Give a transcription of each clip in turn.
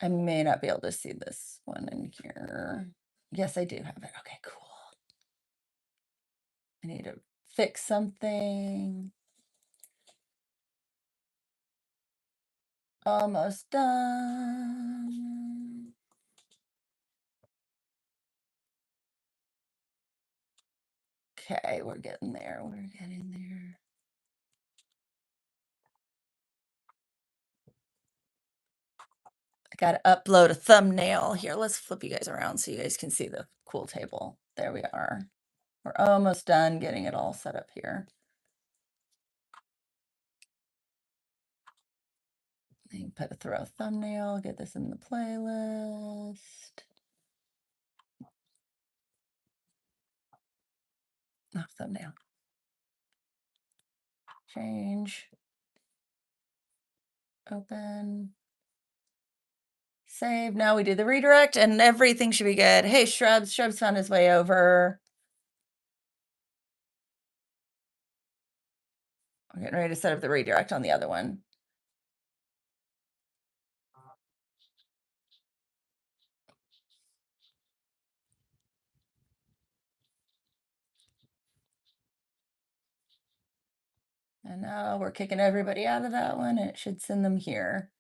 I may not be able to see this one in here. Yes, I do have it. Okay, cool. I need to fix something. Almost done. Okay, we're getting there. We're getting there. I got to upload a thumbnail here. Let's flip you guys around so you guys can see the cool table. There we are. We're almost done getting it all set up here. You can throw a thumbnail, get this in the playlist. Oh, thumbnail. Change. Open. Save. Now we do the redirect and everything should be good. Hey, Shrubs. Shrubs found his way over. We're getting ready to set up the redirect on the other one. And now we're kicking everybody out of that one. And it should send them here.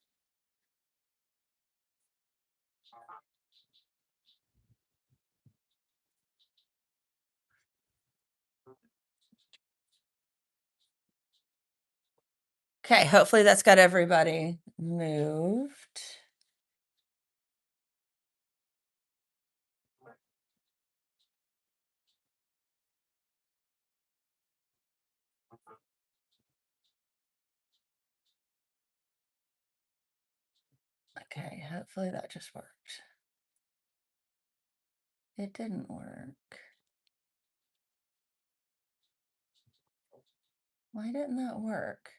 Okay, hopefully that's got everybody moved. Okay, hopefully that just worked. It didn't work. Why didn't that work?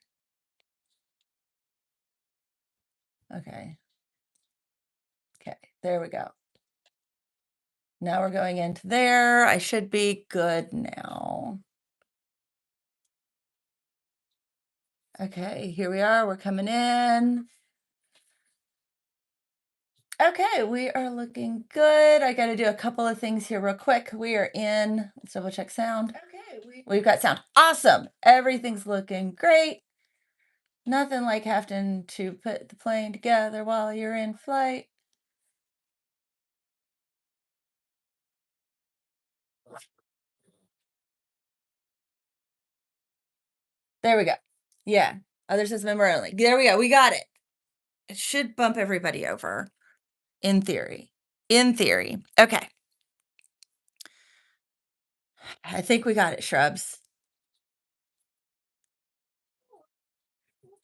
Okay. Okay, there we go. Now we're going into there. I should be good now. Okay, here we are. We're coming in. Okay, we are looking good. I got to do a couple of things here real quick. We are in. Let's double check sound. Okay, we've got sound. Awesome. Everything's looking great. Nothing like having to put the plane together while you're in flight. There we go. Yeah. Other system member only. There we go. We got it. It should bump everybody over. In theory. In theory. Okay. I think we got it, Shrubs.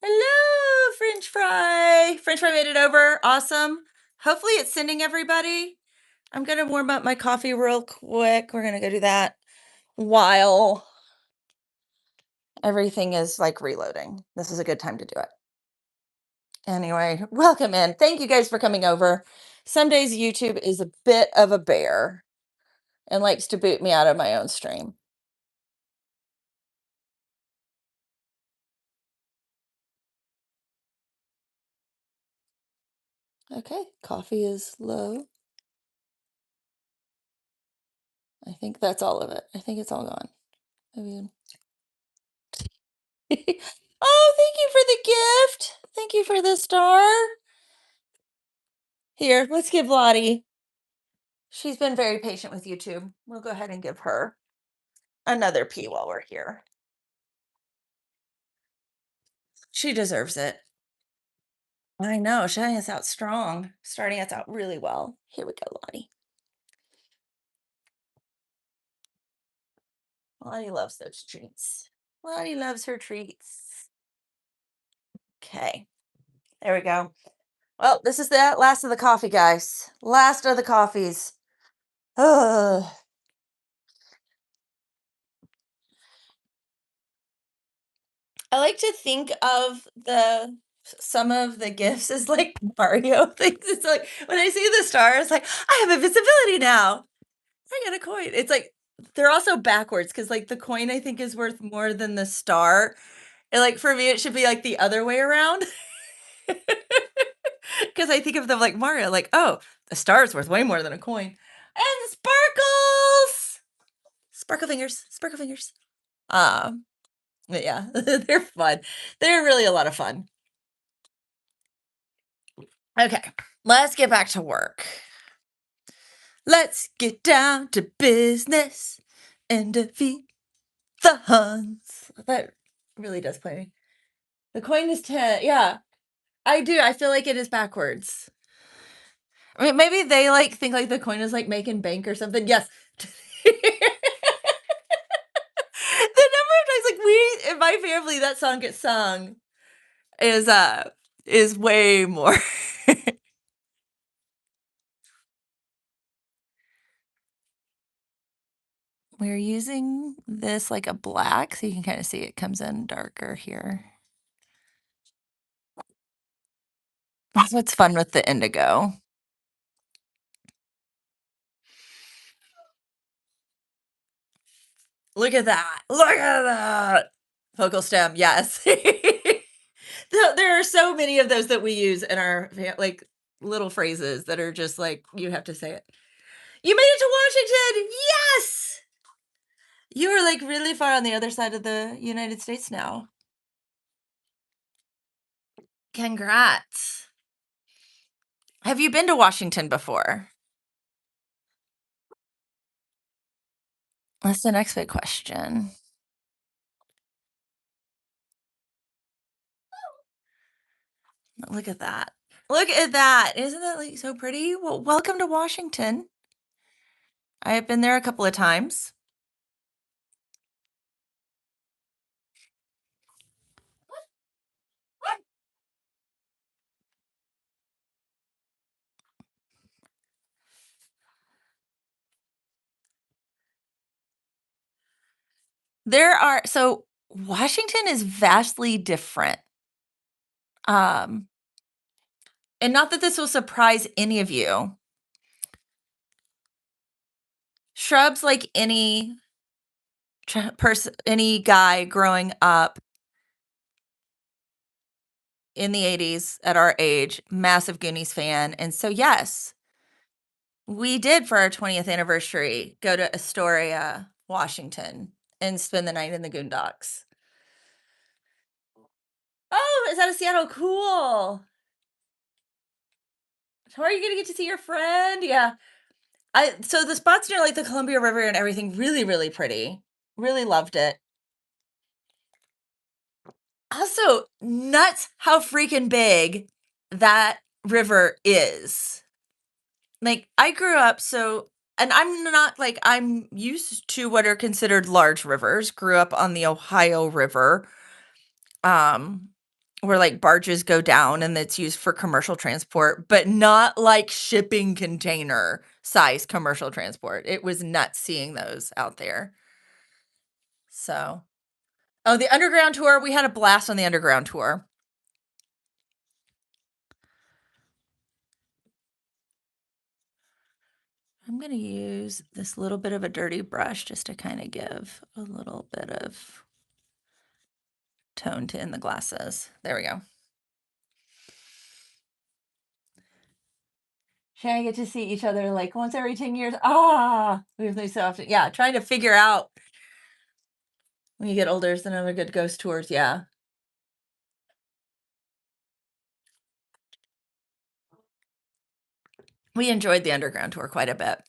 Hello, French fry. French fry made it over. Awesome. Hopefully it's sending everybody. I'm going to warm up my coffee real quick. We're going to go do that while everything is like reloading. This is a good time to do it. Anyway, welcome in. Thank you guys for coming over. Some days YouTube is a bit of a bear and likes to boot me out of my own stream. Okay, coffee is low. I think that's all of it. I think it's all gone. I mean, oh, thank you for the gift. Thank you for the star. Here, let's give Lottie. She's been very patient with YouTube. We'll go ahead and give her another P while we're here. She deserves it. I know, starting us out strong. Starting us out really well. Here we go, Lottie. Lottie loves those treats. Lottie loves her treats. Okay, there we go. Well, this is the last of the coffee, guys. Last of the coffees. Ugh. I like to think of some of the gifts as like Mario things. It's like when I see the star, it's like I have invisibility now. I got a coin. It's like they're also backwards because like the coin I think is worth more than the star. And like for me, it should be like the other way around. 'Cause I think of them like Mario, like, "Oh, a star is worth way more than a coin." And sparkles! Sparkle fingers, sparkle fingers. Um, but yeah, they're fun. They're really a lot of fun. Okay, let's get back to work. Let's get down to business and defeat the Huns. That really does play me. The coin is 10. Yeah, I do. I feel like it is backwards. I mean, maybe they like think like the coin is like making bank or something. Yes. The number of times like we in my family that song gets sung is is way more. We're using this like a black, so you can kind of see it comes in darker here. That's what's fun with the indigo. Look at that. Look at that. Focal stem, yes. There are so many of those that we use in our like little phrases that are just like you have to say it. You made it to Washington. Yes. You are like really far on the other side of the United States now. Congrats. Have you been to Washington before? That's the next big question. Look at that. Look at that. Isn't that like so pretty? Well, welcome to Washington. I have been there a couple of times. So Washington is vastly different. Um, and not that this will surprise any of you. Shrubs like any person, any guy growing up in the 80s at our age, massive Goonies fan. And so, yes, we did for our 20th anniversary go to Astoria, Washington, and spend the night in the Goondocks. Oh, is that a Seattle? Cool. How are you gonna get to see your friend? Yeah. So the spots near like the Columbia River and everything, really, really pretty. Really loved it. Also, nuts how freaking big that river is. Like, I grew up and I'm not like I'm used to what are considered large rivers. Grew up on the Ohio River, um, where like barges go down and it's used for commercial transport, but not like shipping container size commercial transport. It was nuts seeing those out there. So, oh, the underground tour, we had a blast on the underground tour. I'm going to use this little bit of a dirty brush just to kind of give a little bit of tone to in the glasses. There we go. Can I get to see each other like once every 10 years? Ah, we have these so often. Yeah, trying to figure out when you get older is another good ghost tours. Yeah. We enjoyed the underground tour quite a bit.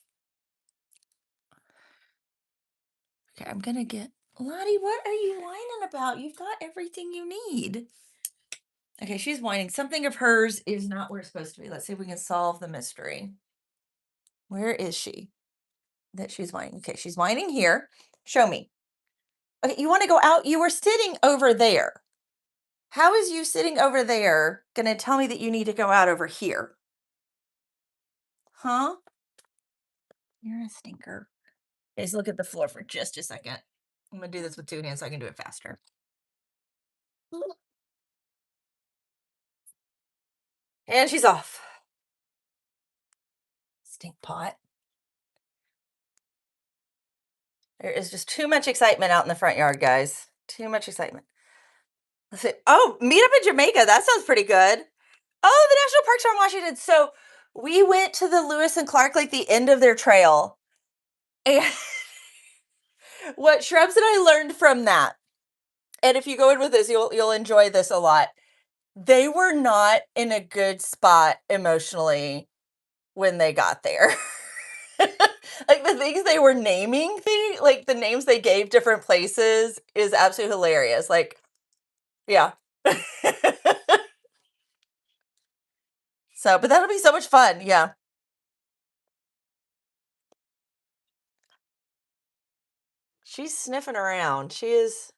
Okay, I'm gonna get Lottie, what are you whining about? You've got everything you need. Okay, she's whining. Something of hers is not where it's supposed to be. Let's see if we can solve the mystery. Where is she? That she's whining. Okay, she's whining here. Show me. Okay, you want to go out? You were sitting over there. How is you sitting over there gonna tell me that you need to go out over here? Huh? You're a stinker. Okay, so look at the floor for just a second. I'm gonna do this with two hands so I can do it faster. And she's off. Stink pot. There is just too much excitement out in the front yard, guys. Too much excitement. Let's see. Oh, meet up in Jamaica. That sounds pretty good. Oh, the national parks are in Washington. So we went to the Lewis and Clark, like the end of their trail. And what shrubs that I learned from that, and if you go in with this, you'll enjoy this a lot. They were not in a good spot emotionally when they got there. Like the things they were naming like the names they gave different places is absolutely hilarious. Like, yeah. So, but that'll be so much fun. Yeah. She's sniffing around. She is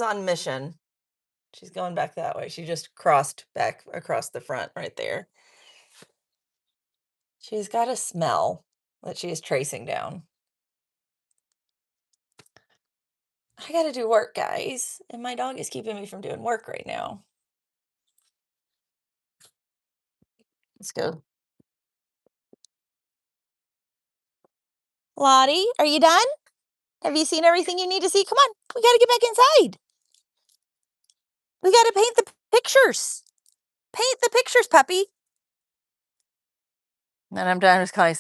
on mission. She's going back that way. She just crossed back across the front right there. She's got a smell that she is tracing down. I gotta do work, guys, and my dog is keeping me from doing work right now. Let's go. Lottie, are you done? Have you seen everything you need to see? Come on, we gotta get back inside. We gotta paint the pictures. Paint the pictures, puppy. And I'm done with calling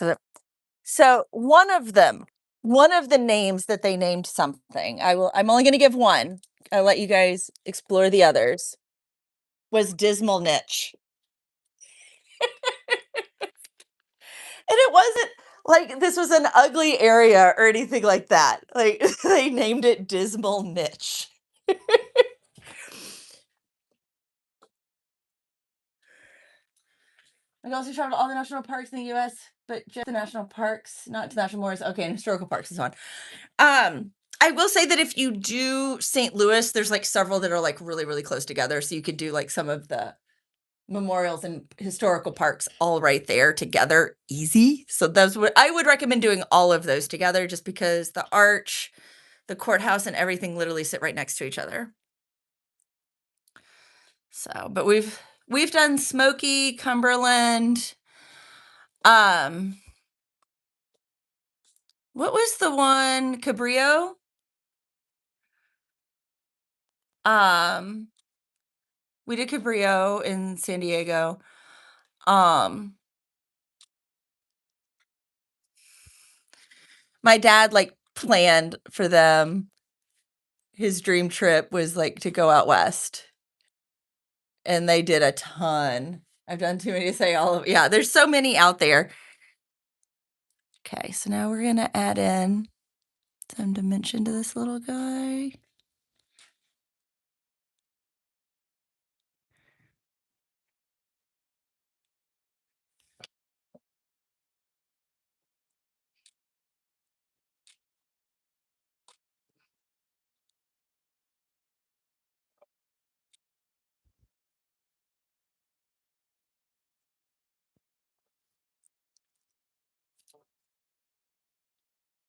so one of the names that they named something. I'm only gonna give one. I'll let you guys explore the others. Was Dismal Niche. And it wasn't like this was an ugly area or anything like that. Like they named it Dismal Niche. We also traveled all the national parks in the US, but just the national parks, not to national moors. Okay, and historical parks and so on. I will say that if you do St. Louis, there's like several that are like really, really close together. So you could do like some of the memorials and historical parks all right there together, easy. So those would I would recommend doing all of those together just because the arch, the courthouse, and everything literally sit right next to each other. So, but we've done Smoky, Cumberland. Um, what was the one? Cabrillo? Um, we did Cabrillo in San Diego. Um, my dad like planned for them. His dream trip was like to go out west. And they did a ton. I've done too many to say all of yeah, there's so many out there. Okay, so now we're gonna add in some dimension to this little guy.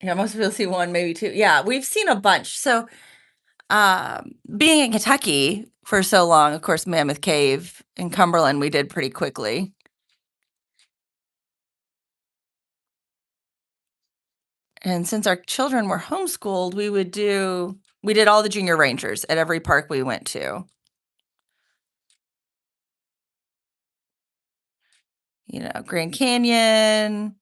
Yeah, most people see one, maybe two. Yeah, we've seen a bunch. So, being in Kentucky for so long, of course, Mammoth Cave in Cumberland, we did pretty quickly. And since our children were homeschooled, we did all the junior rangers at every park we went to. You know, Grand Canyon,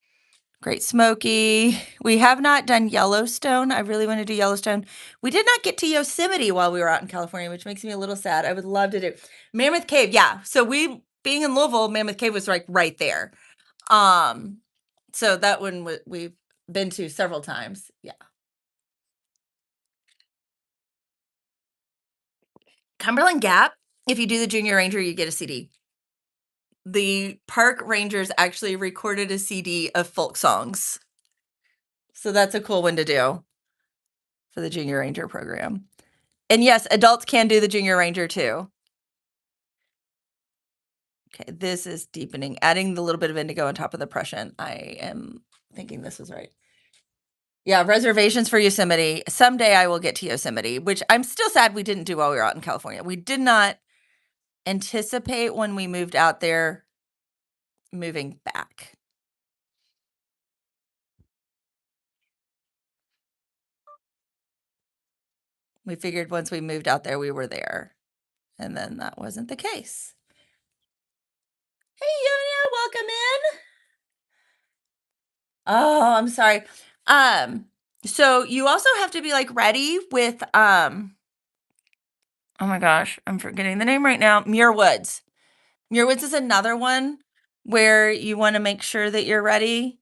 Great Smoky. We have not done Yellowstone. I really want to do Yellowstone. We did not get to Yosemite while we were out in California, which makes me a little sad. I would love to do Mammoth Cave. Yeah. So we being in Louisville, Mammoth Cave was like right there. Um, so that one we've been to several times. Yeah. Cumberland Gap, if you do the Junior Ranger, you get a CD. The park rangers actually recorded a CD of folk songs. So that's a cool one to do for the Junior Ranger program. And yes, adults can do the Junior Ranger too. Okay, this is deepening, adding the little bit of indigo on top of the Prussian. I am thinking this is right. Yeah, reservations for Yosemite. Someday I will get to Yosemite, which I'm still sad we didn't do while we were out in California. We did not anticipate when we moved out there moving back. We figured once we moved out there, we were there. And then that wasn't the case. Oh, I'm sorry. Um, so you also have to be, like, ready with, oh my gosh, I'm forgetting the name right now, Muir Woods. Muir Woods is another one where you wanna make sure that you're ready,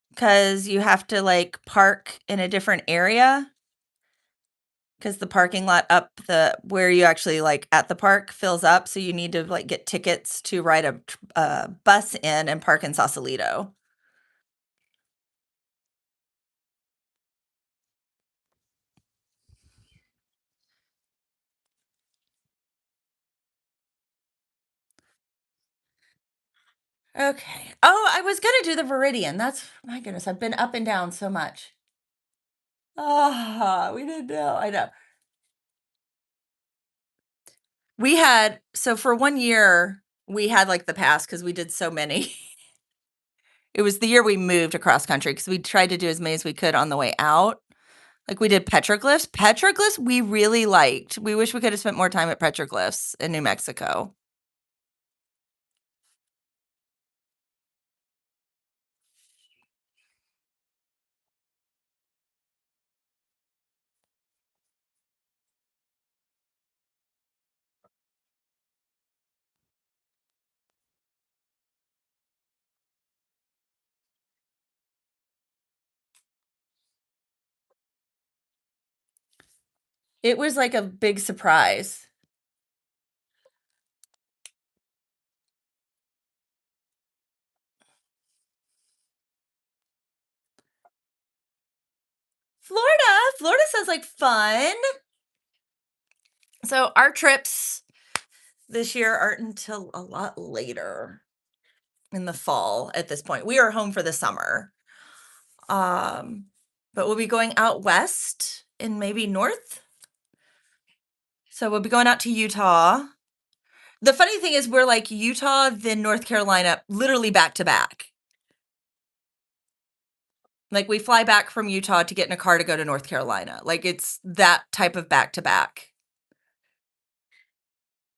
because you have to, like, park in a different area, because the parking lot up the where you actually, like, at the park fills up, so you need to, like, get tickets to ride a bus in and park in Sausalito. Okay. Oh, I was gonna do the Viridian. That's my goodness, I've been up and down so much. Ah, we didn't know. I know. We had so for 1 year, we had, like, the pass because we did so many. It was the year we moved across country because we tried to do as many as we could on the way out. Like, we did petroglyphs. Petroglyphs, we really liked. We wish we could have spent more time at petroglyphs in New Mexico. It was, like, a big surprise. Florida sounds like fun. So, our trips this year aren't until a lot later in the fall at this point. We are home for the summer. Um, but we'll be going out west and maybe north. So we'll be going out to Utah. The funny thing is we're like Utah, then North Carolina, literally back to back. Like we fly back from Utah to get in a car to go to North Carolina. Like it's that type of back to back.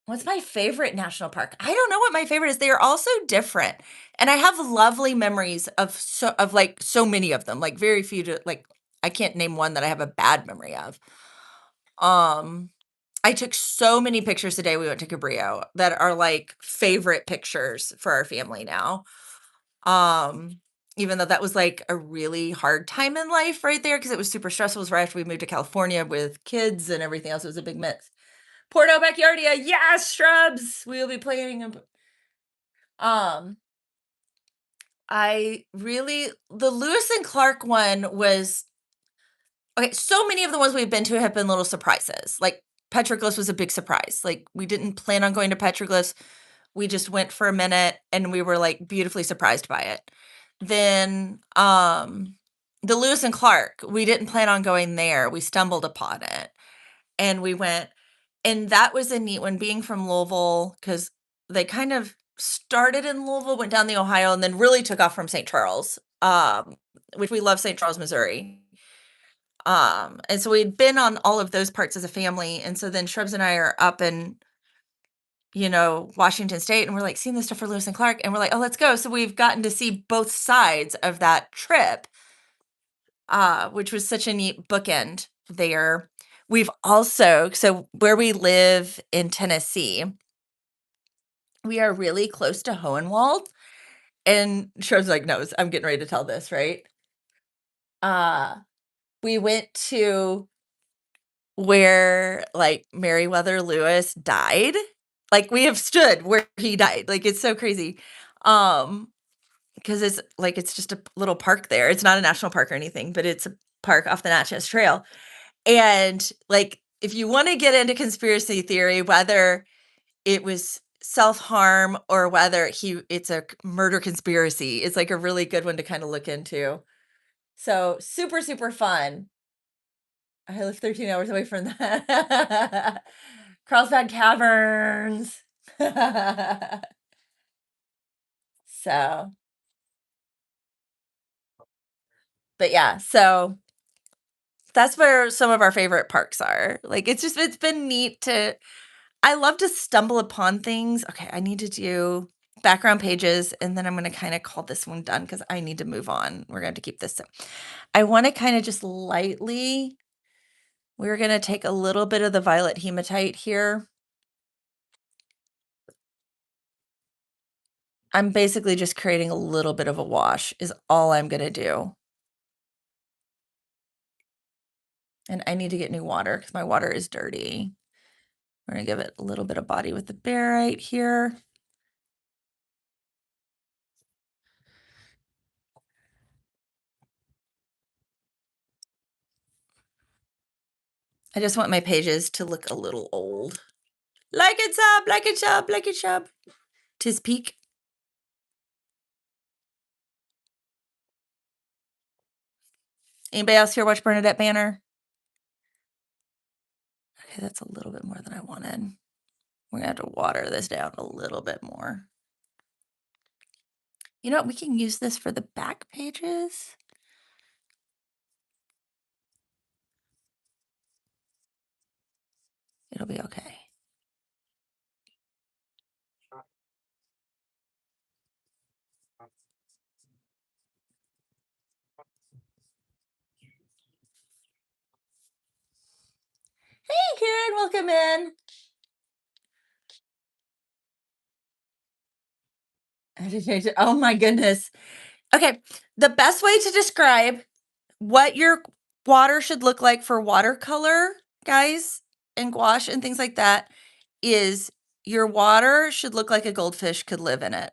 What's my favorite national park? I don't know what my favorite is. They are all so different. And I have lovely memories of like so many of them. Like very few to like I can't name one that I have a bad memory of. Um I took so many pictures the day we went to Cabrillo that are like favorite pictures for our family now. Um, Even though that was like a really hard time in life right there because it was super stressful. It was right after we moved to California with kids and everything else. It was a big mix. Porto Backyardia, yes, shrubs. We will be playing. Um, I really the Lewis and Clark one was okay. So many of the ones we've been to have been little surprises. Like Petroglyphs was a big surprise. Like we didn't plan on going to Petroglyphs. We just went for a minute and we were like beautifully surprised by it. Then the Lewis and Clark, we didn't plan on going there. We stumbled upon it and we went and that was a neat one being from Louisville cuz they kind of started in Louisville, went down the Ohio and then really took off from St. Charles. Which we love St. Charles, Missouri. And so we'd been on all of those parts as a family and so then Shrubs and I are up in Washington State, and we're, like, seeing the stuff for Lewis and Clark, and we're like, "Oh, let's go." So we've gotten to see both sides of that trip, which was such a neat bookend there. We've also so where we live in Tennessee, we are really close to Hohenwald, and Shrub's like, "No, I'm getting ready to tell this, right?" Uh, we went to where, like, Meriwether Lewis died. Like, we have stood where he died, like, it's so crazy. Um 'Cause it's just a little park there. It's not a national park or anything, but it's a park off the Natchez Trail. And, like, if you wanna get into conspiracy theory, whether it was self-harm or whether it's a murder conspiracy, it's, like, a really good one to kinda look into. So, super, super fun. I live 13 hours away from that. Carlsbad Caverns. So, but yeah, so that's where some of our favorite parks are. Like, it's been neat to I love to stumble upon things. Okay, I need to do background pages, and then I'm gonna kinda call this one done because I need to move on. We're gonna have to keep this. I wanna kinda just lightly we're gonna take a little bit of the violet hematite here. I'm basically just creating a little bit of a wash is all I'm gonna do. And I need to get new water because my water is dirty. We're gonna give it a little bit of body with the barite here. I just want my pages to look a little old. Like it sub, like it sub, like it sub. 'Tis peak. Anybody else here watch Bernadette Banner? Okay, that's a little bit more than I wanted. We're gonna have to water this down a little bit more. You know what? We can use this for the back pages. It'll be okay. Hey, Karen, welcome in. Oh my goodness. Okay, the best way to describe what your water should look like for watercolor, guys, and gouache and things like that is your water should look like a goldfish could live in it.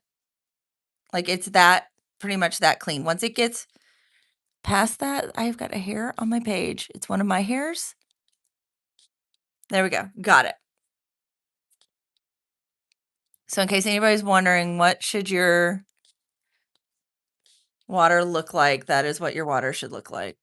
Like it's that pretty much that clean. Once it gets past that, I've got a hair on my page. It's one of my hairs. There we go. Got it. So in case anybody's wondering, what should your water look like? That is what your water should look like.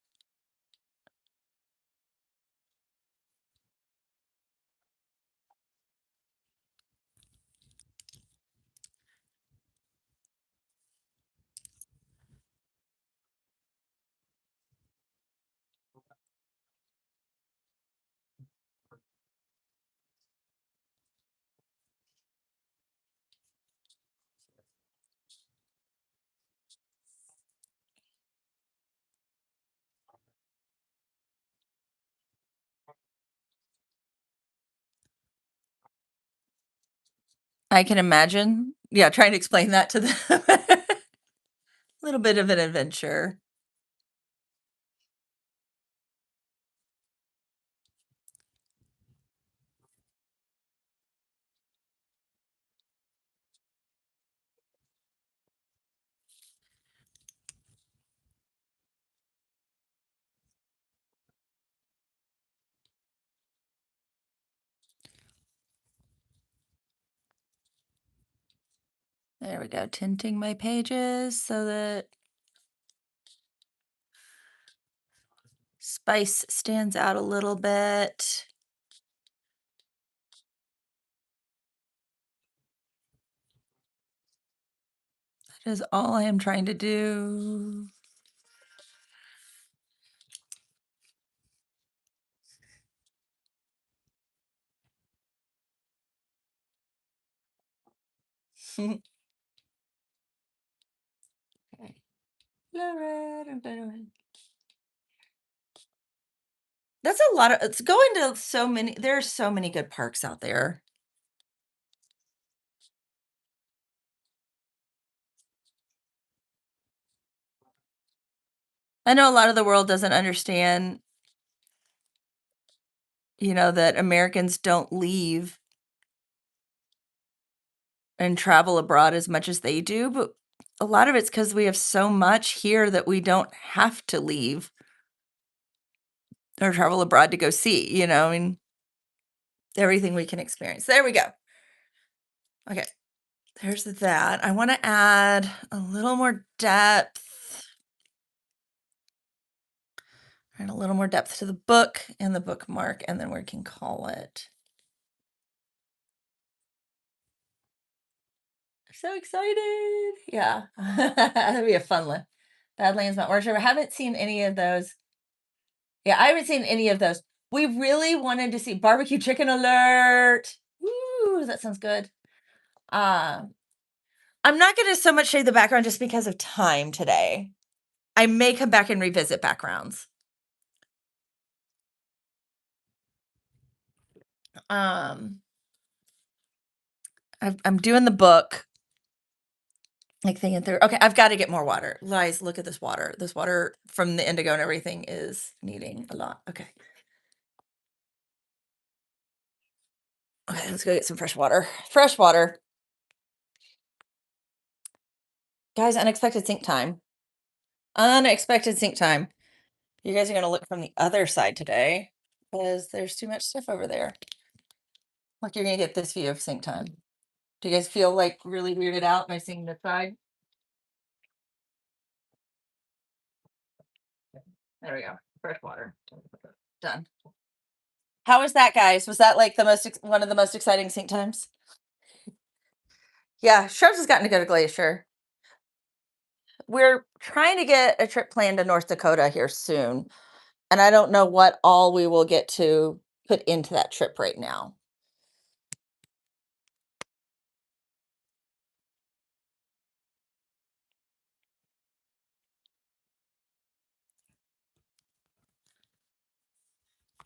I can imagine. Yeah, trying to explain that to them. A little bit of an adventure. There we go. Tinting my pages so that spice stands out a little bit. That is all I am trying to do. Okay. That's a lot of it's going to so many there's so many good parks out there. I know a lot of the world doesn't understand, that Americans don't leave and travel abroad as much as they do, but a lot of it's because we have so much here that we don't have to leave or travel abroad to go see, I mean, everything we can experience. There we go. Okay, there's that. I wanna add a little more depth and a little more depth to the book and the bookmark, and then we can call it. So excited. Yeah. That'd be a fun one. Badlands Mount Worship. I haven't seen any of those. Yeah, I haven't seen any of those. We really wanted to see barbecue chicken alert. Woo, that sounds good. Um, I'm not gonna so much shade the background just because of time today. I may come back and revisit backgrounds. Um, I'm doing the book, like thinking through. Okay, I've got to get more water. Lies, look at this water. This water from the indigo and everything is needing a lot. Okay. Okay, let's go get some fresh water. Fresh water. Guys, unexpected sink time. Unexpected sink time. You guys are gonna look from the other side today because there's too much stuff over there. Like you're gonna get this view of sink time. Do you guys feel like really weirded out by seeing this side? There we go. Fresh water. Done. How was that, guys? Was that like the one of the most exciting sink times? Yeah, Shrubs has gotten to go to Glacier. We're trying to get a trip planned to North Dakota here soon, and I don't know what all we will get to put into that trip right now.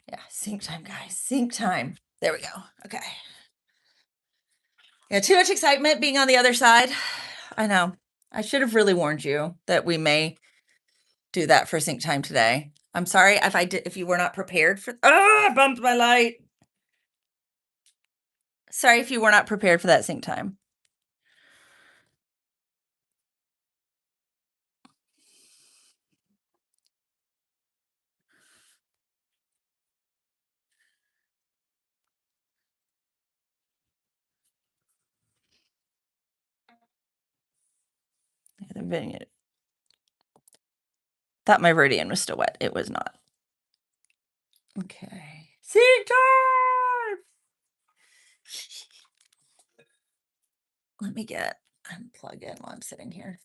Yeah, sync time, guys. Sync time. There we go. Okay. Yeah, too much excitement being on the other side. I know. I should have really warned you that we may do that for sync time today. I'm sorry if you were not prepared for. Oh, I bumped my light. Sorry if you were not prepared for that sync time. The vineyard. Thought my Viridian was still wet. It was not. Okay. Sync time. Let me unplug in while I'm sitting here.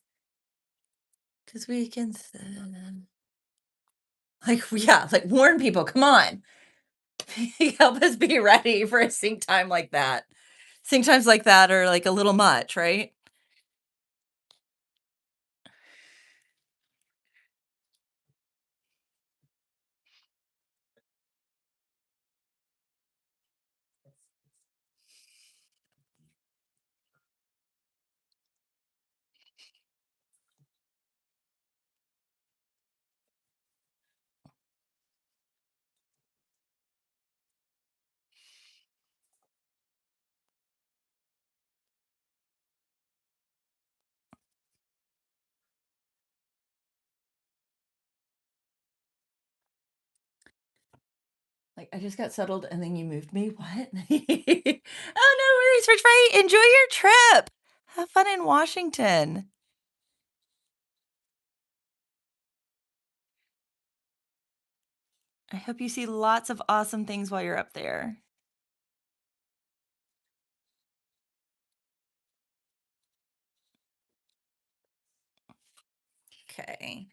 Because we can like warn people. Come on. Help us be ready for a sync time like that. Sync times like that are like a little much, right? Like I just got settled and then you moved me. What? Oh no worries, Rich Ray. Enjoy your trip. Have fun in Washington. I hope you see lots of awesome things while you're up there. Okay.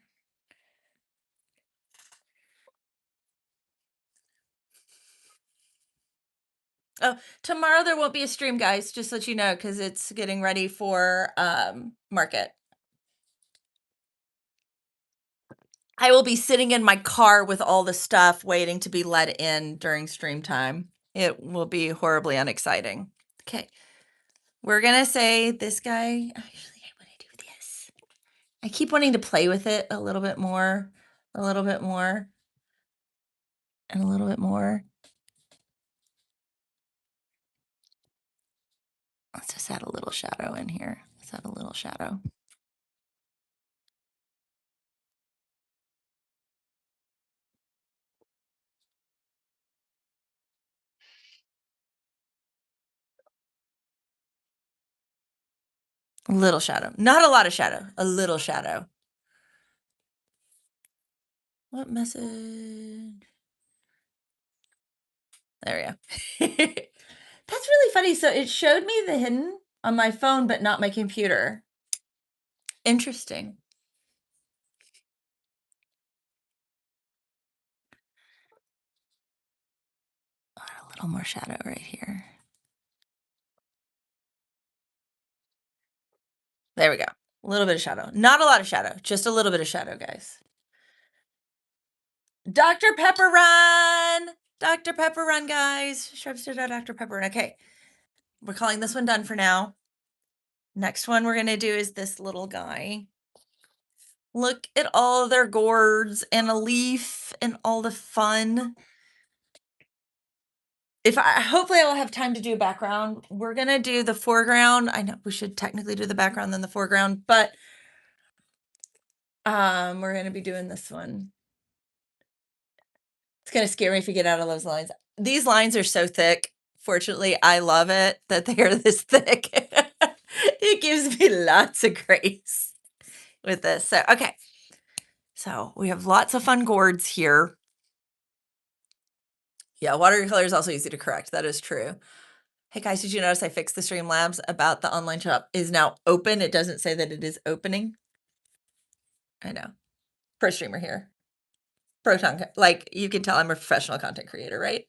Oh, tomorrow there won't be a stream, guys, just so that you know, because it's getting ready for market. I will be sitting in my car with all the stuff waiting to be let in during stream time. It will be horribly unexciting. Okay. We're gonna say this guy. Actually, I want to do this. I keep wanting to play with it a little bit more, a little bit more, and a little bit more. Let's just add a little shadow in here. Let's add a little shadow. A little shadow. Not a lot of shadow. A little shadow. What message? There we go. That's really funny. So it showed me the hidden on my phone, but not my computer. Interesting. Add a little more shadow right here. There we go. A little bit of shadow. Not a lot of shadow, just a little bit of shadow, guys. Dr. Pepper run! Dr. Pepper run, guys. Shrubs to Dr. Pepper run. Okay. We're calling this one done for now. Next one we're going to do is this little guy. Look at all their gourds and a leaf and all the fun. Hopefully I will have time to do a background. We're going to do the foreground. I know we should technically do the background then the foreground, but we're going to be doing this one. It's going to scare me if you get out of those lines. These lines are so thick. Fortunately, I love it that they are this thick. It gives me lots of grace with this. So, okay. So we have lots of fun gourds here. Yeah, watercolor is also easy to correct. That is true. Hey guys, did you notice I fixed the Streamlabs about the online shop is now open? It doesn't say that it is opening. I know. Pro streamer here. Like you can tell I'm a professional content creator, right?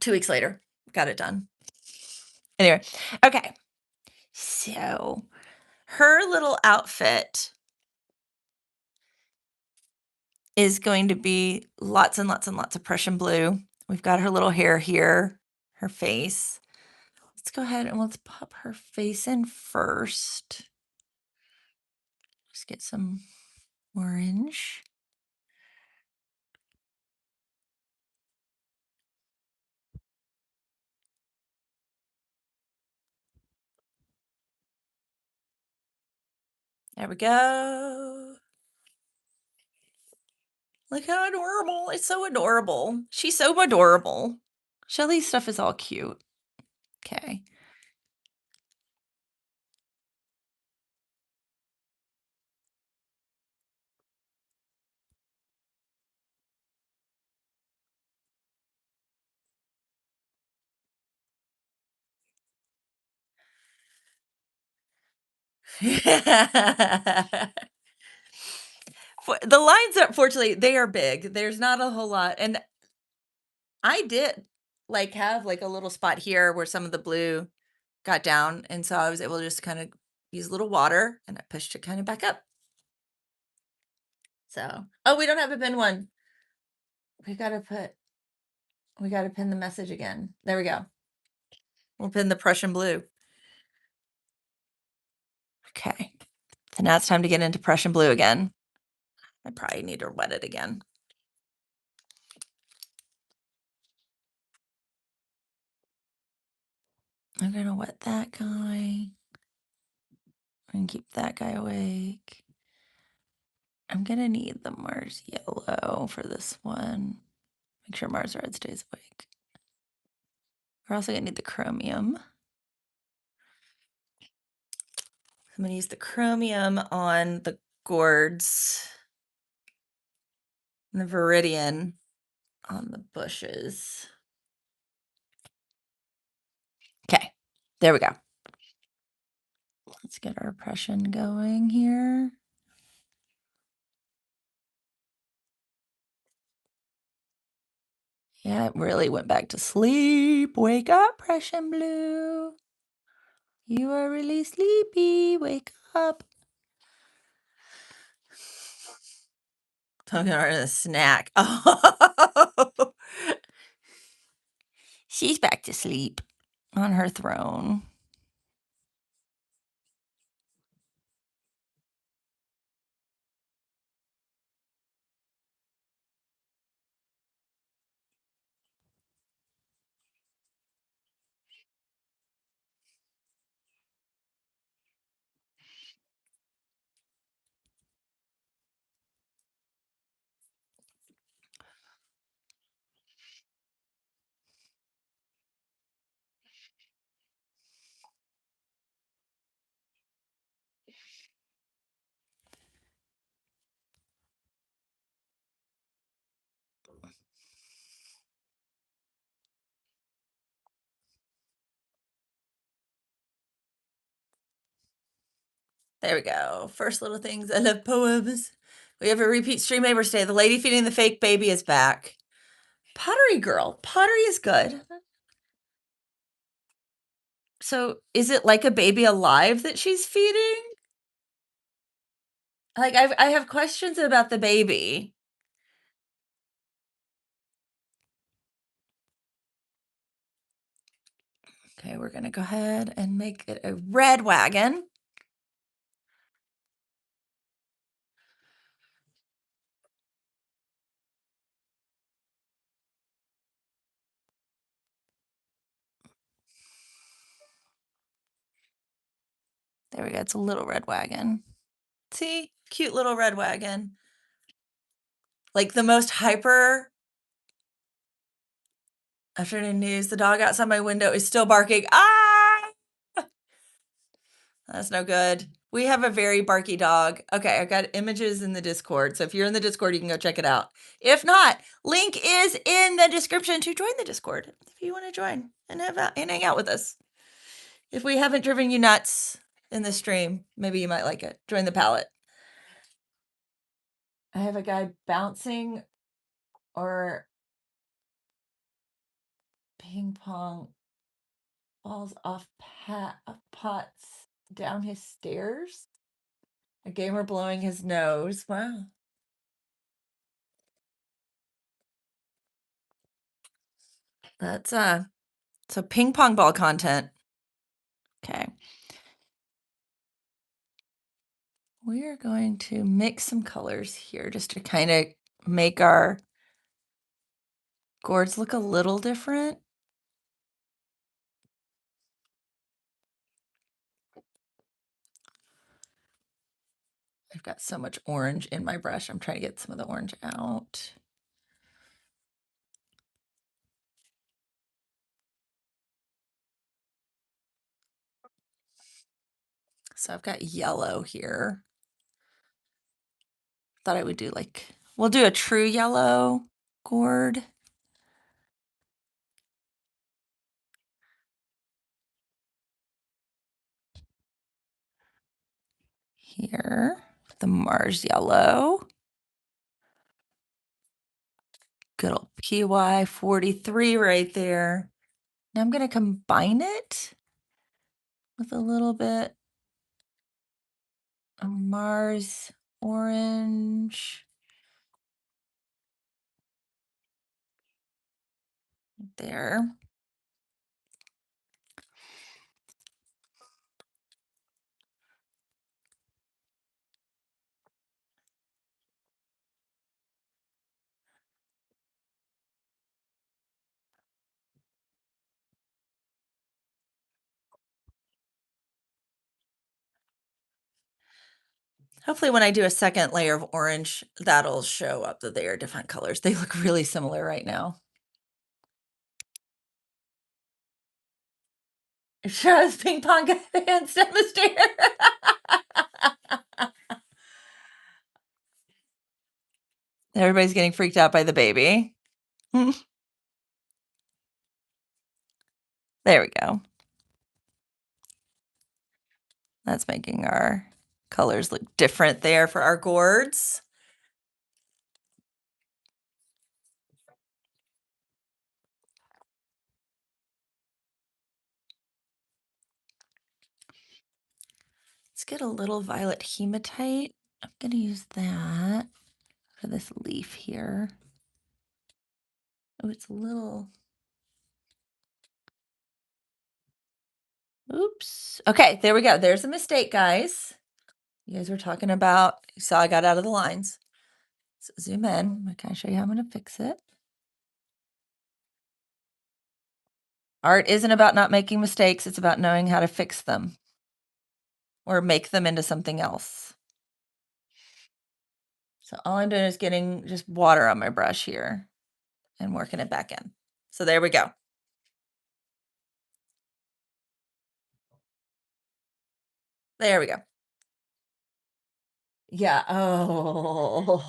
2 weeks later, got it done. Anyway, okay. So her little outfit is going to be lots and lots and lots of Prussian blue. We've got her little hair here, her face. Let's go ahead and let's pop her face in first. Just get some orange. There we go. Look how adorable. It's so adorable. She's so adorable. Shelley's stuff is all cute. Okay. The lines, unfortunately, they are big. There's not a whole lot. And I did like have like a little spot here where some of the blue got down. And so I was able to just kind of use a little water and I pushed it kind of back up. So, oh, we don't have a pin one. We got to pin the message again. There we go. We'll pin the Prussian blue. Okay. So now it's time to get into Prussian blue again. I probably need to wet it again. I'm going to wet that guy. And keep that guy awake. I'm going to need the Mars yellow for this one. Make sure Mars red stays awake. We're also going to need the chromium. I'm going to use the chromium on the gourds and the viridian on the bushes. Okay, there we go. Let's get our Prussian going here. Yeah, it really went back to sleep. Wake up, Prussian blue. You are really sleepy. Wake up. Talking about a snack. Oh, she's back to sleep on her throne. There we go. First little things. I love poems. We have a repeat stream Neighbors Day. The lady feeding the fake baby is back. Pottery girl. Pottery is good. So is it like a baby alive that she's feeding? Like, I have questions about the baby. Okay, we're gonna go ahead and make it a red wagon. There we go, it's a little red wagon. See? Cute little red wagon. Like the most hyper afternoon news. The dog outside my window is still barking. Ah! That's no good. We have a very barky dog. Okay, I've got images in the Discord. So if you're in the Discord, you can go check it out. If not, link is in the description to join the Discord if you want to join and hang out with us. If we haven't driven you nuts in the stream, maybe you might like it. Join the palette. I have a guy bouncing or ping pong balls off pots down his stairs. A gamer blowing his nose. Wow. That's so ping pong ball content. Okay. We are going to mix some colors here just to kind of make our gourds look a little different. I've got so much orange in my brush. I'm trying to get some of the orange out. So I've got yellow here. Thought I would do we'll do a true yellow gourd. Here, the Mars yellow. Good old PY 43 right there. Now I'm going to combine it with a little bit of Mars orange. There. Hopefully when I do a second layer of orange, that'll show up that they are different colors. They look really similar right now. It sure has ping pong hands down the stair. Everybody's getting freaked out by the baby. There we go. That's making our colors look different there for our gourds. Let's get a little violet hematite. I'm going to use that for this leaf here. Oh, it's a little... Oops. Okay, there we go. There's a mistake, guys. You guys were talking about, you saw I got out of the lines. So zoom in. I can show you how I'm going to fix it. Art isn't about not making mistakes. It's about knowing how to fix them or make them into something else. So all I'm doing is getting just water on my brush here and working it back in. So there we go. There we go. Yeah. Oh.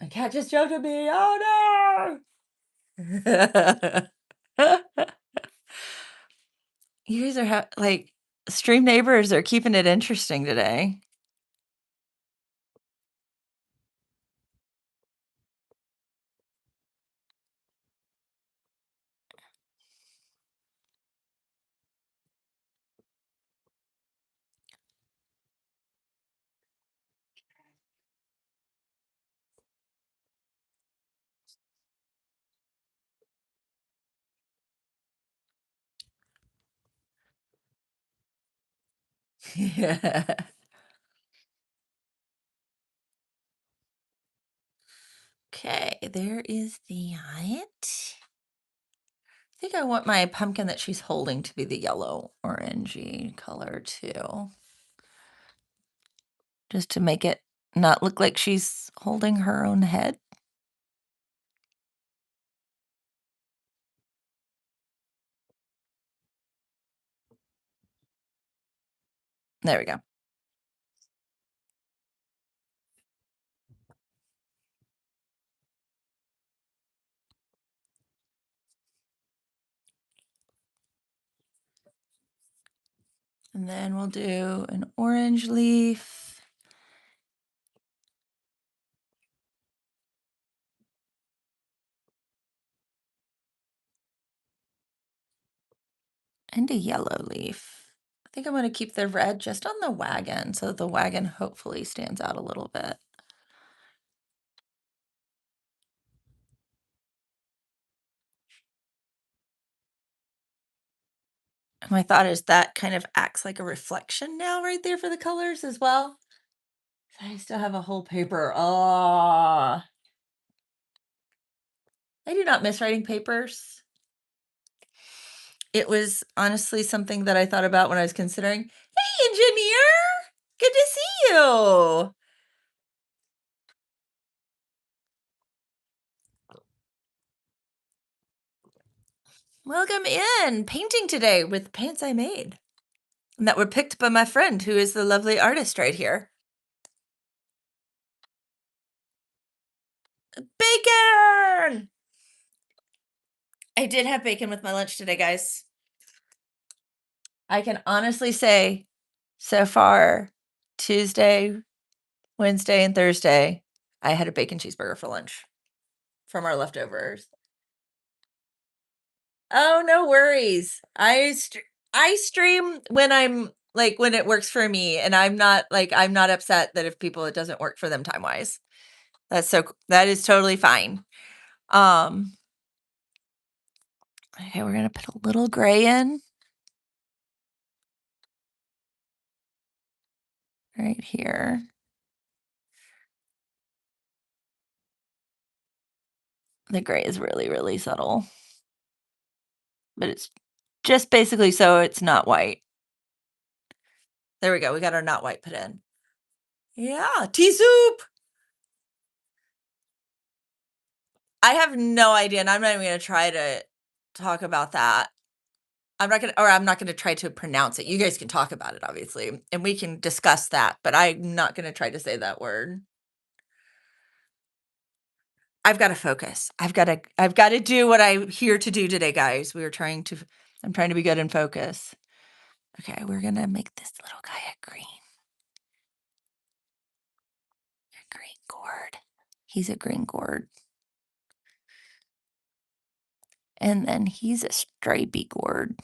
My cat just jumped at me. Oh no. You guys are like stream neighbors are keeping it interesting today. Yeah. Okay, there is that. I think I want my pumpkin that she's holding to be the yellow orangey color too, just to make it not look like she's holding her own head. There we go. And then we'll do an orange leaf. And a yellow leaf. I think I'm going to keep the red just on the wagon so the wagon hopefully stands out a little bit. And my thought is that kind of acts like a reflection now right there for the colors as well. I still have a whole paper. Oh, I do not miss writing papers. It was honestly something that I thought about when I was considering, hey, engineer, good to see you. Welcome in. Painting today with paints I made and that were picked by my friend who is the lovely artist right here. Bacon! I did have bacon with my lunch today, guys. I can honestly say so far, Tuesday, Wednesday, and Thursday, I had a bacon cheeseburger for lunch from our leftovers. Oh, no worries. I stream when I'm like when it works for me, and I'm not upset that if people it doesn't work for them time wise. That is totally fine. Um, okay, we're gonna put a little gray in right here. The gray is really, really subtle, but it's just basically so it's not white. There we go. We got our not white put in. Yeah, tea soup. I have no idea, and I'm not even gonna try to talk about that. I'm not gonna try to pronounce it. You guys can talk about it, obviously, and we can discuss that, but I'm not gonna try to say that word. I've gotta focus. I've gotta do what I'm here to do today, guys. I'm trying to be good and focus. Okay, we're gonna make this little guy a green gourd. He's a green gourd. And then he's a stripy gourd.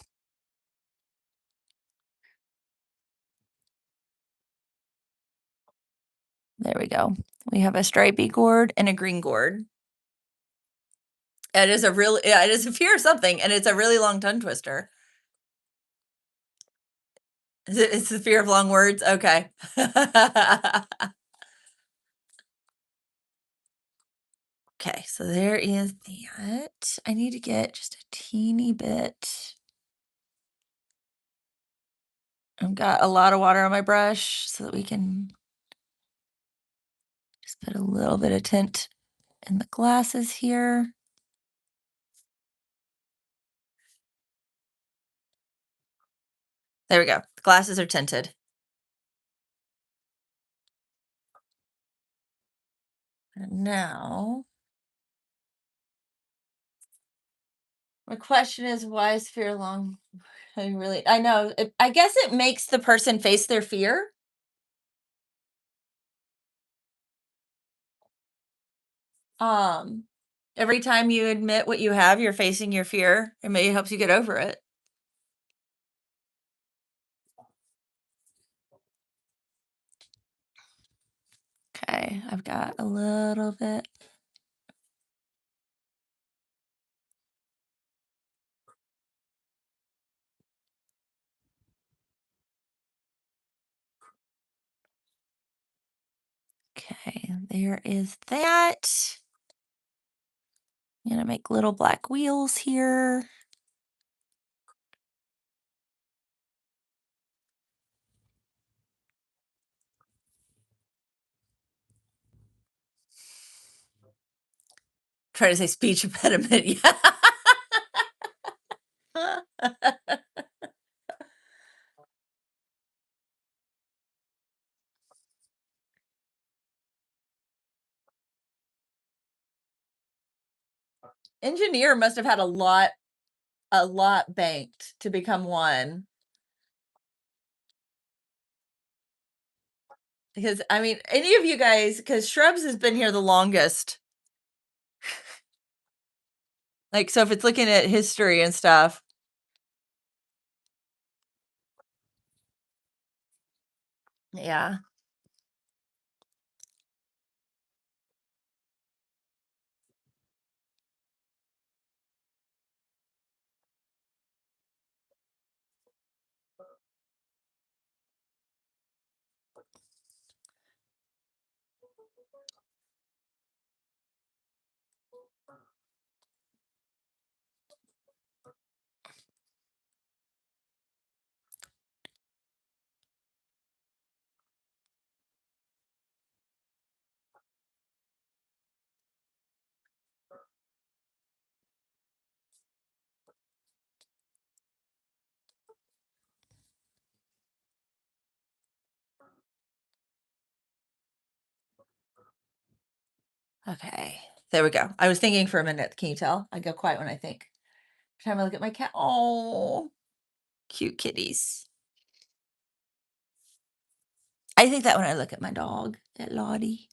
There we go. We have a stripy gourd and a green gourd. It is a fear of something, and it's a really long tongue twister. It's the fear of long words? Okay. Okay, so there is that. I need to get just a teeny bit. I've got a lot of water on my brush so that we can just put a little bit of tint in the glasses here. There we go. The glasses are tinted. And now, my question is, why is fear long? I know. I guess it makes the person face their fear. Um, every time you admit what you have, you're facing your fear. It may helps you get over it. Okay, I've got a little bit. Okay, there is that. I'm gonna make little black wheels here. Try to say speech impediment. Yeah. Engineer must have had a lot banked to become one. Because I mean, any of you guys, because Shrubs has been here the longest. Like, so if it's looking at history and stuff. Yeah. Okay. There we go. I was thinking for a minute. Can you tell? I go quiet when I think. Every time I look at my cat. Oh, cute kitties. I think that when I look at my dog, at Lottie.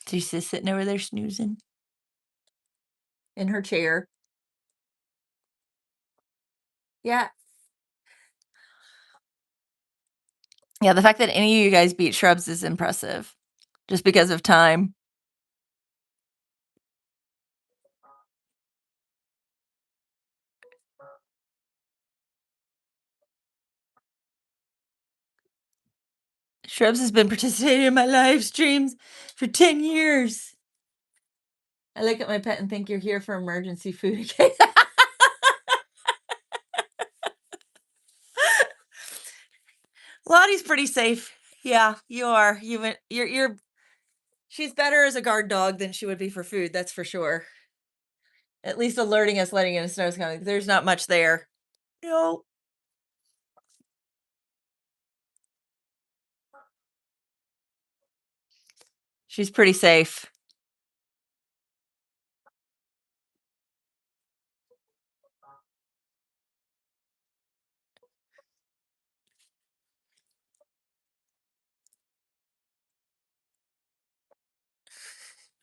She's just sitting over there snoozing in her chair. Yeah. Yeah, the fact that any of you guys beat Shrubs is impressive. Just because of time. Shrubs has been participating in my live streams for 10 years. I look at my pet and think you're here for emergency food. Lottie's pretty safe. Yeah, you are. You're she's better as a guard dog than she would be for food, that's for sure. At least alerting us, letting us know it's coming. There's not much there. No. She's pretty safe.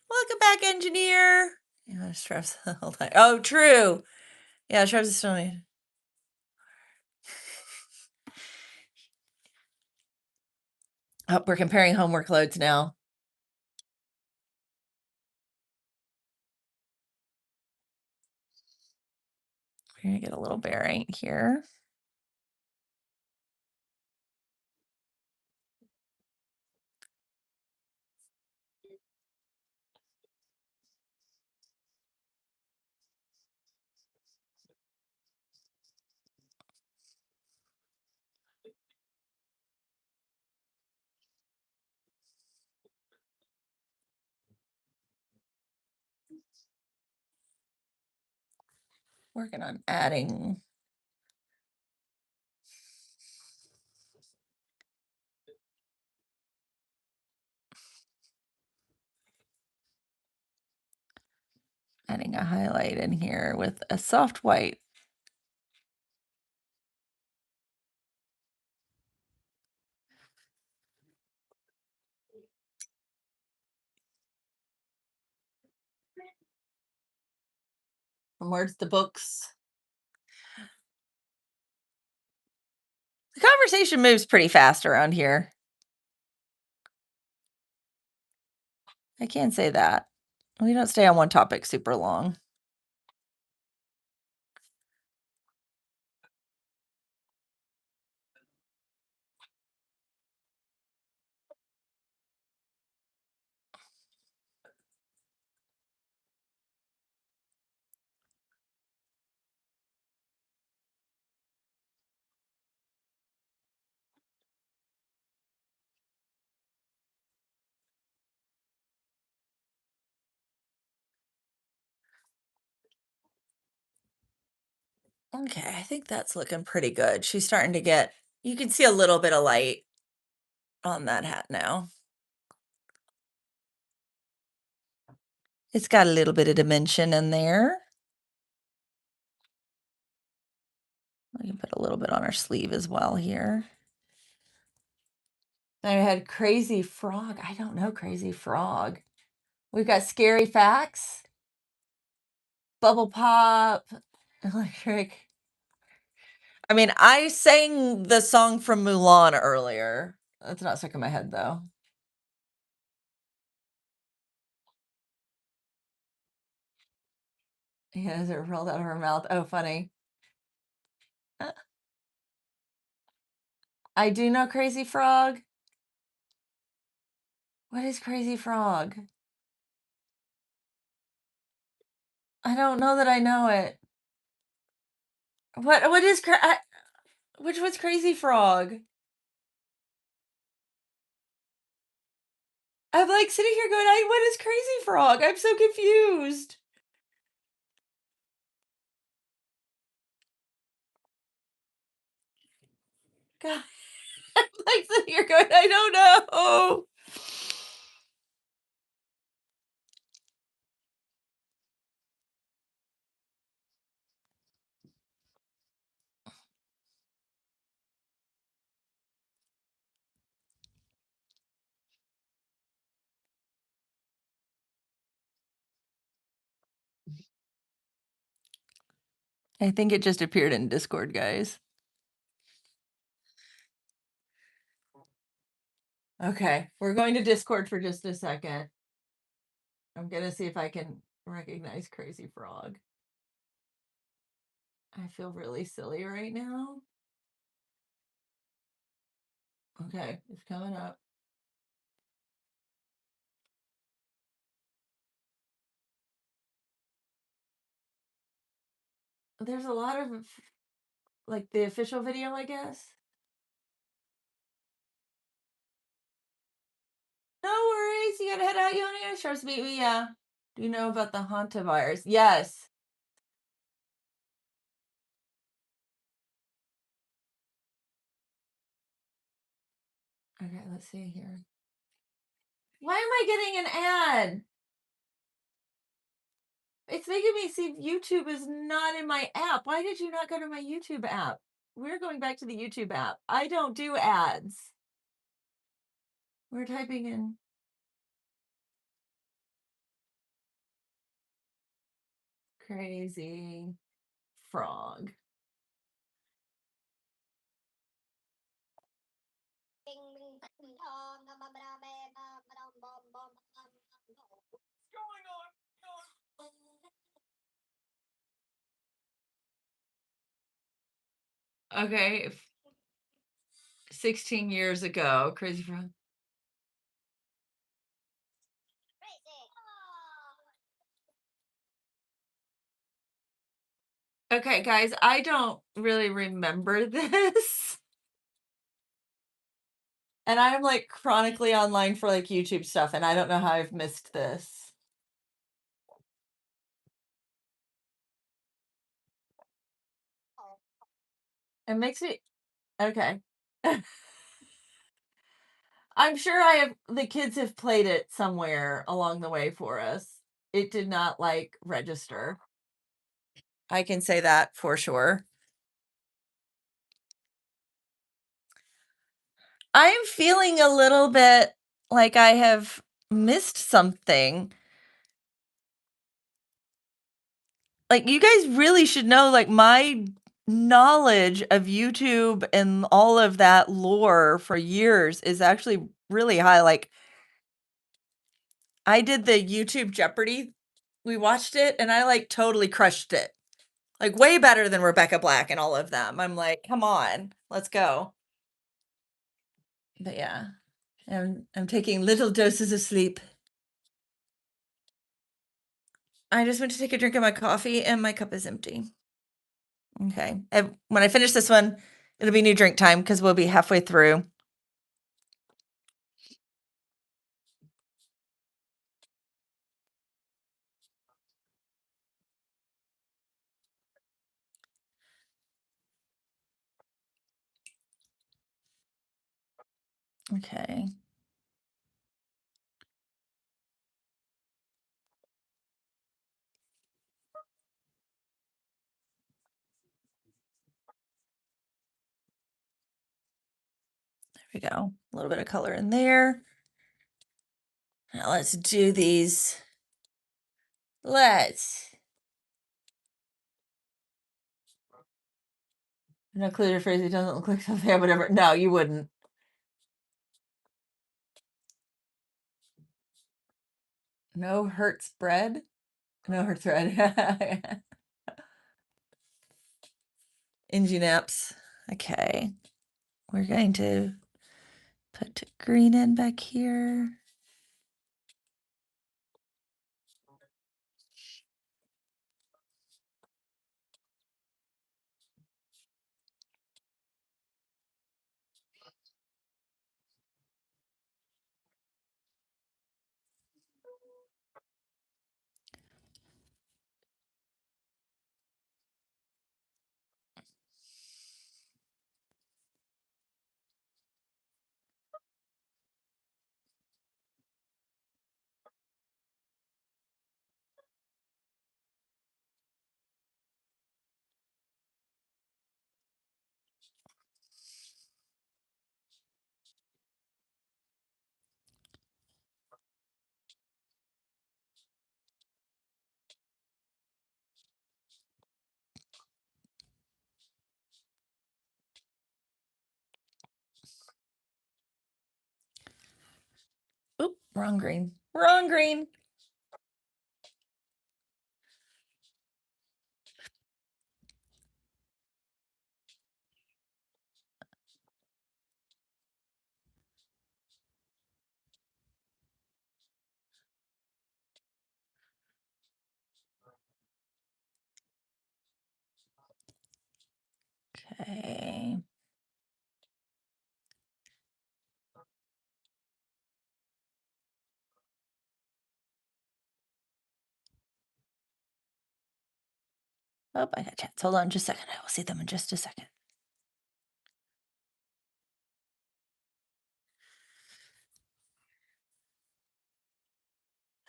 Welcome back, engineer. Yeah, Shrubs the whole time. Oh, true. Yeah, Shrubs is still. Oh, we're comparing homework loads now. We're gonna get a little bearing here. Working on adding. Adding a highlight in here with a soft white. From words to books. The conversation moves pretty fast around here. I can't say that. We don't stay on one topic super long. Okay, I think that's looking pretty good. She's starting to get you can see a little bit of light on that hat now. It's got a little bit of dimension in there. I can put a little bit on her sleeve as well here. I had Crazy Frog. I don't know Crazy Frog. We've got Scary Facts, Bubble Pop, Electric. I mean, I sang the song from Mulan earlier. That's not stuck in my head though. Yeah, as it rolled out of her mouth. Oh, funny. Uh, I do know Crazy Frog. What is Crazy Frog? I don't know that I know it. What is which was Crazy Frog? I'm like sitting here going, what is Crazy Frog? I'm so confused. God, I'm like sitting here going, I don't know. I think it just appeared in Discord, guys. Okay, we're going to Discord for just a second. I'm gonna see if I can recognize Crazy Frog. I feel really silly right now. Okay, it's coming up. There's a lot of like the official video, I guess. No worries. You gotta head out, Yoni. Sharps beat me. Yeah. Do you know about the hantavirus? Yes. Okay, let's see here. Why am I getting an ad? It's making me see YouTube is not in my app. Why did you not go to my YouTube app? We're going back to the YouTube app. I don't do ads. We're typing in Crazy Frog. Okay, 16 years ago, Crazy Frog. Okay, guys, I don't really remember this. And I'm like chronically online for like YouTube stuff, and I don't know how I've missed this. It makes me okay. I'm sure the kids have played it somewhere along the way for us. It did not like register. I can say that for sure. I am feeling a little bit like I have missed something. Like, you guys really should know, like, my knowledge of YouTube and all of that lore for years is actually really high. Like, I did the YouTube Jeopardy. We watched it and I like totally crushed it. Like way better than Rebecca Black and all of them. I'm like, come on, let's go. But yeah, I'm taking little doses of sleep. I just went to take a drink of my coffee and my cup is empty. Okay. When I finish this one, it'll be new drink time because we'll be halfway through. Okay. There we go. A little bit of color in there. Now let's do these. Let's. No clear your phrase. It doesn't look like something I would ever. No, you wouldn't. No hurt spread. No hurt thread. Engine apps. Okay. We're going to put green in back here. Oop, wrong green. Wrong green. Okay. Oh, I got chats. Hold on just a second. I will see them in just a second.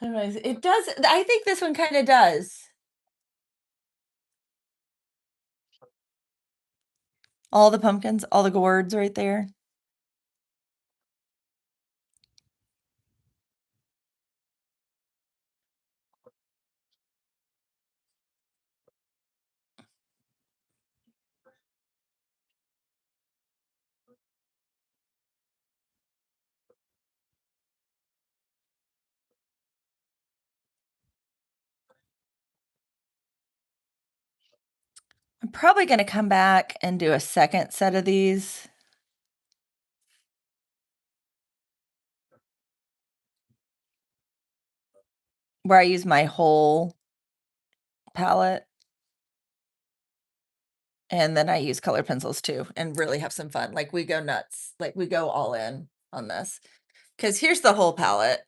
Anyways, it does. I think this one kind of does. All the pumpkins, all the gourds right there. I'm probably going to come back and do a second set of these. Where I use my whole palette. And then I use color pencils too and really have some fun. Like we go nuts. Like we go all in on this. Because here's the whole palette.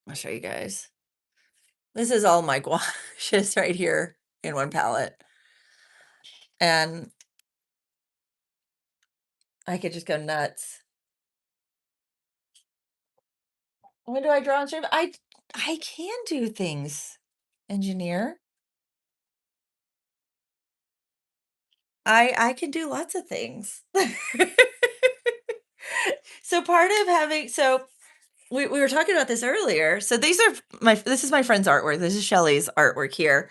I'll show you guys. This is all my gouaches right here in one palette. And I could just go nuts. When do I draw on stream? I can do things, engineer. I can do lots of things. So part of having we were talking about this earlier. So this is my friend's artwork. This is Shelley's artwork here.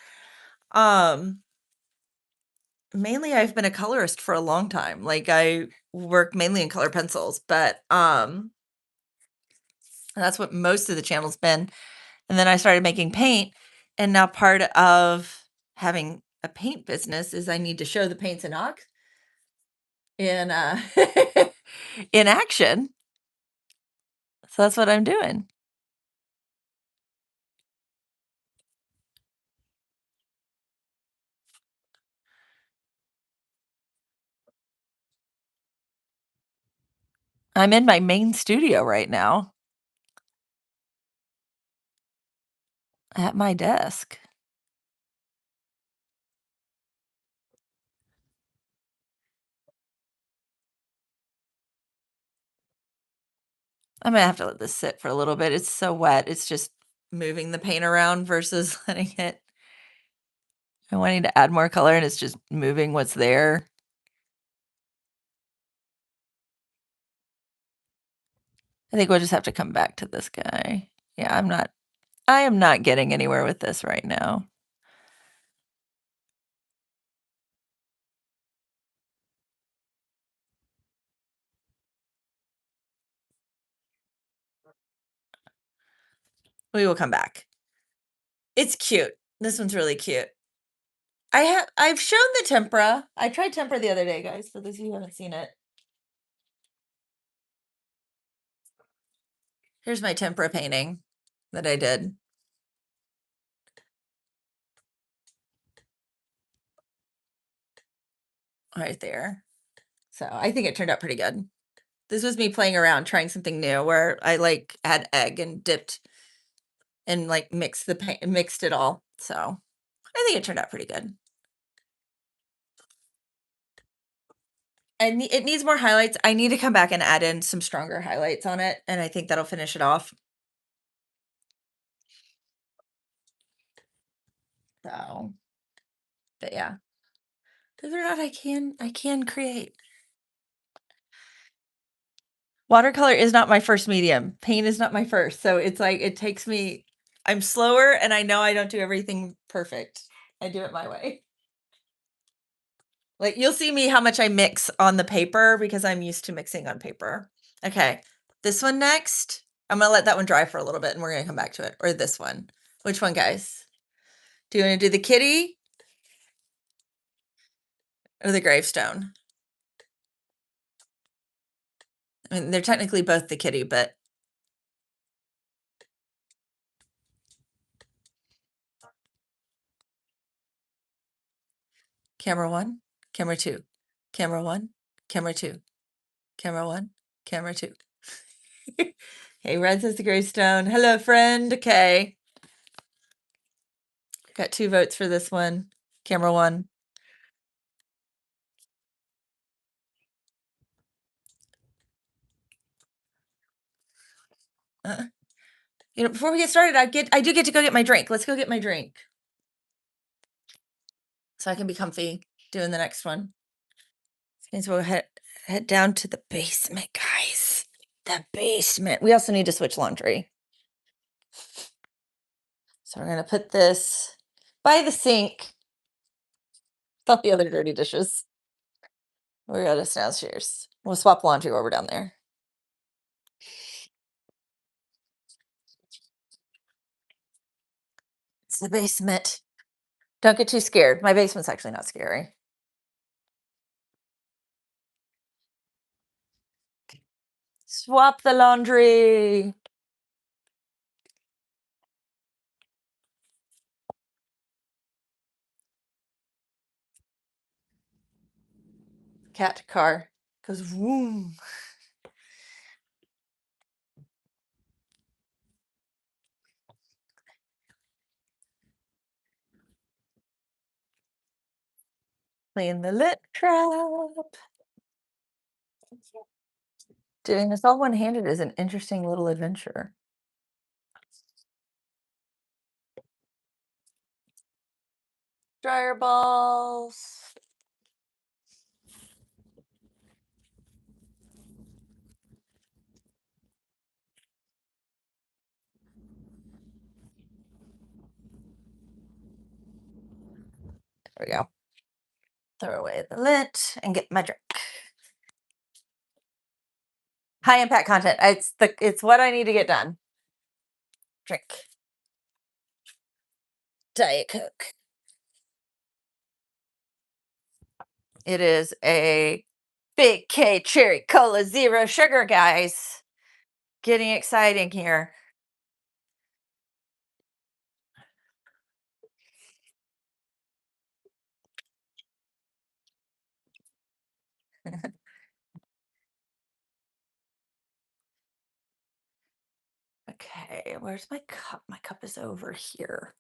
Mainly I've been a colorist for a long time. Like I work mainly in color pencils, but that's what most of the channel's been. And then I started making paint, and now part of having a paint business is I need to show the paints in in action. So that's what I'm doing. I'm in my main studio right now at my desk. I'm gonna have to let this sit for a little bit. It's so wet. It's just moving the paint around versus letting it. I'm wanting to add more color and it's just moving what's there. I think we'll just have to come back to this guy. Yeah, I am not getting anywhere with this right now. We will come back. It's cute. This one's really cute. I've shown the tempera. I tried tempera the other day, guys, for those of you who haven't seen it. Here's my tempera painting that I did. Right there. So I think it turned out pretty good. This was me playing around, trying something new where I like had egg and dipped and like mixed the paint, mixed it all. So I think it turned out pretty good. And it needs more highlights. I need to come back and add in some stronger highlights on it, and I think that'll finish it off. So, but yeah, believe it or not, I can create. Watercolor is not my first medium. Paint is not my first. So it's like it takes me. I'm slower, and I know I don't do everything perfect. I do it my way. Like you'll see me how much I mix on the paper because I'm used to mixing on paper. Okay, this one next. I'm gonna let that one dry for a little bit, and we're gonna come back to it. Or this one. Which one, guys? Do you want to do the kitty or the gravestone? I mean, they're technically both the kitty, but camera one, camera two, camera one, camera two, camera one, camera two. Hey, Red says the gravestone. Hello, friend. Okay. Got 2 votes for this one. Camera one. You know, before we get started, I do get to go get my drink. Let's go get my drink. So I can be comfy doing the next one. This means we'll head down to the basement, guys. The basement. We also need to switch laundry. So we're gonna put this by the sink. All the other dirty dishes. We got us downstairs. We'll swap laundry while we're down there. It's the basement. Don't get too scared. My basement's actually not scary. Swap the laundry. Cat car goes vroom. Clean the lip trap. Doing this all one-handed is an interesting little adventure. Dryer balls. There we go. Throw away the lint and get my drink. High impact content. It's what I need to get done. Drink. Diet Coke. It is a Big K Cherry Cola Zero Sugar, guys. Getting exciting here. Okay, where's my cup? My cup is over here.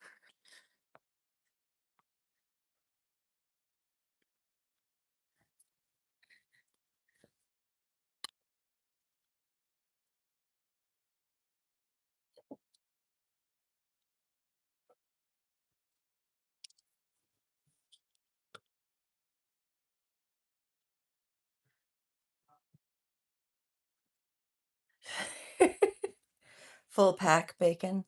Full pack bacon.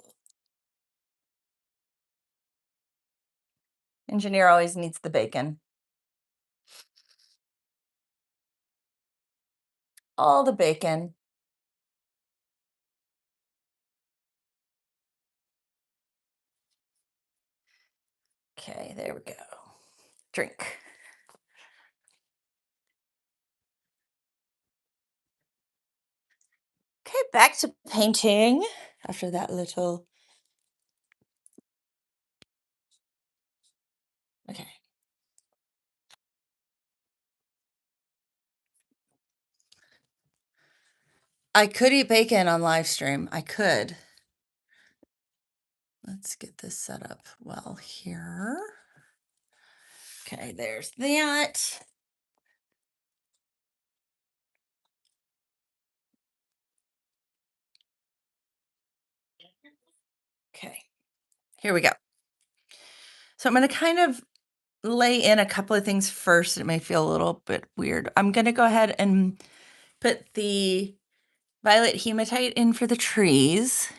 Engineer always needs the bacon. All the bacon. Okay, there we go. Drink. Okay, back to painting after that little. Okay. I could eat bacon on live stream. I could. Let's get this set up well here. Okay, there's that. Okay, here we go. So I'm going to kind of lay in a couple of things first. It may feel a little bit weird. I'm going to go ahead and put the violet hematite in for the trees.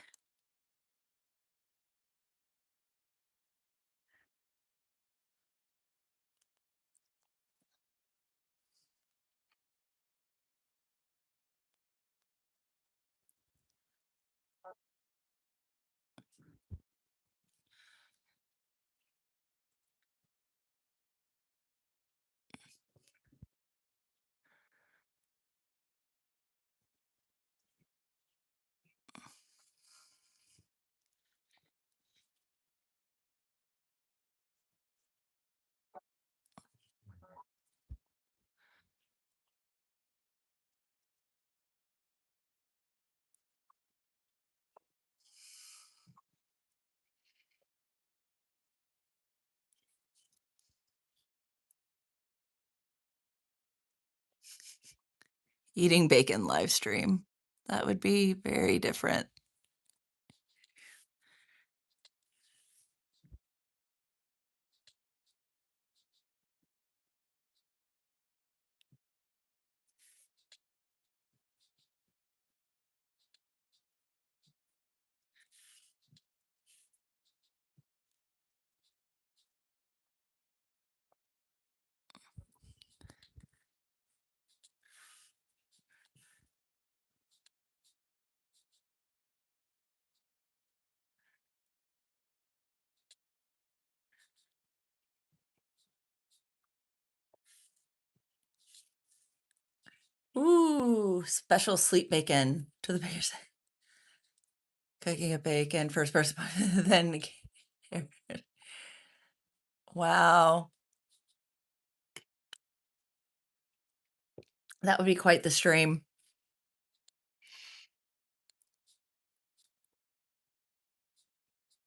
Eating bacon live stream. That would be very different. Ooh, special sleep bacon to the bears. Cooking a bacon, first person, then. Wow. That would be quite the stream.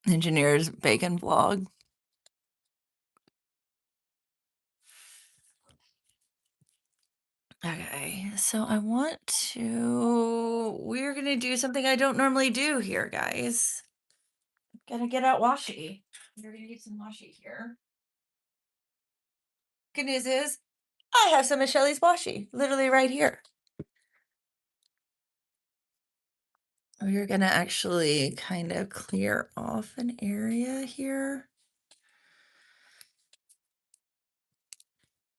Engineer's bacon vlog. Okay, so I want to, we're gonna do something I don't normally do here, guys. Gotta get out washi. We're gonna get some washi here. Good news is, I have some of Shelley's washi, literally right here. We're gonna actually kind of clear off an area here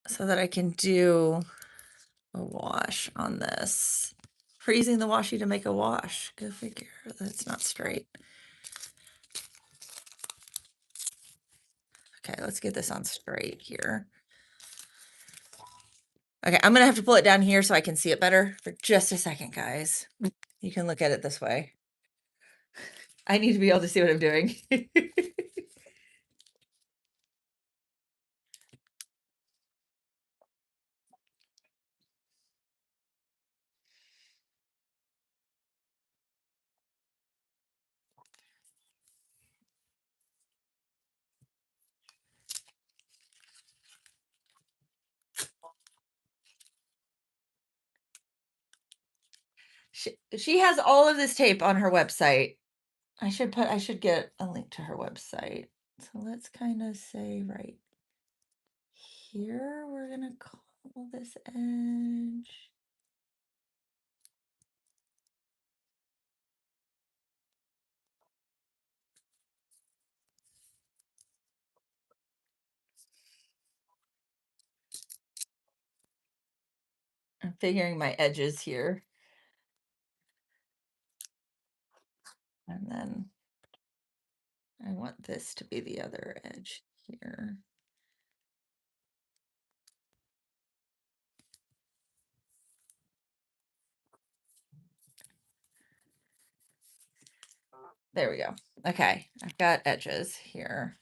so that I can do a wash on this. Freezing the washi to make a wash. Go figure. That's not straight. Okay, let's get this on straight here. Okay, I'm gonna have to pull it down here so I can see it better for just a second, guys. You can look at it this way. I need to be able to see what I'm doing. She has all of this tape on her website. I should get a link to her website. So let's kind of say right here, we're gonna call this edge. figuring my edges here. And then I want this to be the other edge here. There we go. Okay, I've got edges here.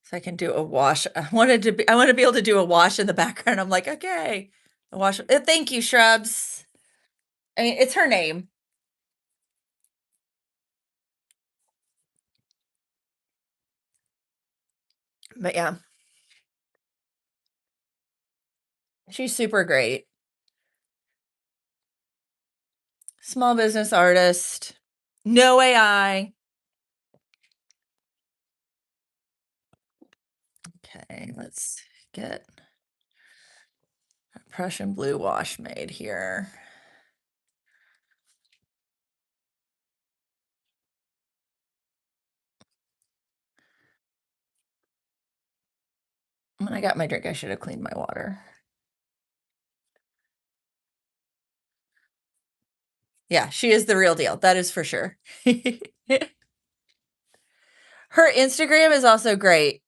So I can do a wash. I want to be able to do a wash in the background. I'm like, okay, a wash. Thank you, Shrubs. I mean, it's her name. But yeah, she's super great. Small business artist. No AI. Okay, let's get a Prussian blue wash made here. When I got my drink, I should have cleaned my water. Yeah, she is the real deal. That is for sure. Her Instagram is also great.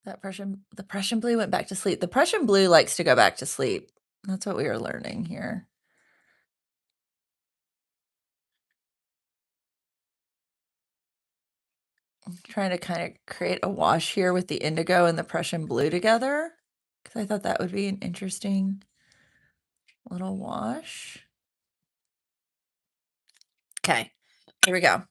The Prussian blue went back to sleep. The Prussian blue likes to go back to sleep. That's what we are learning here. I'm trying to kind of create a wash here with the indigo and the Prussian blue together, because I thought that would be an interesting little wash. Okay, here we go.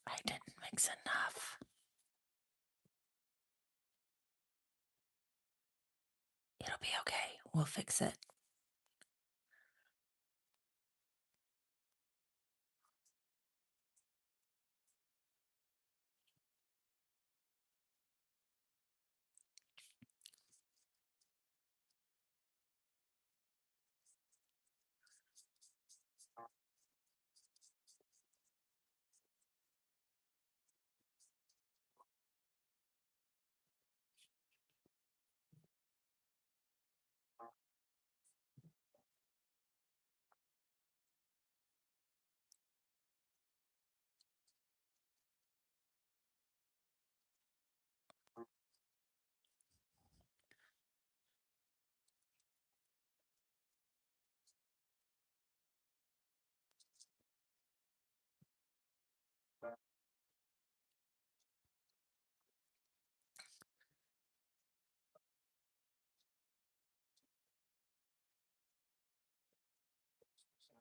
I didn't mix enough. It'll be okay. We'll fix it.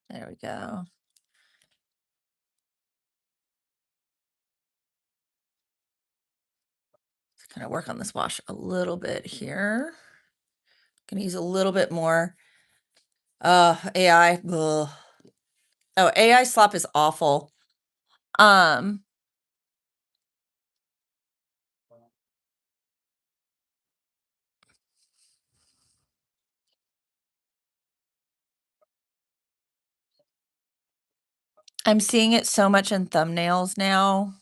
There we go. Let's kind of work on this wash a little bit here. Gonna use a little bit more. AI. Ugh. Oh, AI slop is awful. I'm seeing it so much in thumbnails now.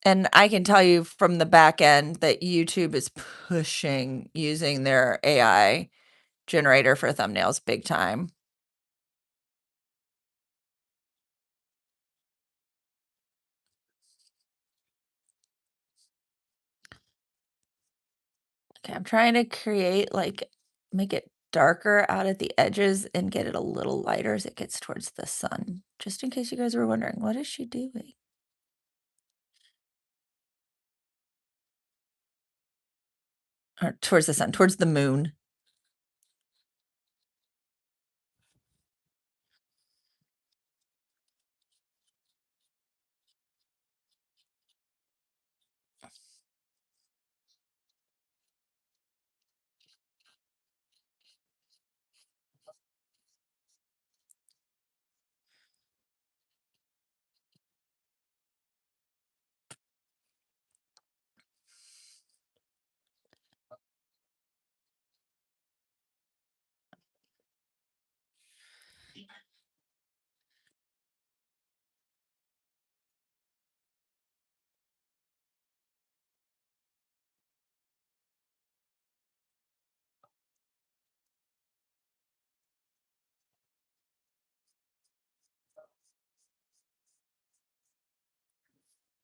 And I can tell you from the back end that YouTube is pushing using their AI generator for thumbnails big time. Okay, I'm trying to create, like, make it darker out at the edges and get it a little lighter as it gets towards the sun, just in case you guys were wondering, what is she doing? Or towards the sun, towards the moon.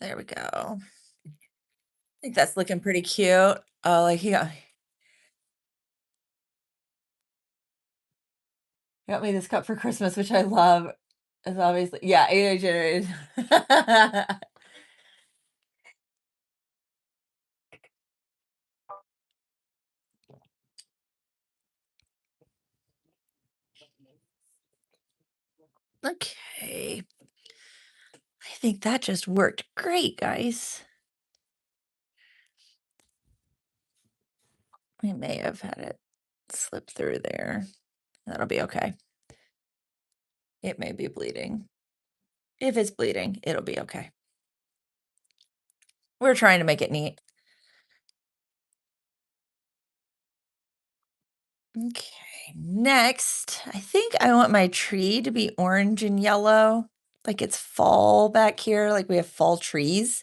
There we go. I think that's looking pretty cute. Oh, like, yeah. Got me this cup for Christmas, which I love. It's obviously, yeah, AI generated. Okay. I think that just worked great, guys. We may have had it slip through there. That'll be okay. It may be bleeding. If it's bleeding, it'll be okay. We're trying to make it neat. Okay, next, I think I want my tree to be orange and yellow, like it's fall back here, like we have fall trees.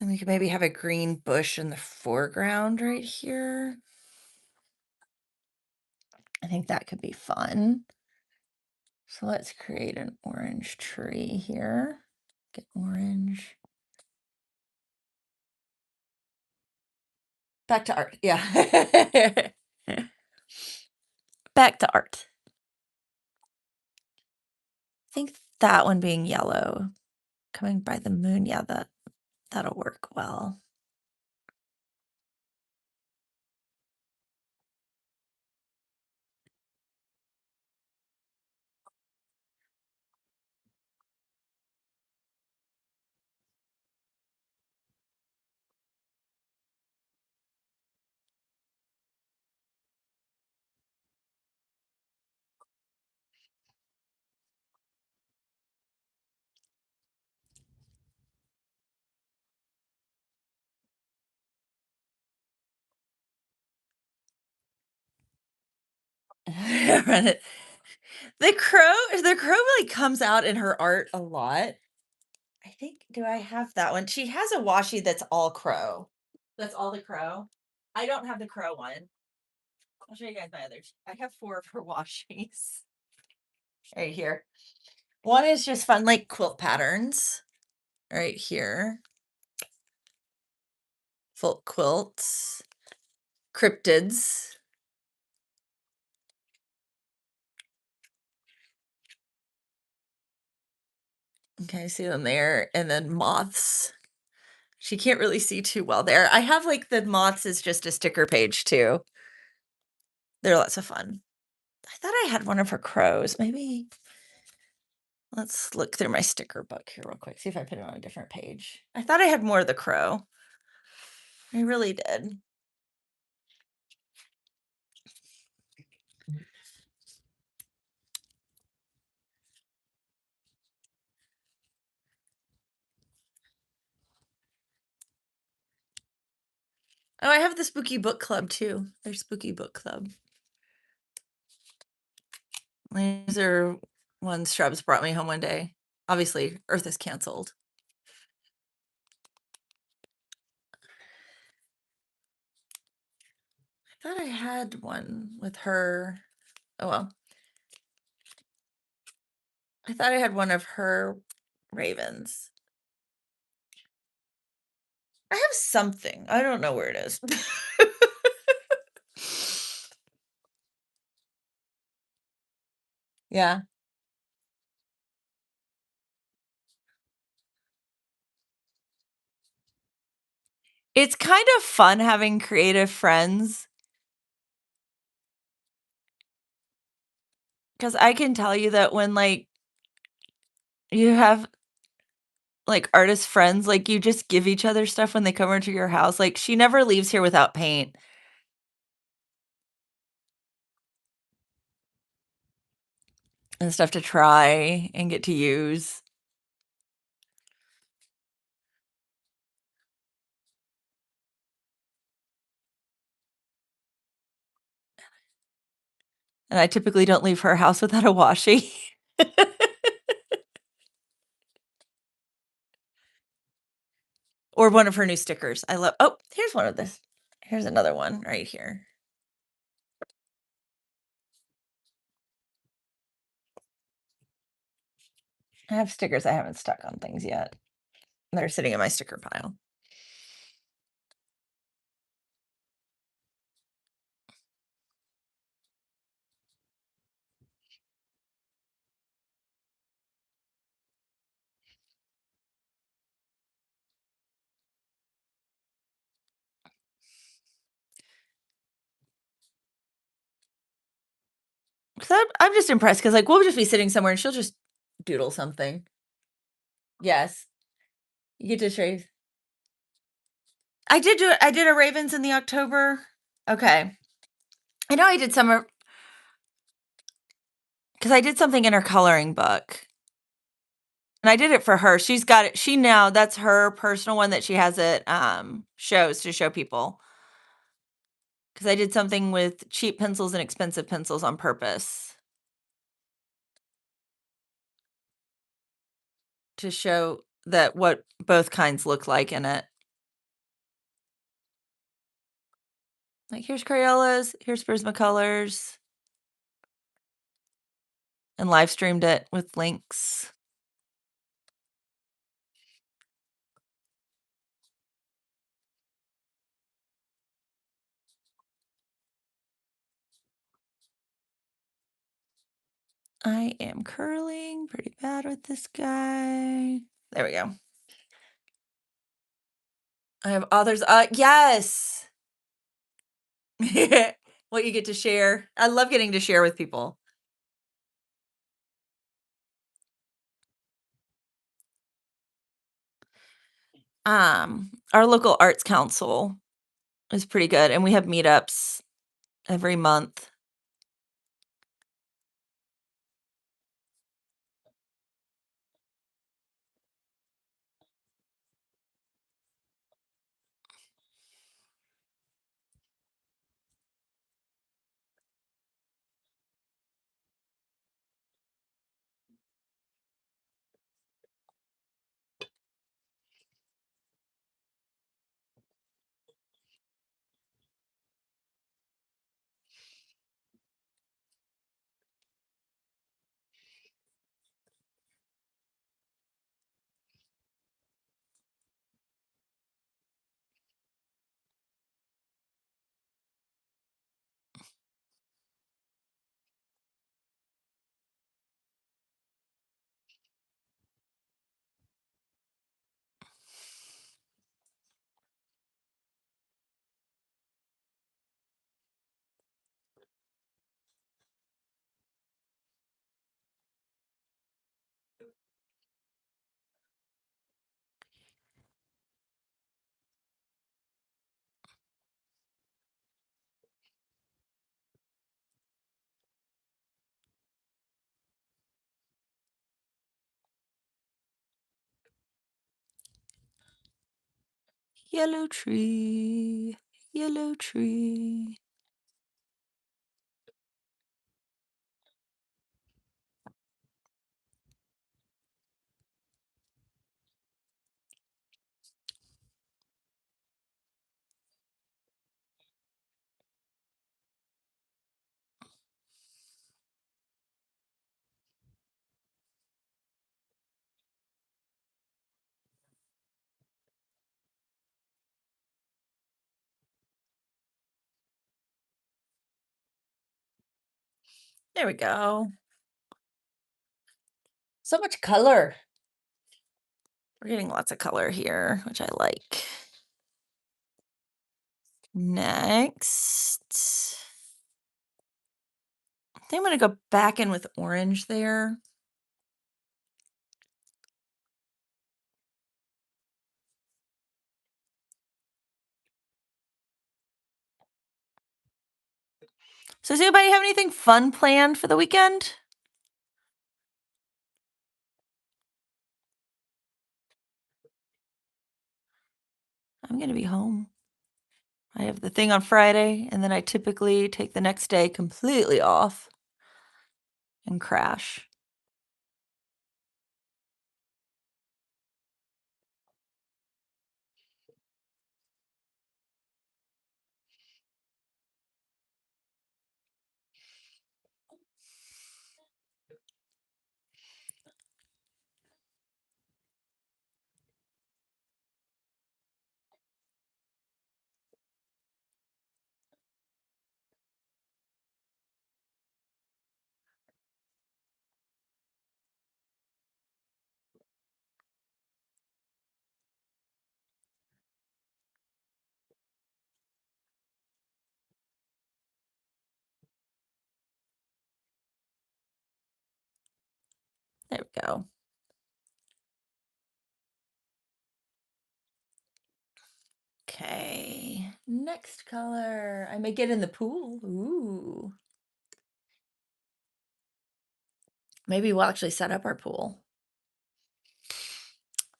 And we could maybe have a green bush in the foreground right here. I think that could be fun. So let's create an orange tree here. Get orange. Back to art. Yeah. Back to art. I think that one being yellow, coming by the moon. Yeah, that'll work well. Run it. The crow really comes out in her art a lot. I think, do I have that one? She has a washi that's all crow. That's all the crow. I don't have the crow one. I'll show you guys my others. I have 4 of her washies right here. One is just fun, like quilt patterns right here. Folk quilts, cryptids. Okay, see them there. And then moths. She can't really see too well there. I have like the moths is just a sticker page too. They're lots of fun. I thought I had one of her crows. Maybe let's look through my sticker book here real quick. See if I put it on a different page. I thought I had more of the crow. I really did. Oh, I have the spooky book club too. There's spooky book club. These are ones Shrubs brought me home one day. Obviously, Earth is canceled. thought I had one with her. Oh, well. I thought I had one of her ravens. I have something. I don't know where it is. Yeah. It's kind of fun having creative friends, because I can tell you that when, like, you have, like, artist friends, like, you just give each other stuff when they come over to your house, like, she never leaves here without paint and stuff to try and get to use, and I typically don't leave her house without a washi. Or one of her new stickers. I love oh, here's one of this. Here's another one right here. I have stickers I haven't stuck on things yet. They're sitting in my sticker pile. 'Cause I'm just impressed because, like, we'll just be sitting somewhere and she'll just doodle something. Yes. You get to shave. I did a ravens in the October. Okay. I know I did some because I did something in her coloring book, and I did it for her. She's got it she now that's her personal one that she has at, shows to show people. Because I did something with cheap pencils and expensive pencils on purpose to show that what both kinds look like in it. Like, here's Crayolas, here's Prismacolors, and live streamed it with links. I am curling pretty bad with this guy. There we go. I have authors yes! What you get to share. I love getting to share with people. Our local arts council is pretty good, and we have meetups every month. Yellow tree, yellow tree. There we go. So much color. We're getting lots of color here, which I like. Next, I think I'm gonna go back in with orange there. So does anybody have anything fun planned for the weekend? I'm gonna be home. I have the thing on Friday, and then I typically take the next day completely off and crash. There we go. Okay, next color. I may get in the pool. Ooh. Maybe we'll actually set up our pool.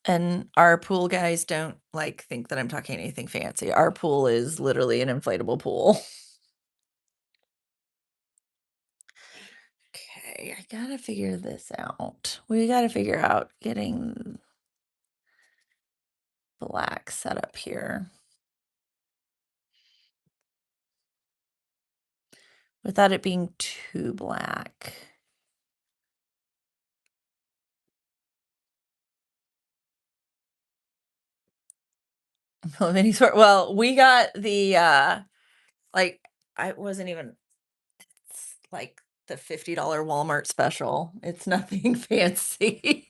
And our pool guys don't like think that I'm talking anything fancy. Our pool is literally an inflatable pool. Okay, I gotta figure this out. We gotta figure out getting black set up here without it being too black. Of any sort. Well, we got the like I wasn't even it's like the $50 Walmart special. It's nothing fancy.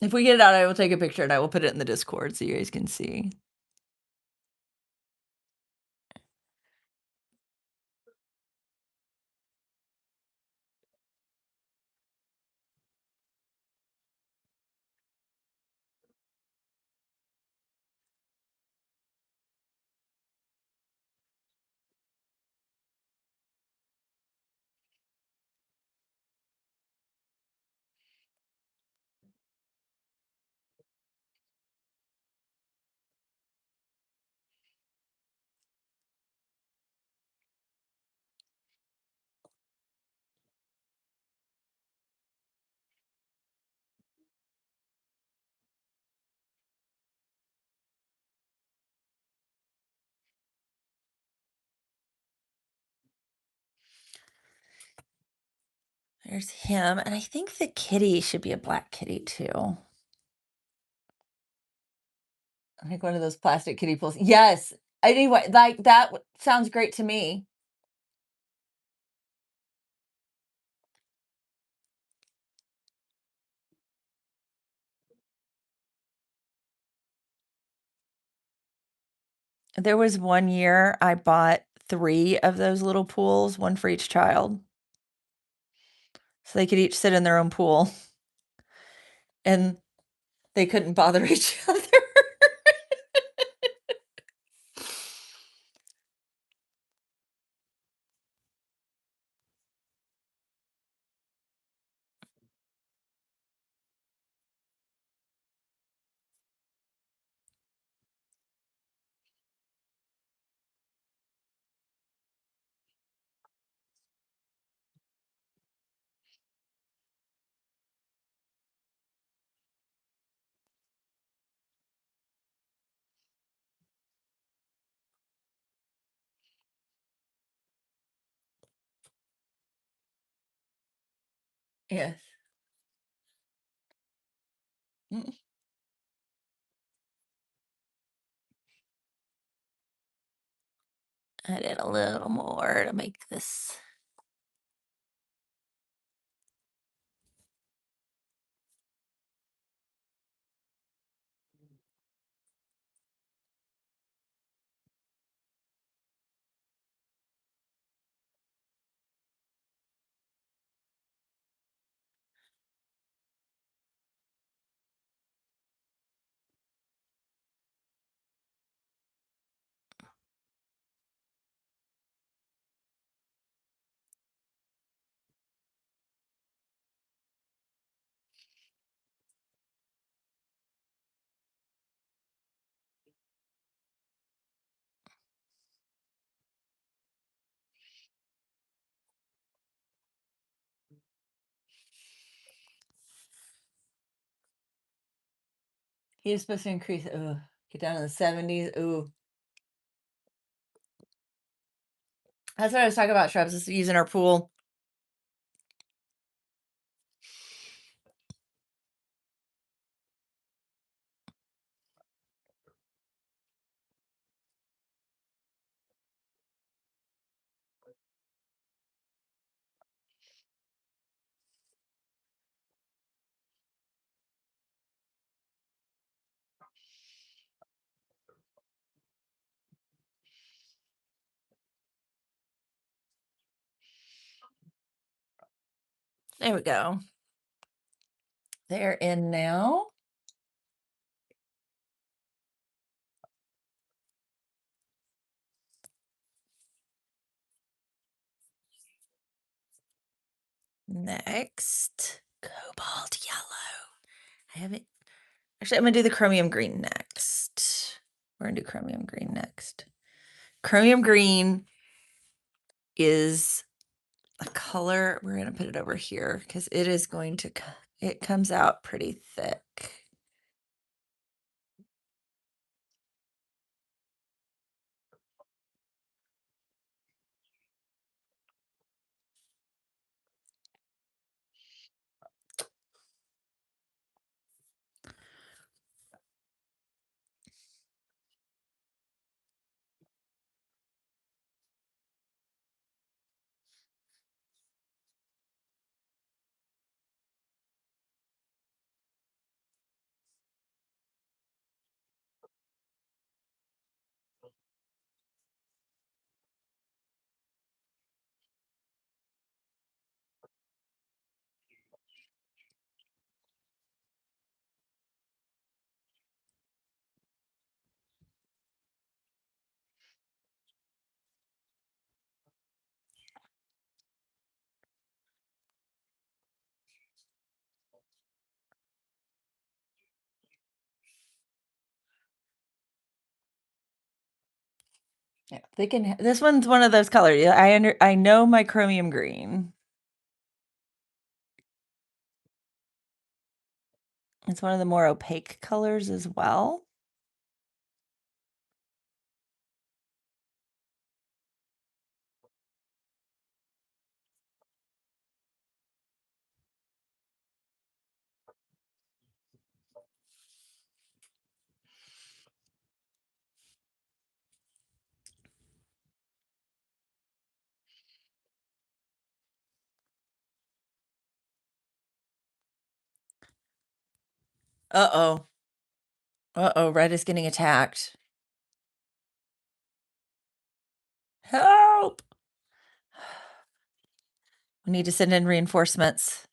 If we get it out, I will take a picture and I will put it in the Discord so you guys can see. There's him, and I think the kitty should be a black kitty too. Like one of those plastic kiddie pools. Yes. Anyway, like that sounds great to me. There was one year I bought 3 of those little pools, one for each child, so they could each sit in their own pool, and they couldn't bother each other. Yes. Mm. I did a little more to make this. He was supposed to increase. Ooh, get down to the 70s. Ooh, that's what I was talking about. Shrubs is using our pool. There we go. They're in now. Next, cobalt yellow. I haven't. Actually, I'm gonna do the chromium green next. We're gonna do chromium green next. Chromium green is a color. We're gonna put it over here because it is going to. It comes out pretty thick. Yeah, they can. This one's one of those colors. Yeah, I know my chromium green. It's one of the more opaque colors as well. Uh-oh. Uh-oh, red is getting attacked. Help! We need to send in reinforcements.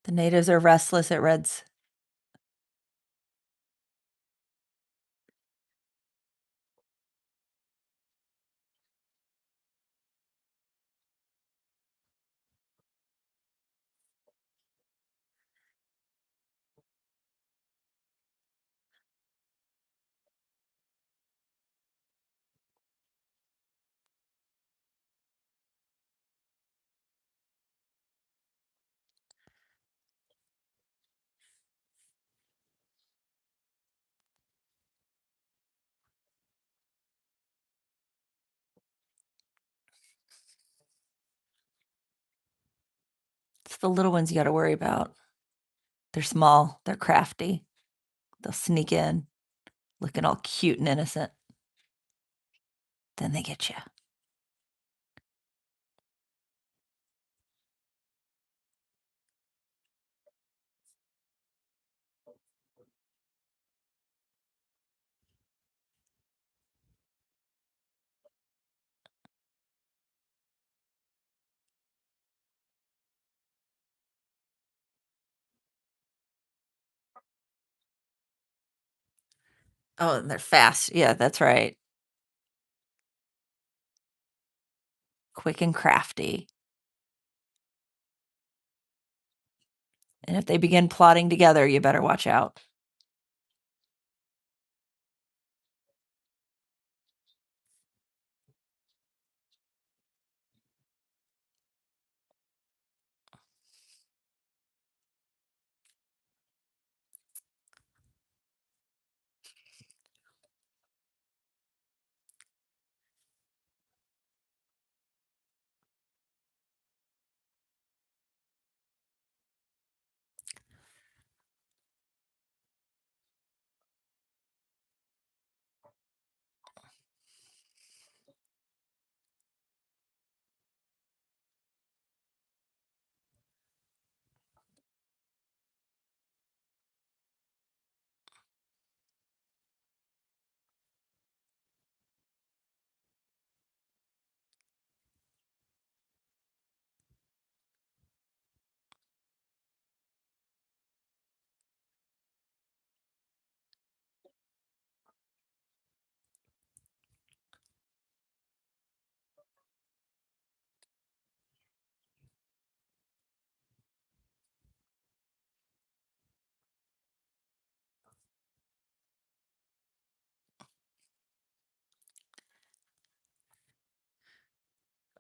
The natives are restless at red's. It's the little ones you got to worry about. They're small, they're crafty. They'll sneak in, looking all cute and innocent. Then they get you. Oh, and they're fast. Yeah, that's right. Quick and crafty. And if they begin plotting together, you better watch out.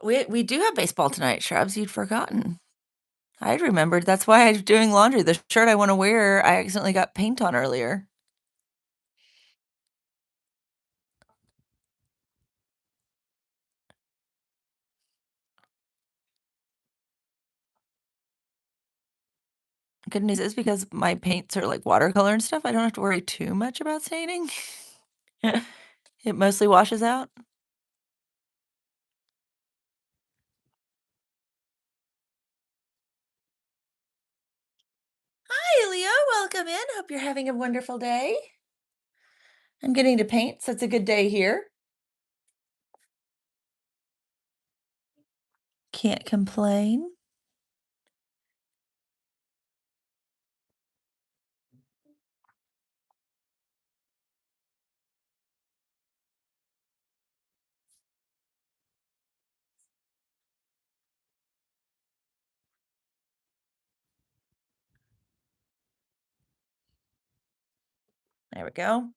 We do have baseball tonight, Shrubs. You'd forgotten. I'd remembered. That's why I'm doing laundry. The shirt I want to wear, I accidentally got paint on earlier. Good news is because my paints are like watercolor and stuff, I don't have to worry too much about staining. It mostly washes out. Hi, Leo. Welcome in. Hope you're having a wonderful day. I'm getting to paint, so it's a good day here. Can't complain. There we go.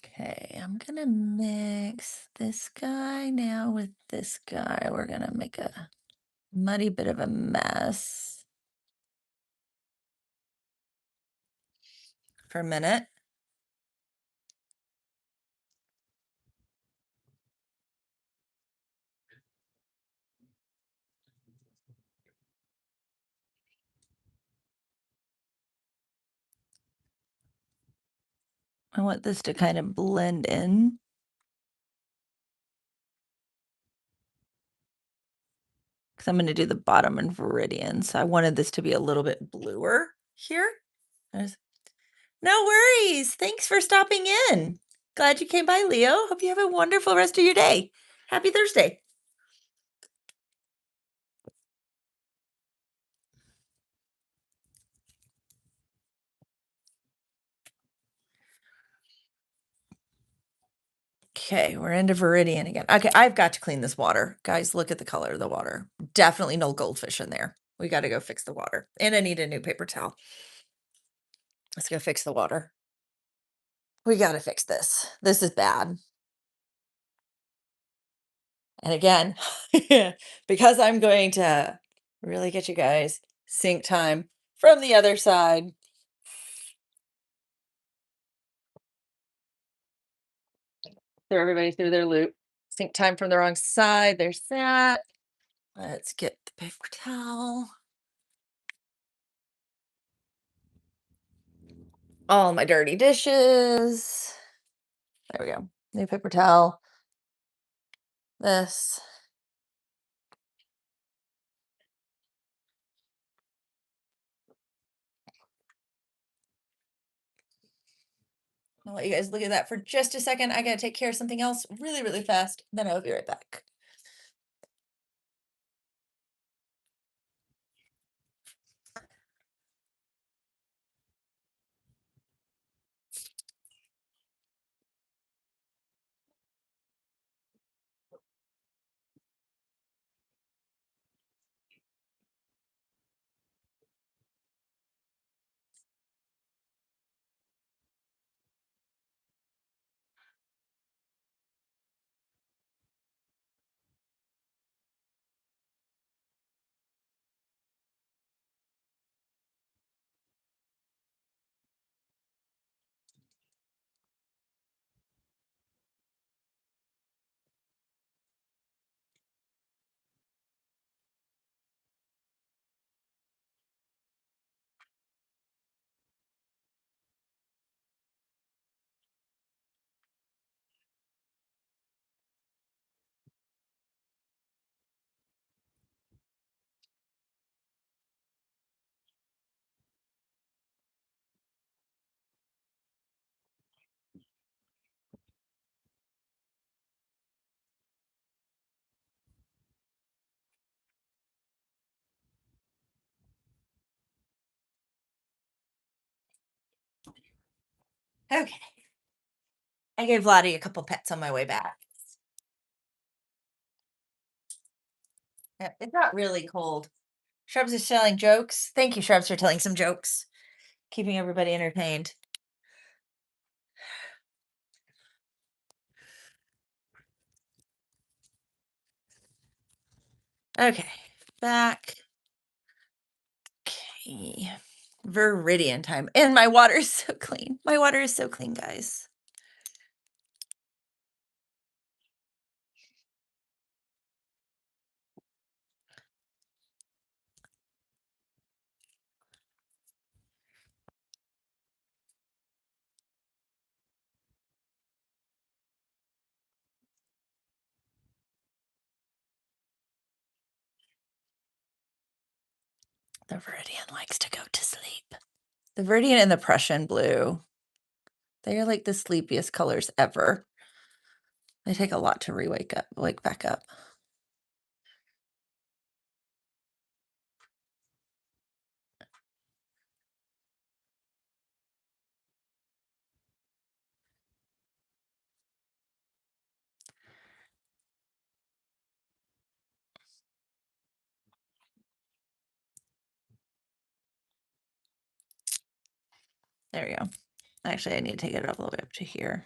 Okay, I'm gonna mix this guy now with this guy. We're gonna make a muddy bit of a mess for a minute. I want this to kind of blend in. Because I'm gonna do the bottom and Viridian, so I wanted this to be a little bit bluer here. There's no worries. Thanks for stopping in. Glad you came by, Leo. Hope you have a wonderful rest of your day. Happy Thursday. Okay, we're into Viridian again. Okay, I've got to clean this water. Guys, look at the color of the water. Definitely no goldfish in there. We got to go fix the water. And I need a new paper towel. Let's go fix the water. We got to fix this. This is bad. And again, because I'm going to really get you guys sync time from the other side. Throw everybody through their loop. Sync time from the wrong side. There's that. Let's get the paper towel. All my dirty dishes. There we go. New paper towel. This. I'll let you guys look at that for just a second. I gotta take care of something else really, really fast. Then I'll be right back. Okay. I gave Lottie a couple pets on my way back. Yeah, it's not really cold. Shrubs is telling jokes. Thank you, Shrubs, for telling some jokes, keeping everybody entertained. Okay, back. Okay, Viridian time. And my water is so clean. My water is so clean, guys. The Viridian likes to go to sleep. The Viridian and the Prussian blue. They are like the sleepiest colors ever. They take a lot to wake back up. There we go. Actually, I need to take it up a little bit up to here.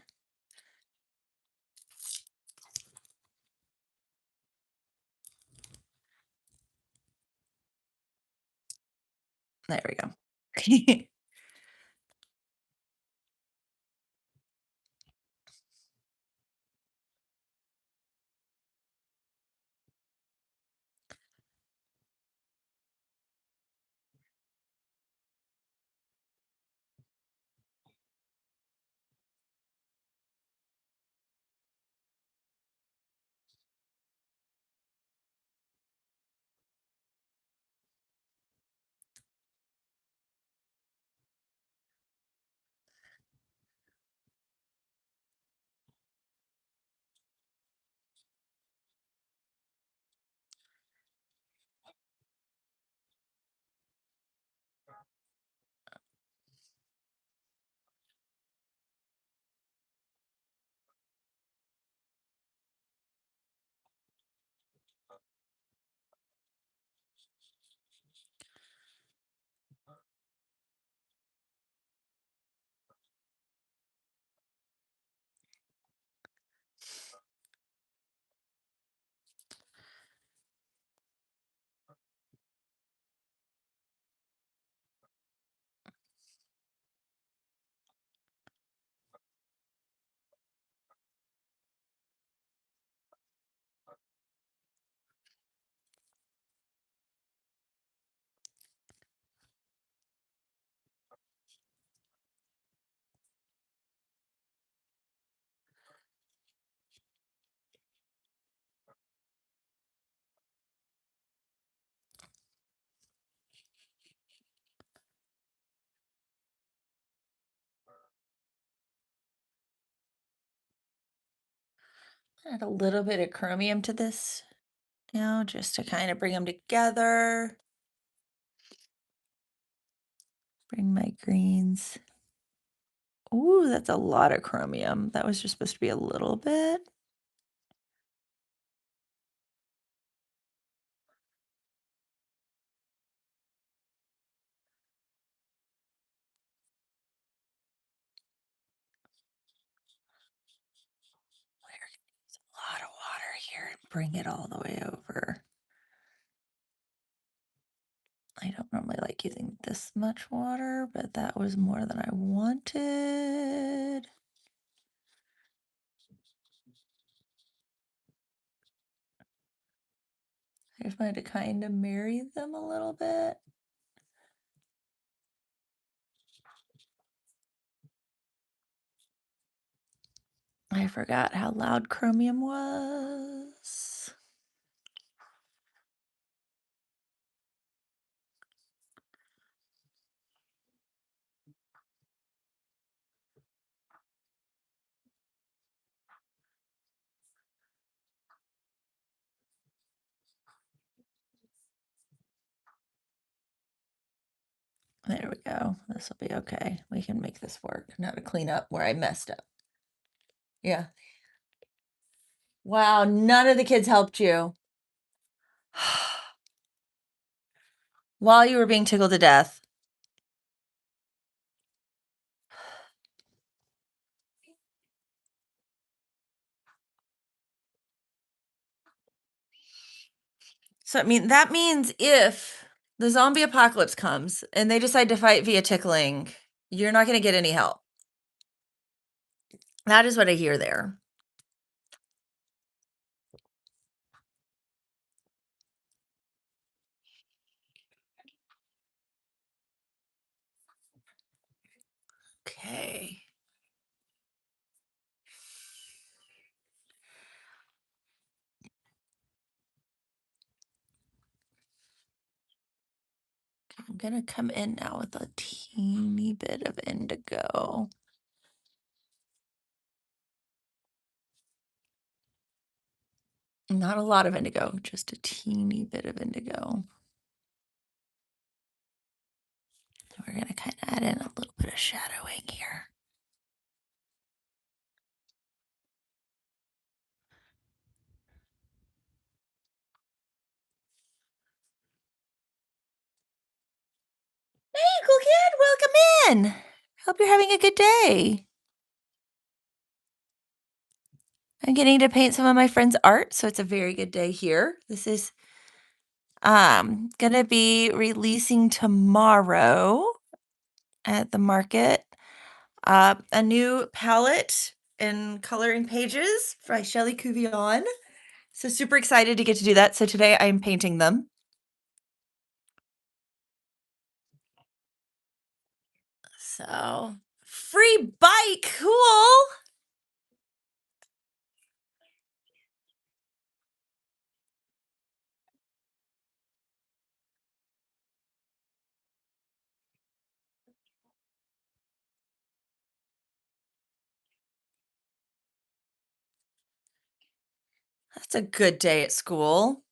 There we go. Add a little bit of chromium to this now, just to kind of bring them together. Bring my greens. Ooh, that's a lot of chromium. That was just supposed to be a little bit. We're gonna use a lot of water here and bring it all the way over. I don't normally like using this much water, but that was more than I wanted. I just wanted to kind of marry them a little bit. I forgot how loud chromium was. There we go. This will be okay. We can make this work. Now to clean up where I messed up. Yeah. Wow, none of the kids helped you. While you were being tickled to death. So, I mean, that means if the zombie apocalypse comes and they decide to fight via tickling, you're not going to get any help. That is what I hear there. Okay. I'm going to come in now with a teeny bit of indigo. Not a lot of indigo, just a teeny bit of indigo. We're going to kind of add in a little bit of shadowing here. Hey, cool kid, welcome in. Hope you're having a good day. I'm getting to paint some of my friend's art, so it's a very good day here. This is gonna be releasing tomorrow at the market. A new palette and coloring pages by Shelley Couvillion. So super excited to get to do that. So today I'm painting them. So free bike, cool. That's a good day at school.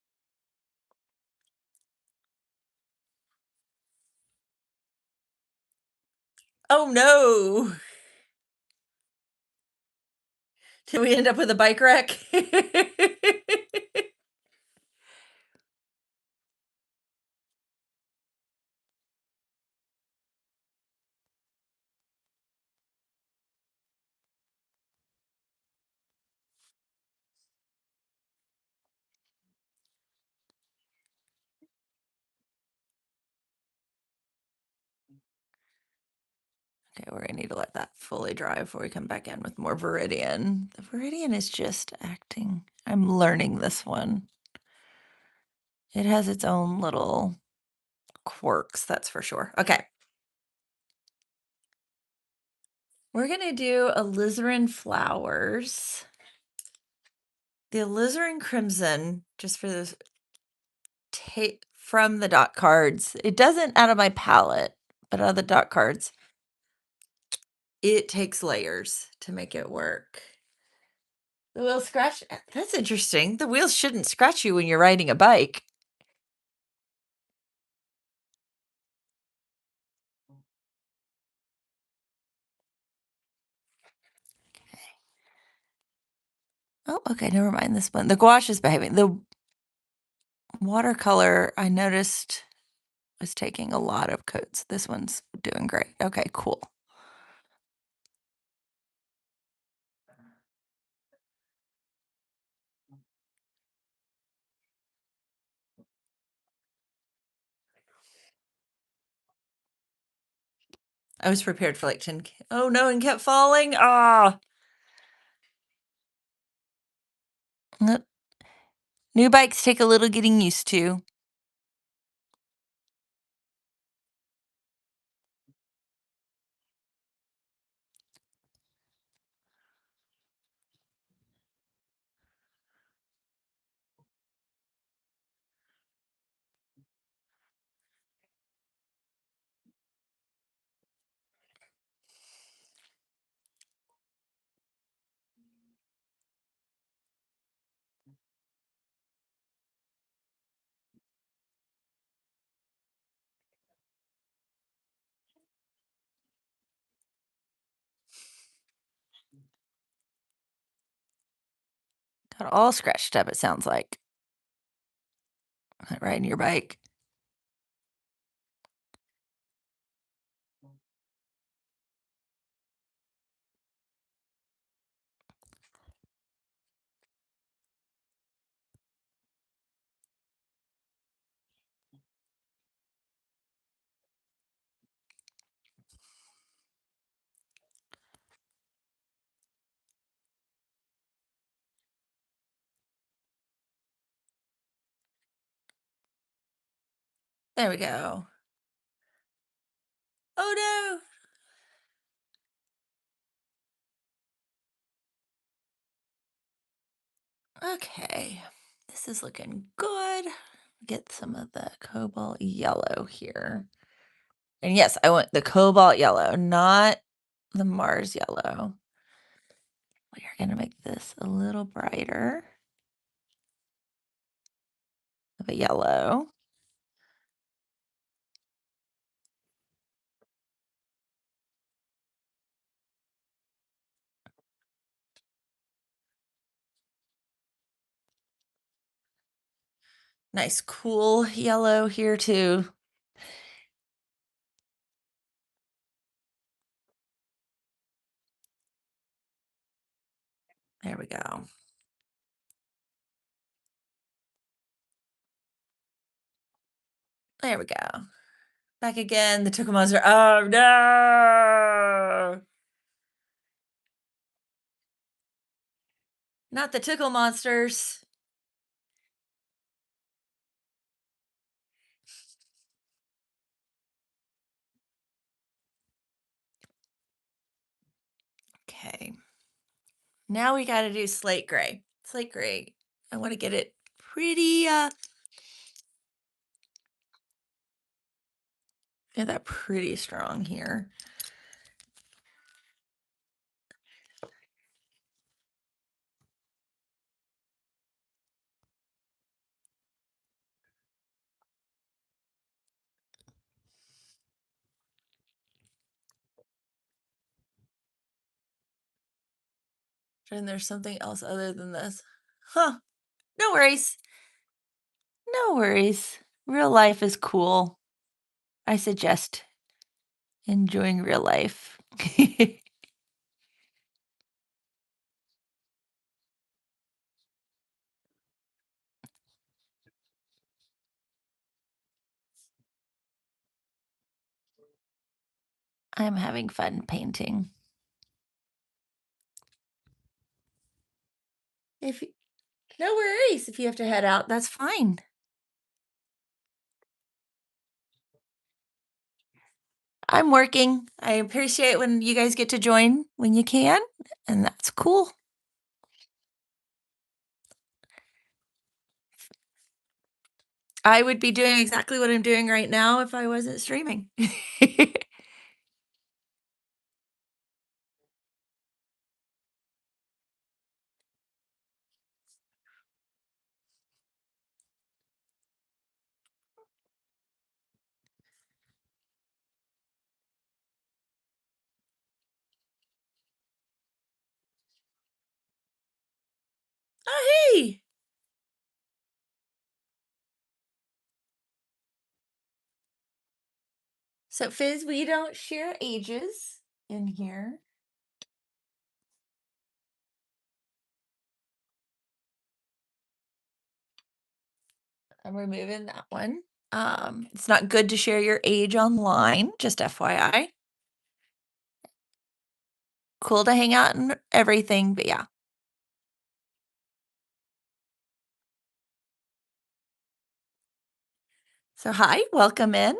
Oh no. Did we end up with a bike wreck? Okay, we're gonna need to let that fully dry before we come back in with more Viridian. The Viridian is just acting. I'm learning this one. It has its own little quirks, that's for sure. Okay. We're gonna do alizarin flowers. The alizarin crimson, just for this from the dot cards. It doesn't out of my palette, but out of the dot cards. It takes layers to make it work. The wheels scratch? That's interesting. The wheels shouldn't scratch you when you're riding a bike. Oh, okay, never mind this one. The gouache is behaving. The watercolor, I noticed, was taking a lot of coats. This one's doing great. Okay, cool. I was prepared for like 10. Oh no, and kept falling. Ah, new bikes take a little getting used to. Got all scratched up, it sounds like. Riding your bike. There we go. Oh no. Okay. This is looking good. Get some of the cobalt yellow here. And yes, I want the cobalt yellow, not the Mars yellow. We are going to make this a little brighter of a yellow. Nice cool yellow here too. There we go. There we go. Back again, the Tickle Monster. Oh no! Not the Tickle Monsters. Okay. Now we got to do slate gray. Slate gray. I want to get it pretty, get that pretty strong here. And there's something else other than this. Huh. No worries. No worries. Real life is cool. I suggest enjoying real life. I'm having fun painting. If No worries if you have to head out, that's fine. I'm working. I appreciate when you guys get to join when you can, and that's cool. I would be doing exactly what I'm doing right now if I wasn't streaming. Oh, hey. So, Fizz, we don't share ages in here. I'm removing that one. It's not good to share your age online, just FYI. Cool to hang out and everything, but yeah. So, hi, welcome in.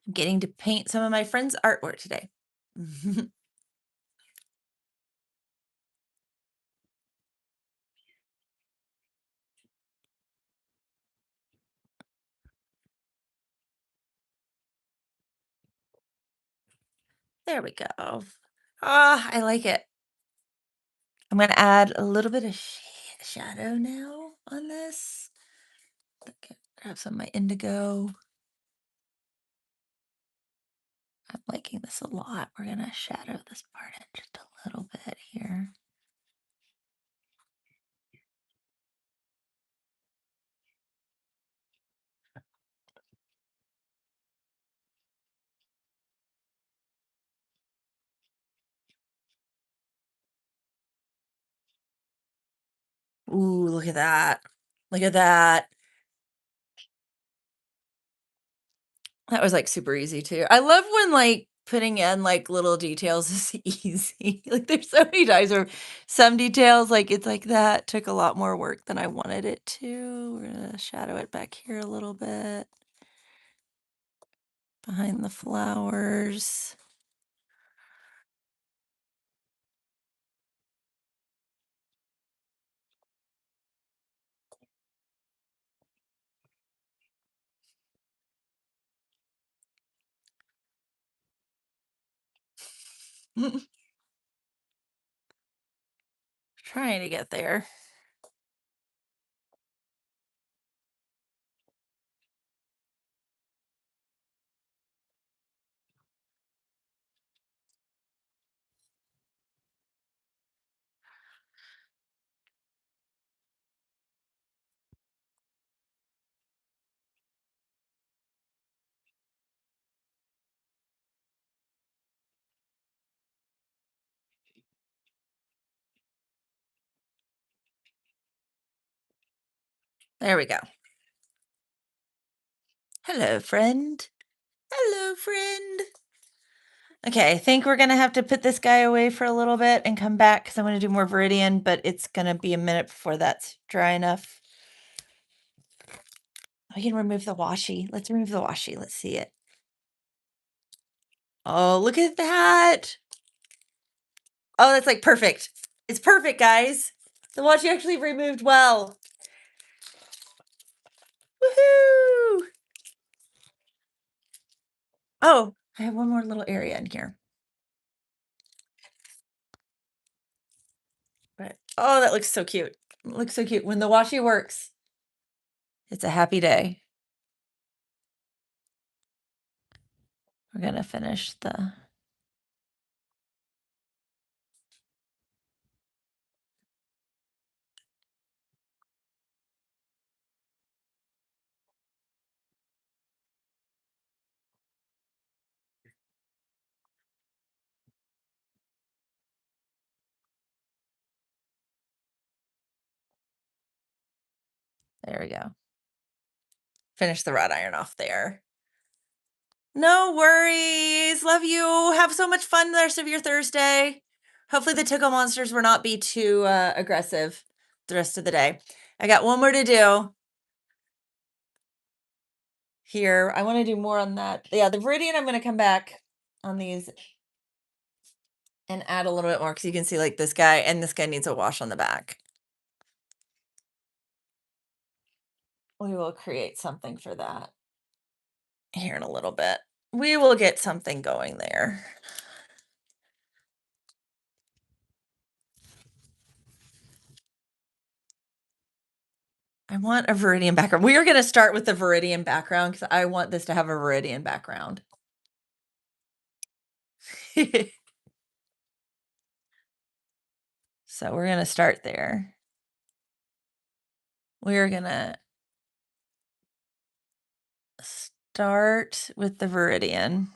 I'm getting to paint some of my friends' artwork today. There we go. Ah, I like it. I'm gonna add a little bit of shadow now on this. Okay, grab some of my indigo. I'm liking this a lot. We're gonna shadow this part in just a little bit here. Ooh, look at that. Look at that. That was, like, super easy too. I love when, like, putting in, like, little details is easy. Like, there's so many times where some details, like, it's like that took a lot more work than I wanted it to. We're gonna shadow it back here a little bit. Behind the flowers. Trying to get there. There we go. Hello, friend. Hello, friend. Okay, I think we're gonna have to put this guy away for a little bit and come back because I'm gonna do more Viridian, but it's gonna be a minute before that's dry enough. We can remove the washi. Let's remove the washi. Let's see it. Oh, look at that. Oh, that's like perfect. It's perfect, guys. The washi actually removed well. Woohoo! Oh, I have one more little area in here. But oh, that looks so cute. It looks so cute. When the washi works, it's a happy day. We're gonna finish the there we go. Finish the wrought iron off there. No worries. Love you. Have so much fun the rest of your Thursday. Hopefully the tickle monsters will not be too aggressive the rest of the day. I got one more to do here. I want to do more on that. Yeah, the Viridian, I'm going to come back on these and add a little bit more because you can see like this guy and this guy needs a wash on the back. We will create something for that. here in a little bit. We will get something going there. I want a Viridian background. We are gonna start with the Viridian background because I want this to have a Viridian background. So we're gonna start there. We're gonna start with the Viridian.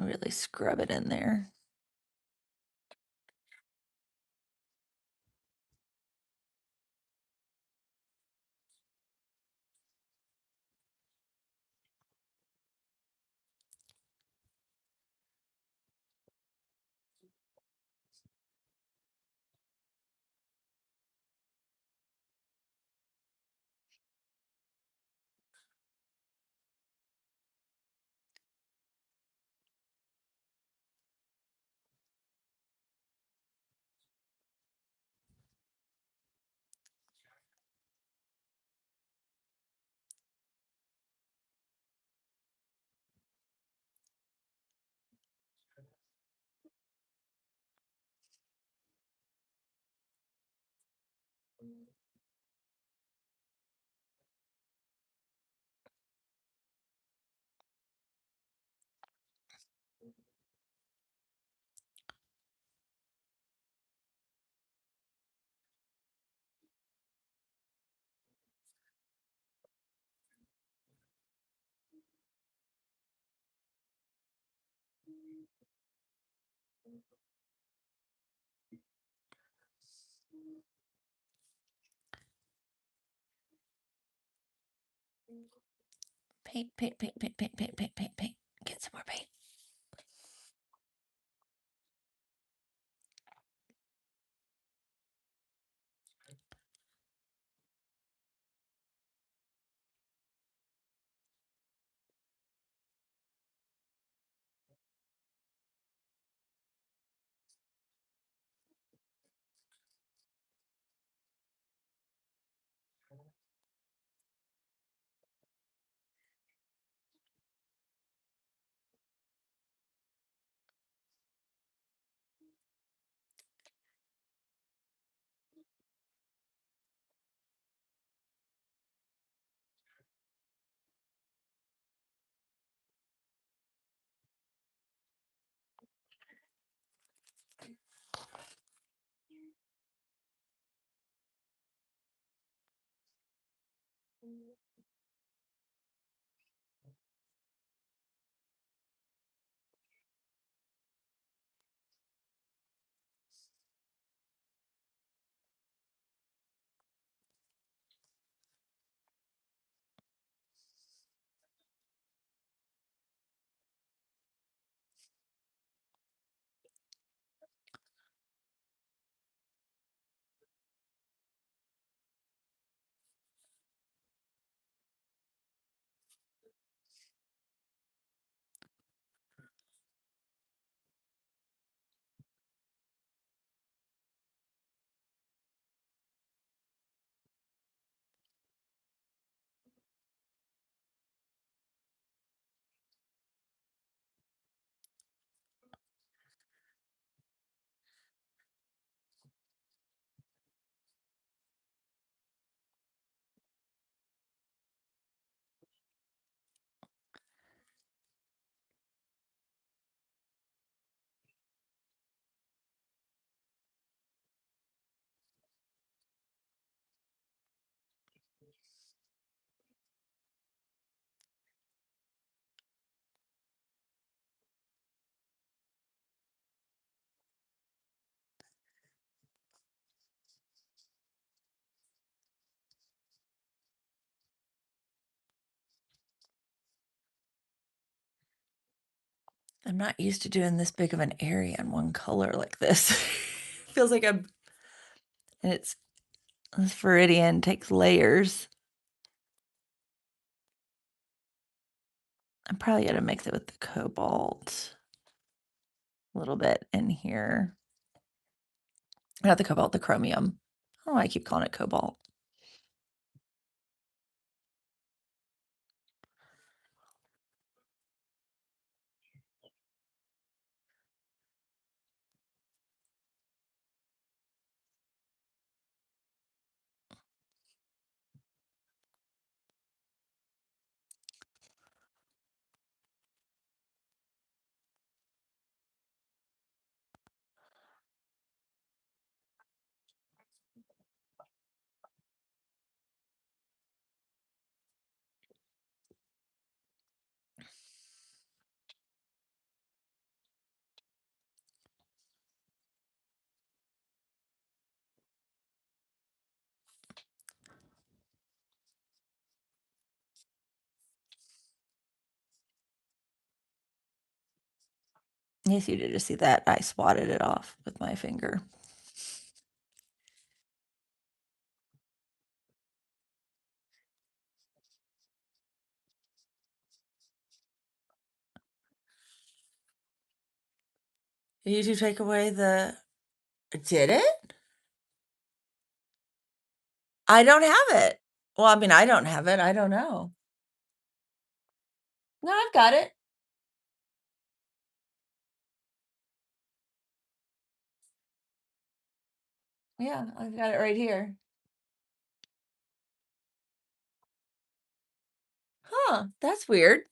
Really scrub it in there. Paint, paint, paint, paint, paint, paint, paint, paint, paint. Get some more paint. I'm not used to doing this big of an area in one color like this. Feels like I'm, and it's This Viridian takes layers. I'm probably gonna mix it with the cobalt a little bit in here. Not the cobalt, the chromium. I don't know why I keep calling it cobalt. Yes, you did just see that. I swatted it off with my finger. Did you take away the... Did it? I don't have it. Well, I mean, I don't have it. I don't know. No, I've got it. Yeah, I've got it right here. Huh, that's weird.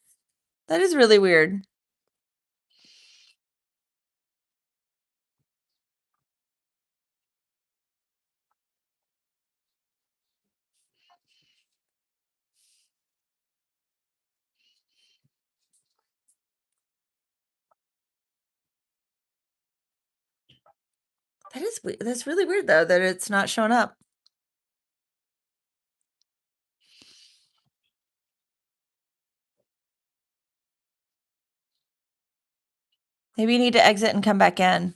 That is really weird. That is that's really weird though that it's not showing up. Maybe you need to exit and come back in.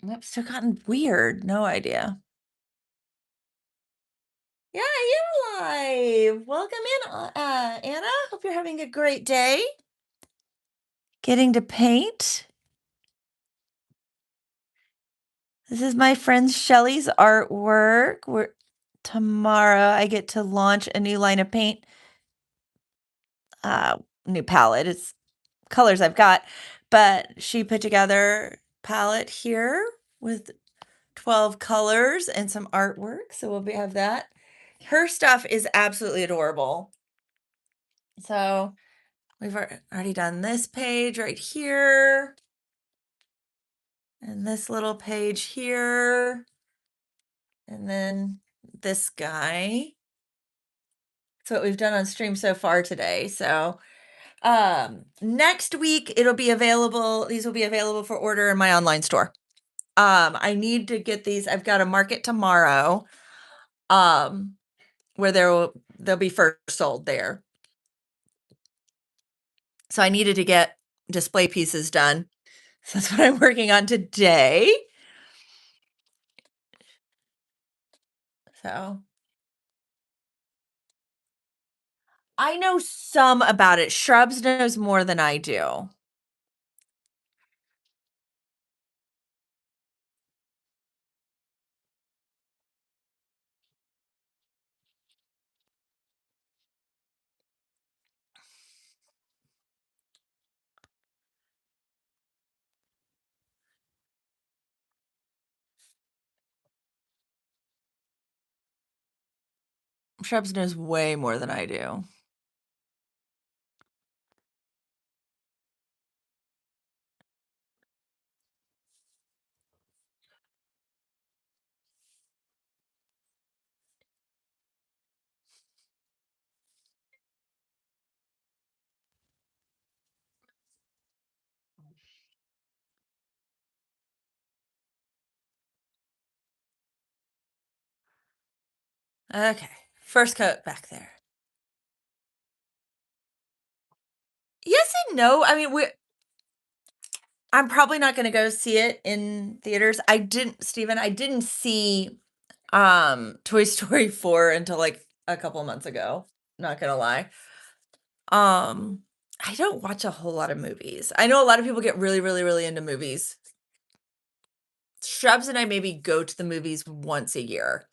Nope, still gotten weird. No idea. Yeah, you're live. Welcome in, Anna. Hope you're having a great day. Getting to paint. This is my friend Shelley's artwork. Tomorrow I get to launch a new line of paint. New palette. It's colors I've got, but she put together palette here with 12 colors and some artwork. So have that. Her stuff is absolutely adorable. So we've already done this page right here. And this little page here. And then this guy. That's what we've done on stream so far today. So next week it'll be available. These will be available for order in my online store. I need to get these. I've got a market tomorrow. Where they'll be first sold there. So I needed to get display pieces done. So that's what I'm working on today. So I know some about it. Shrubs knows more than I do. Shrubs knows way more than I do. Okay. First coat back there. Yes and no. I mean, I'm probably not gonna go see it in theaters. I didn't see Toy Story 4 until like a couple months ago. Not gonna lie. Um, I don't watch a whole lot of movies. I know a lot of people get really, really, really into movies. Shrubs and I maybe go to the movies once a year.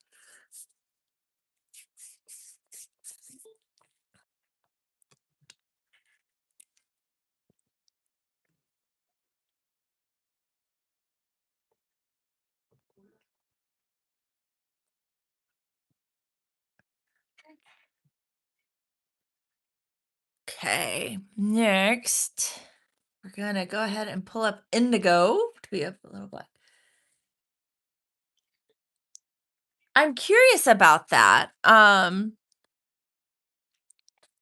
Okay, next, we're gonna go ahead and pull up Indigo to be up a little bit. I'm curious about that.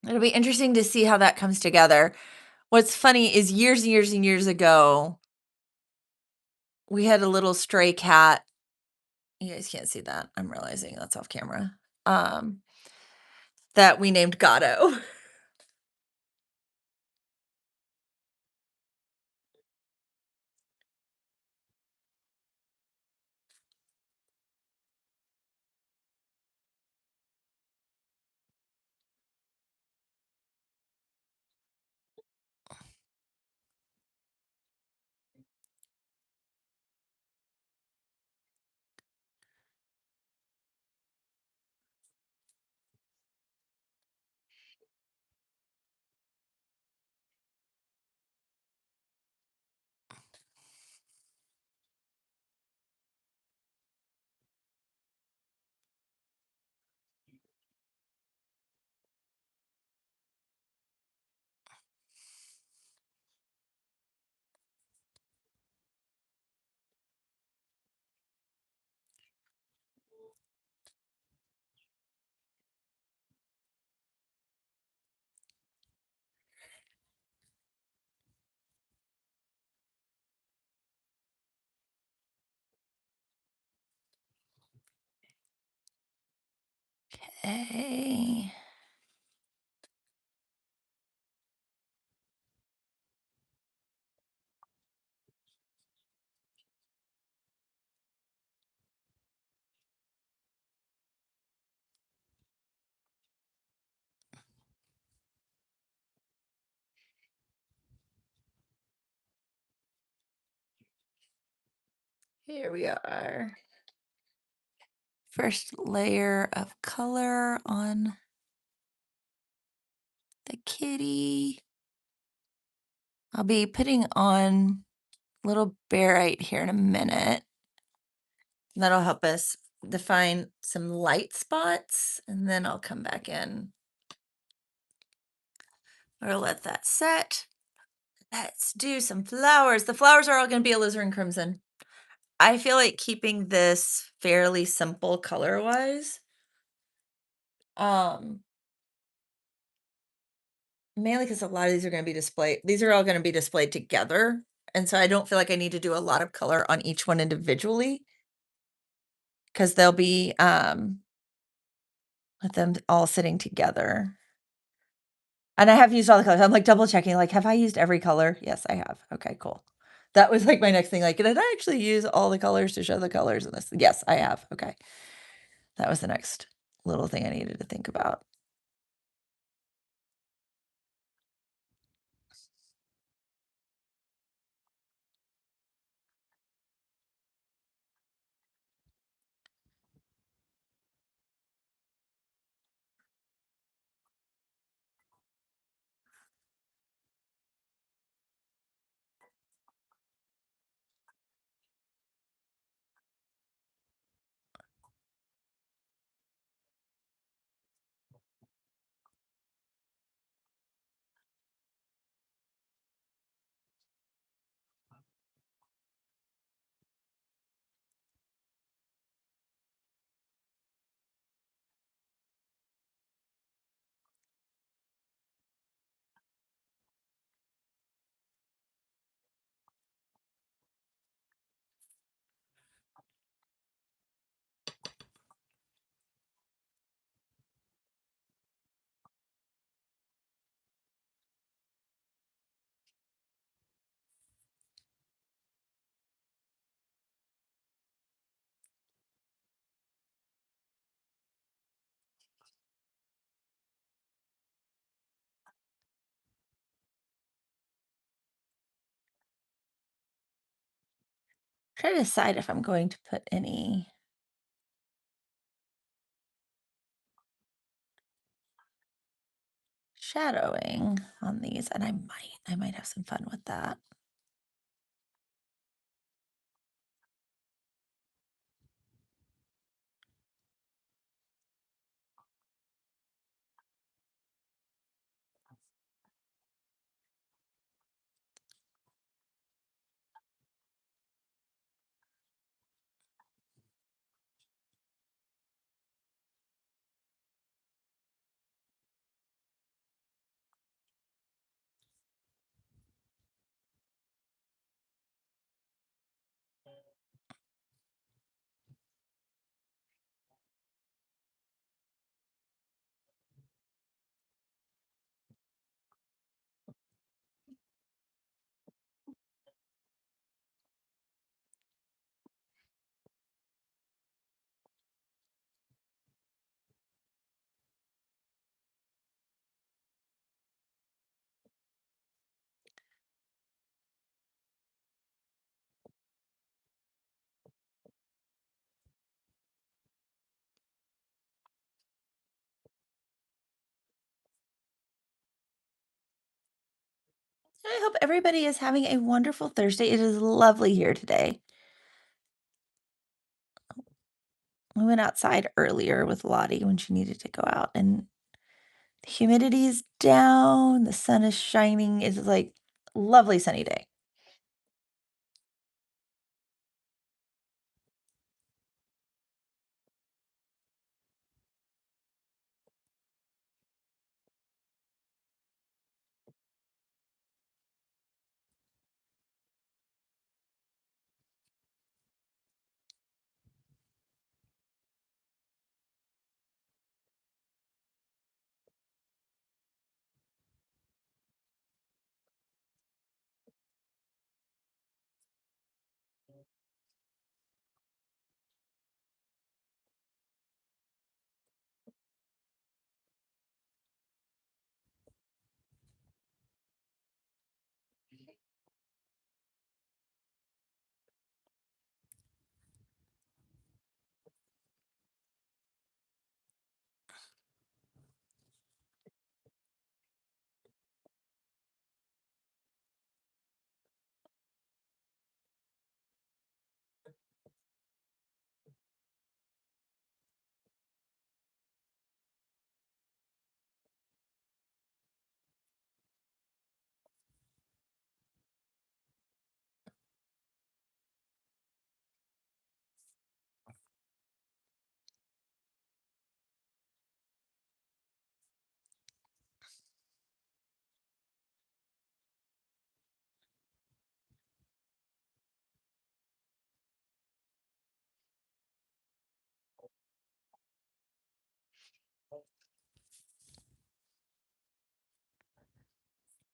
It'll be interesting to see how that comes together. What's funny is years and years and years ago, we had a little stray cat. You guys can't see that. I'm realizing that's off camera. Um, that we named Gatto. Okay. Here we are. First layer of color on the kitty. I'll be putting on little barite here in a minute. That'll help us define some light spots, and then I'll come back in. I'll let that set. Let's do some flowers. The flowers are all going to be alizarin crimson. I feel like keeping this fairly simple color-wise. Um, Mainly because a lot of these are going to be displayed. These are all going to be displayed together, and so I don't feel like I need to do a lot of color on each one individually because they'll be with them all sitting together. And I have used all the colors. I'm like double checking, like, have I used every color? Yes, I have. Okay, cool. That was like my next thing. Like, did I actually use all the colors to show the colors in this? Yes, I have. Okay. That was the next little thing I needed to think about. Try to decide if I'm going to put any shadowing on these, and I might have some fun with that. I hope everybody is having a wonderful Thursday. It is lovely here today. We went outside earlier with Lottie when she needed to go out, and the humidity is down, the sun is shining. It's like lovely sunny day.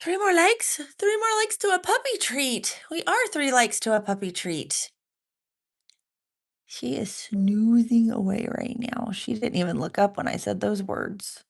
Three more likes? Three more likes to a puppy treat. We are three likes to a puppy treat. She is snoozing away right now. She didn't even look up when I said those words.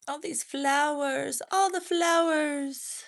All these flowers, all the flowers.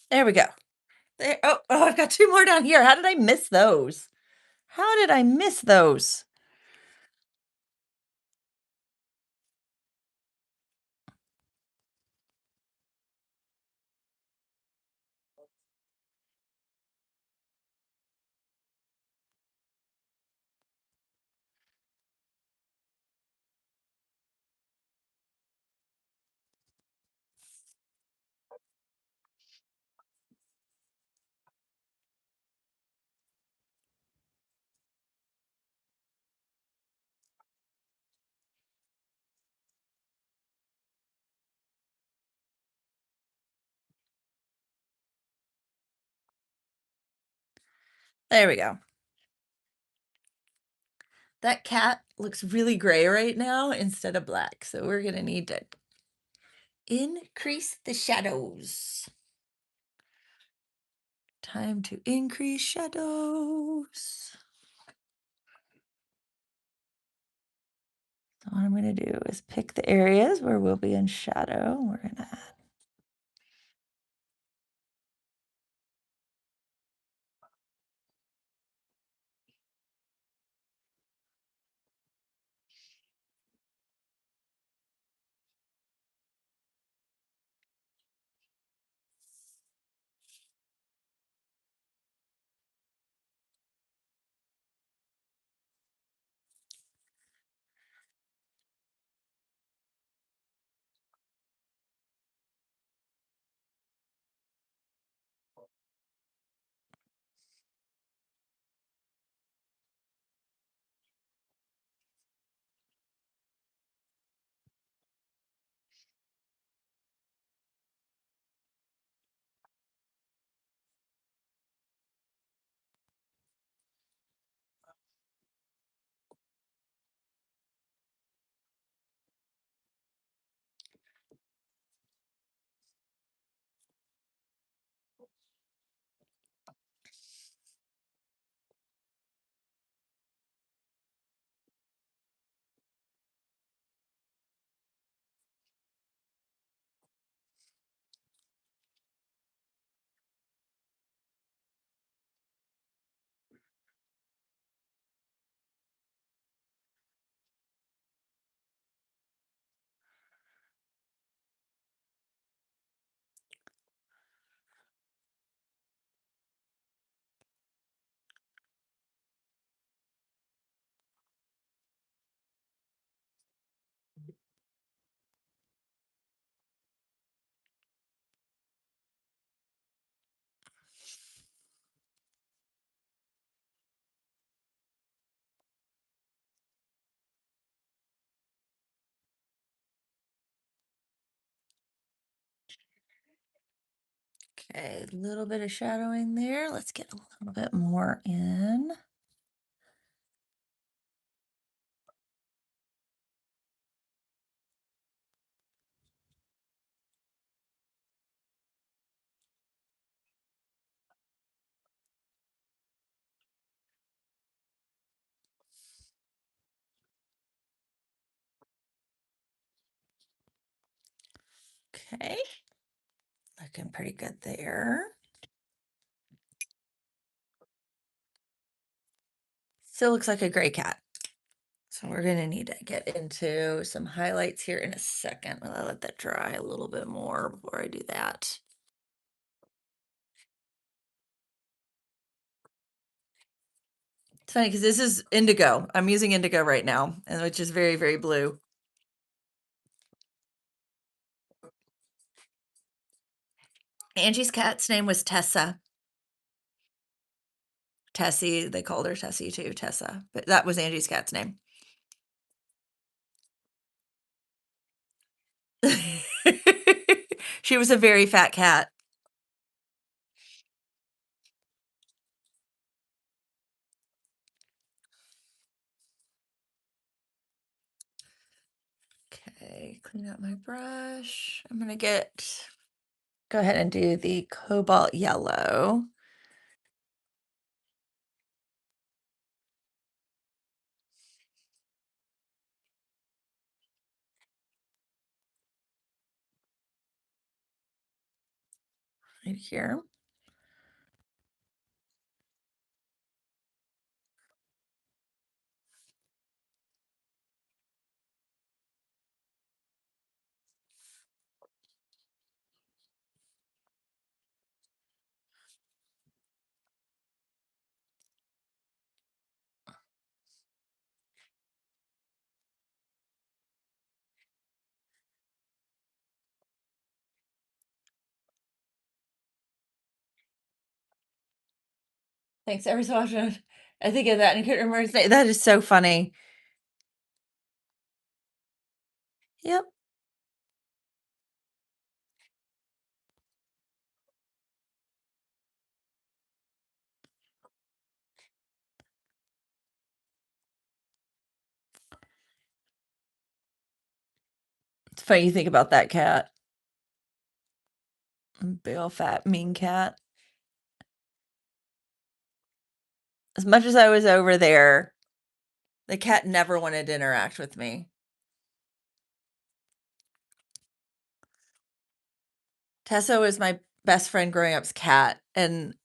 There we go. There oh, I've got 2 more down here. How did I miss those? How did I miss those? There we go. That cat looks really gray right now instead of black, so we're gonna need to increase the shadows. Time to increase shadows. So what I'm gonna do is pick the areas where we'll be in shadow. We're gonna add. Okay, a little bit of shadowing there. Let's get a little bit more in. Okay, looking pretty good there. Still looks like a gray cat. So we're gonna need to get into some highlights here in a second. I'll let that dry a little bit more before I do that. It's funny because this is indigo. I'm using indigo right now, and which is very, very blue. Angie's cat's name was Tessa. Tessie, they called her Tessie too, Tessa, but that was Angie's cat's name. She was a very fat cat. Okay, clean out my brush. I'm gonna go ahead and do the cobalt yellow. Right here. Thanks. Every so often I think of that and I couldn't remember his name. That is so funny. Yep. It's funny you think about that cat. Big old fat mean cat. As much as I was over there, the cat never wanted to interact with me. Tessa was my best friend growing up's cat, and,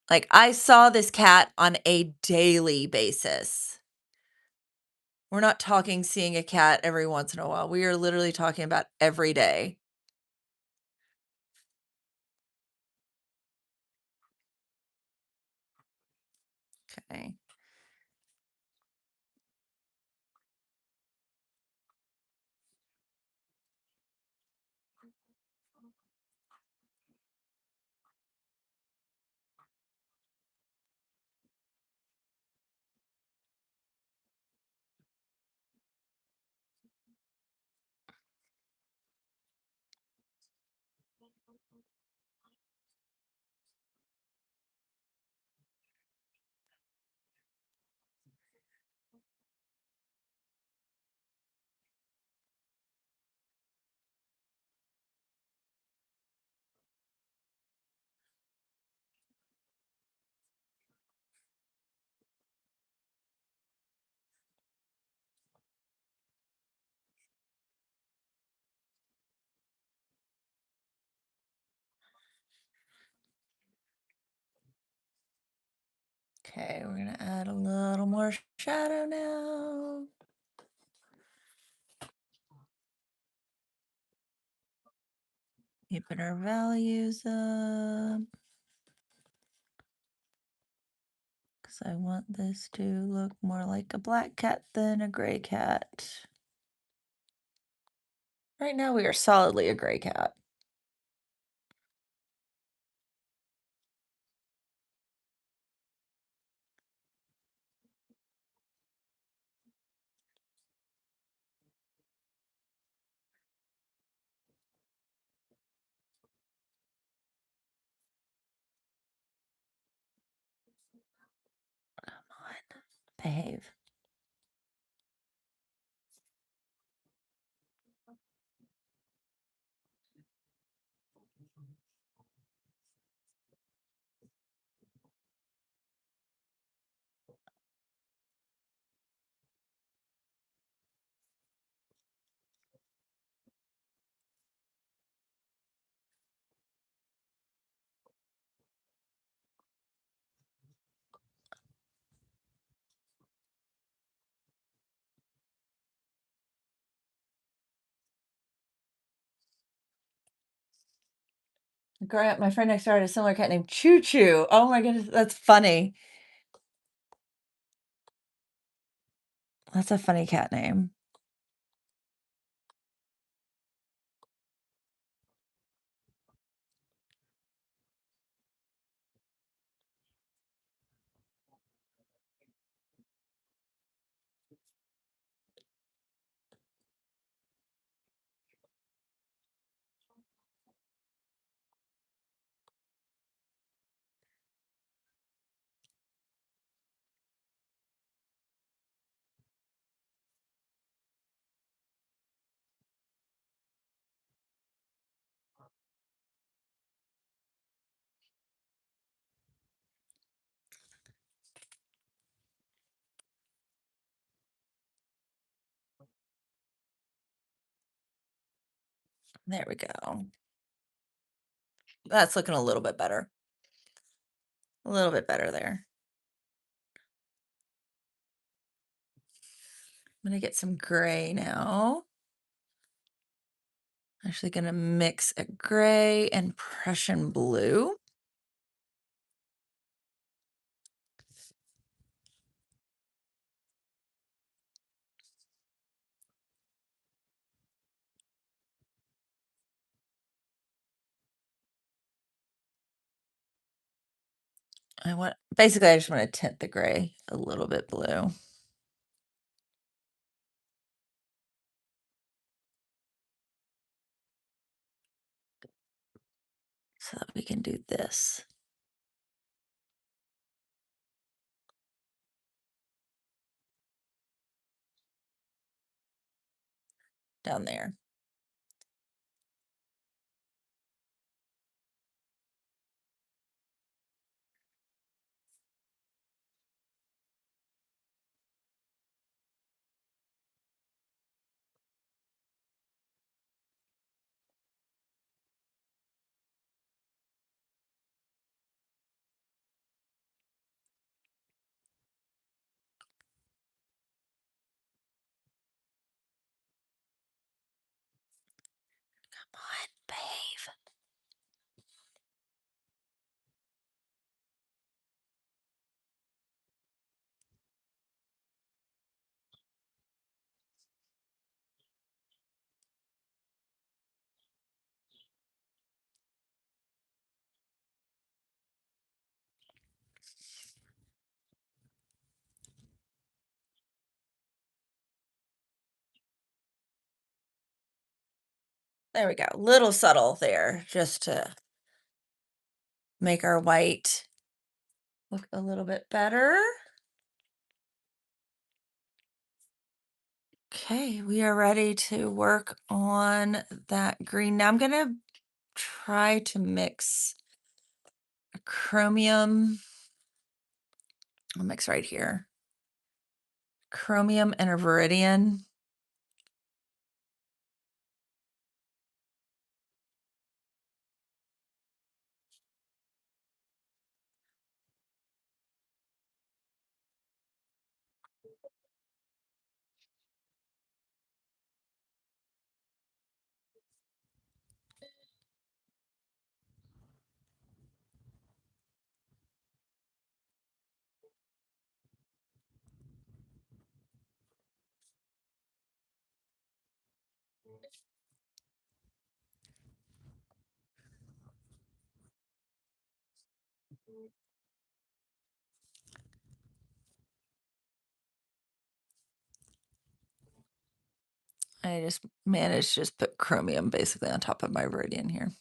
like, I saw this cat on a daily basis. We're not talking seeing a cat every once in a while. We are literally talking about every day. Okay. Okay, we're gonna add a little more shadow now. Keeping our values up. Because I want this to look more like a black cat than a gray cat. Right now we are solidly a gray cat. Come on, behave. Growing up, my friend next door had a similar cat named Choo Choo. Oh my goodness, that's funny. That's a funny cat name. There we go. That's looking a little bit better. A little bit better there. I'm gonna get some gray now. Actually gonna mix a gray and Prussian blue. Basically, I just want to tint the gray a little bit blue. So that we can do this. Down there. Come on, babe. There we go. Little subtle there, just to make our white look a little bit better. Okay, we are ready to work on that green. Now I'm gonna try to mix a chromium. I'll mix right here. Chromium and a viridian. I just managed to just put chromium basically on top of my viridian here.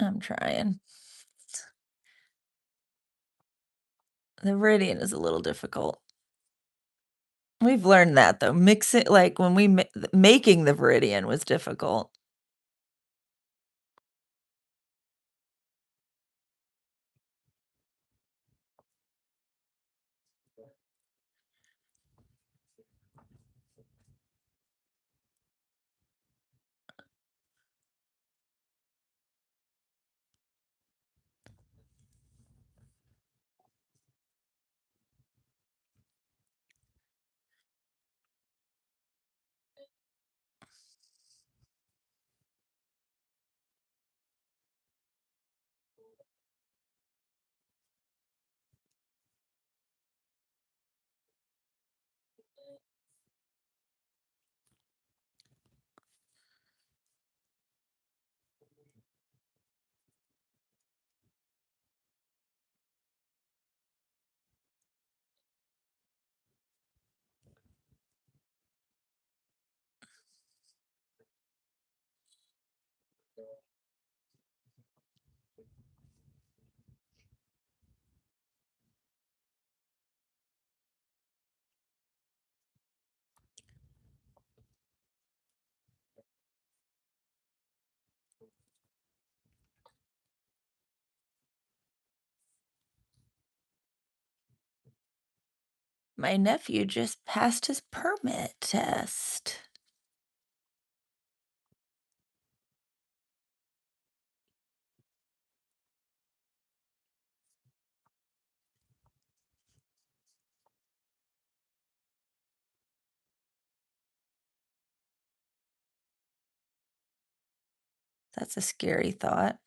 I'm trying. The viridian is a little difficult. We've learned that though. Mix it like when making the viridian was difficult. My nephew just passed his permit test. That's a scary thought.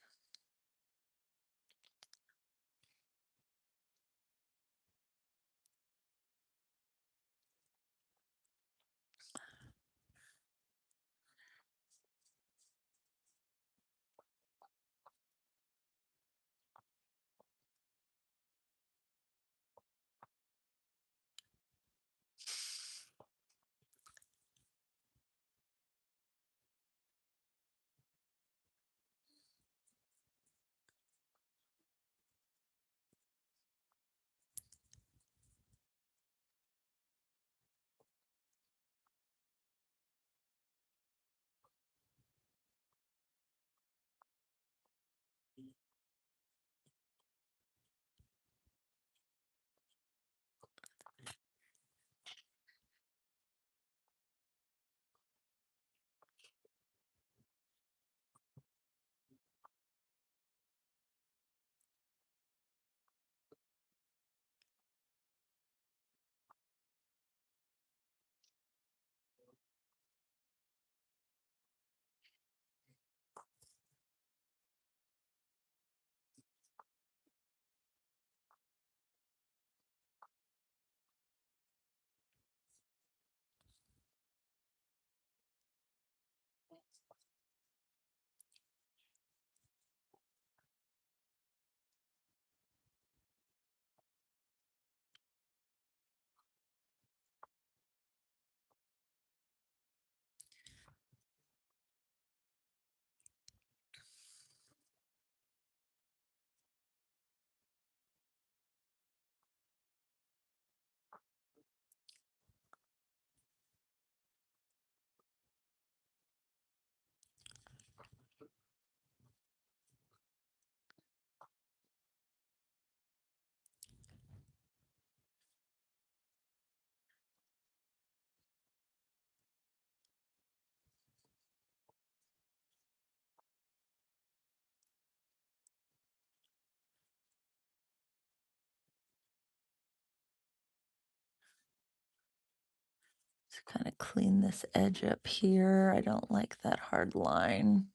To kind of clean this edge up here. I don't like that hard line.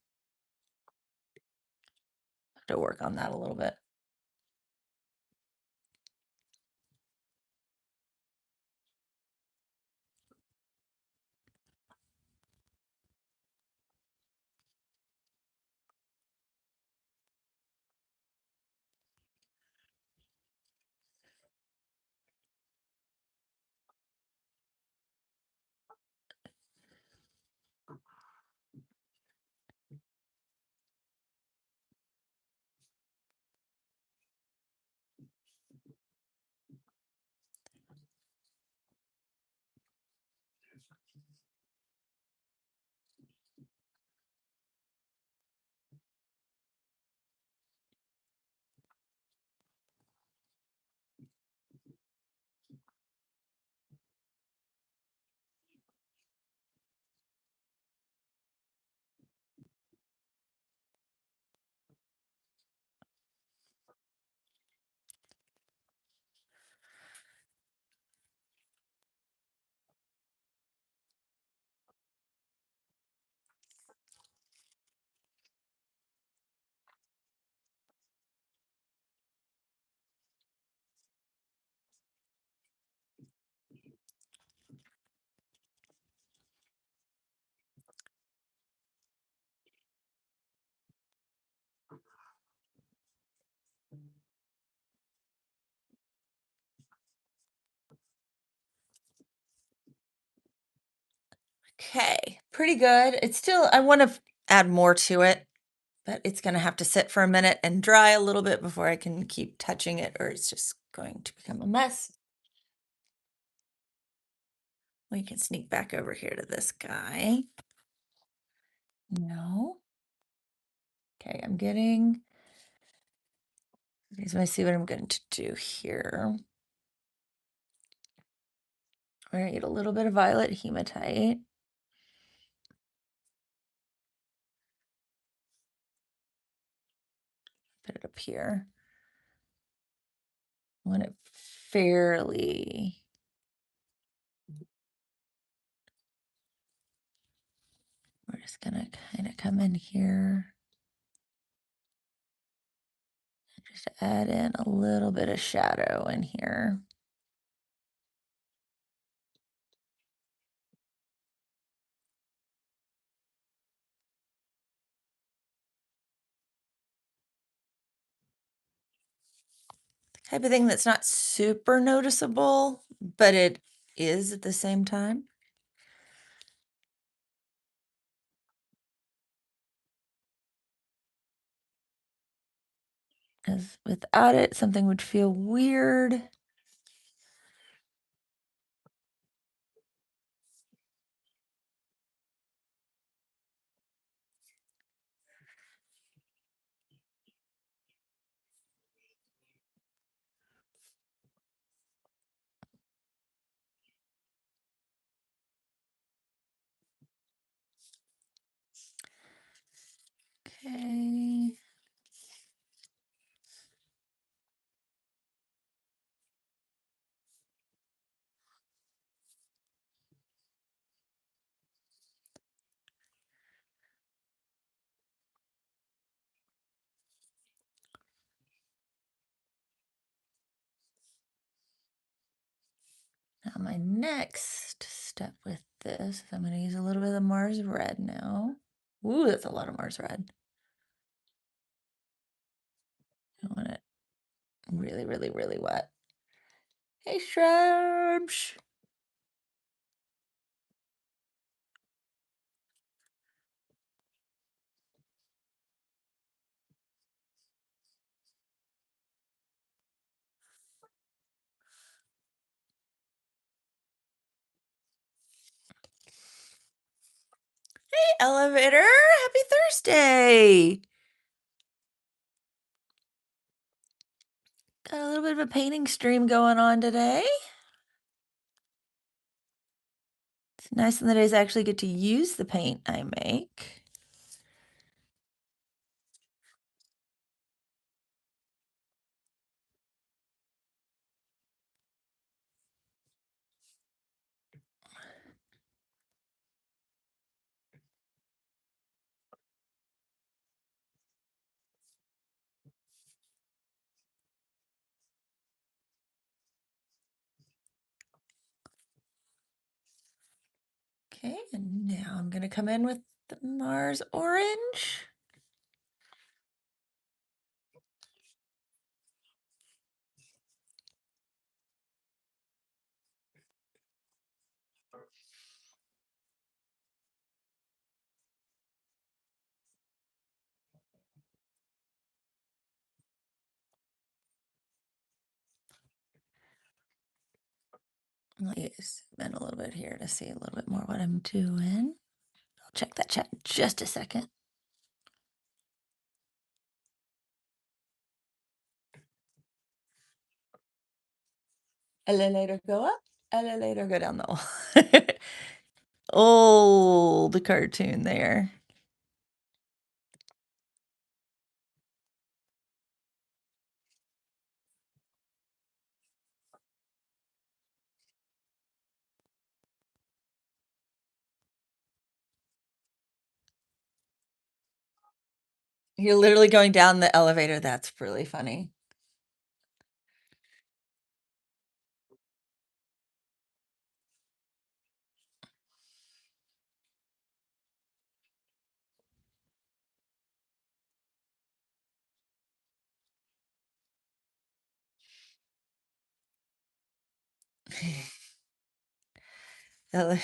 Have to work on that a little bit. Okay, pretty good. It's still, I want to add more to it, but it's going to have to sit for a minute and dry a little bit before I can keep touching it, or it's just going to become a mess. We can sneak back over here to this guy. No. Okay, I'm getting, let me see what I'm going to do here. We're gonna get a little bit of violet hematite. Put it up here. I want it fairly. We're just gonna kind of come in here. Just add in a little bit of shadow in here. The type of thing that's not super noticeable, but it is at the same time. Because without it, something would feel weird. Okay. Now my next step with this is I'm going to use a little bit of the Mars red now. Ooh, that's a lot of Mars red. I want it really, really, really wet. Hey, shrubs. Hey, elevator. Happy Thursday. Got a little bit of a painting stream going on today. It's nice on the days I actually get to use the paint I make. Okay, and now I'm going to come in with the Mars orange. Let me zoom in a little bit here to see a little bit more what I'm doing. I'll check that chat in just a second. Elevator go up, elevator go down the hall. Old cartoon there. You're literally going down the elevator. That's really funny. Ele-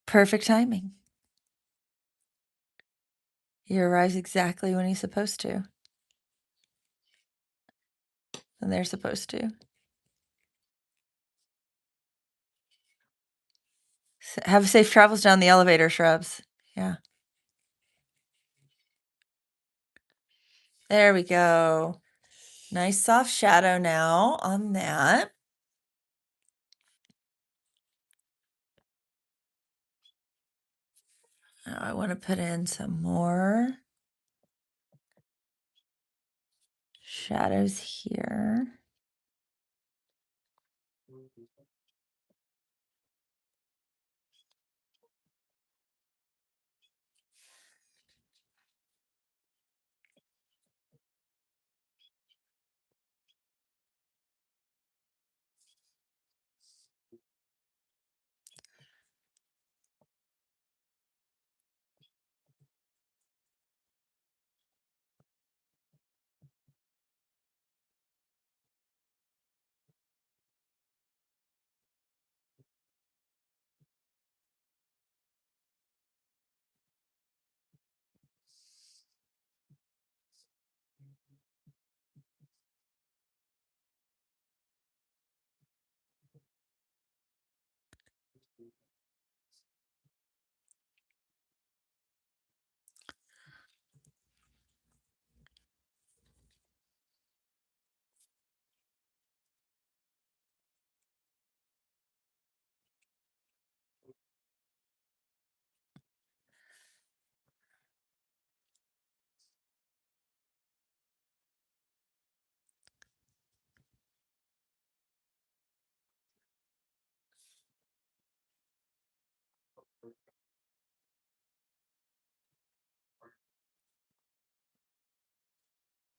Perfect timing. He arrives exactly when he's supposed to. And they're supposed to. Have safe travels down the elevator, shrubs. Yeah. There we go. Nice soft shadow now on that. Now I want to put in some more shadows here.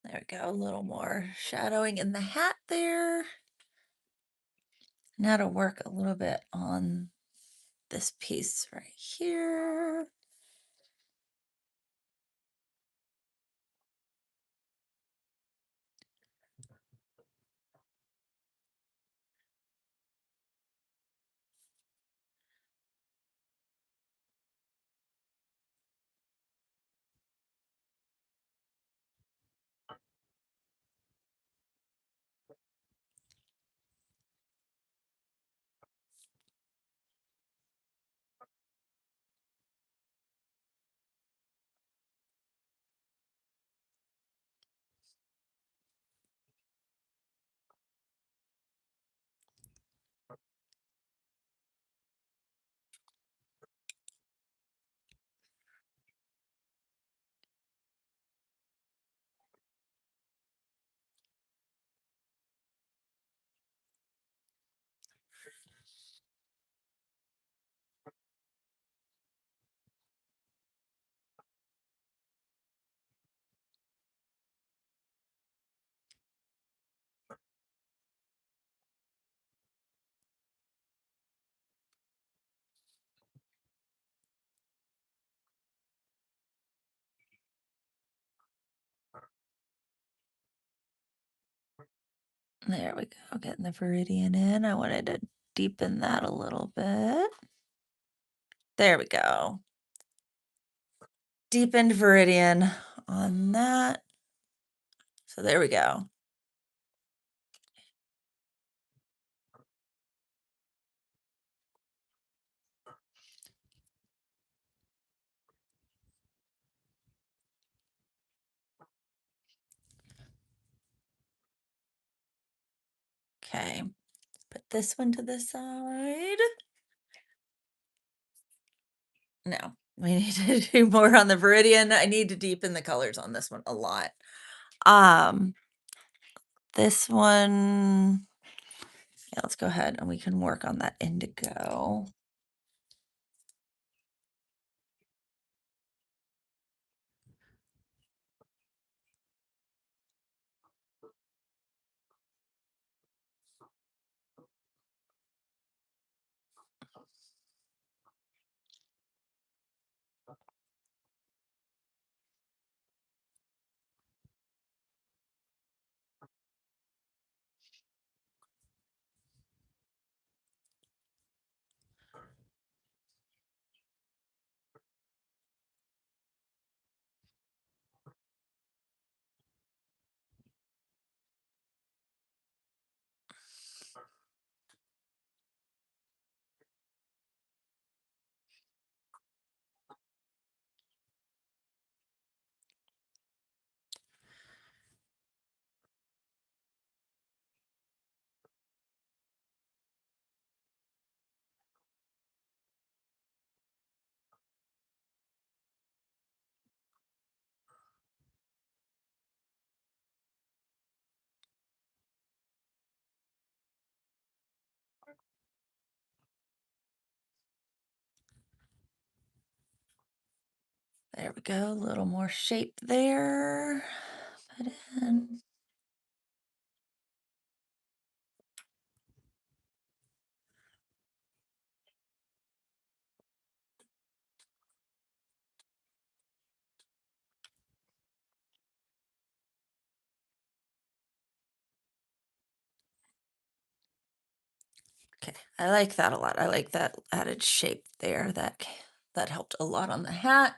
There we go, a little more shadowing in the hat there. Now to work a little bit on this piece right here. There we go, getting the viridian in. I wanted to deepen that a little bit. There we go. Deepened viridian on that. So there we go. Okay, put this one to the side. No, we need to do more on the viridian. I need to deepen the colors on this one a lot. This one, yeah, let's go ahead and we can work on that indigo. There we go, a little more shape there. Put in. Okay, I like that a lot. I like that added shape there. That helped a lot on the hat.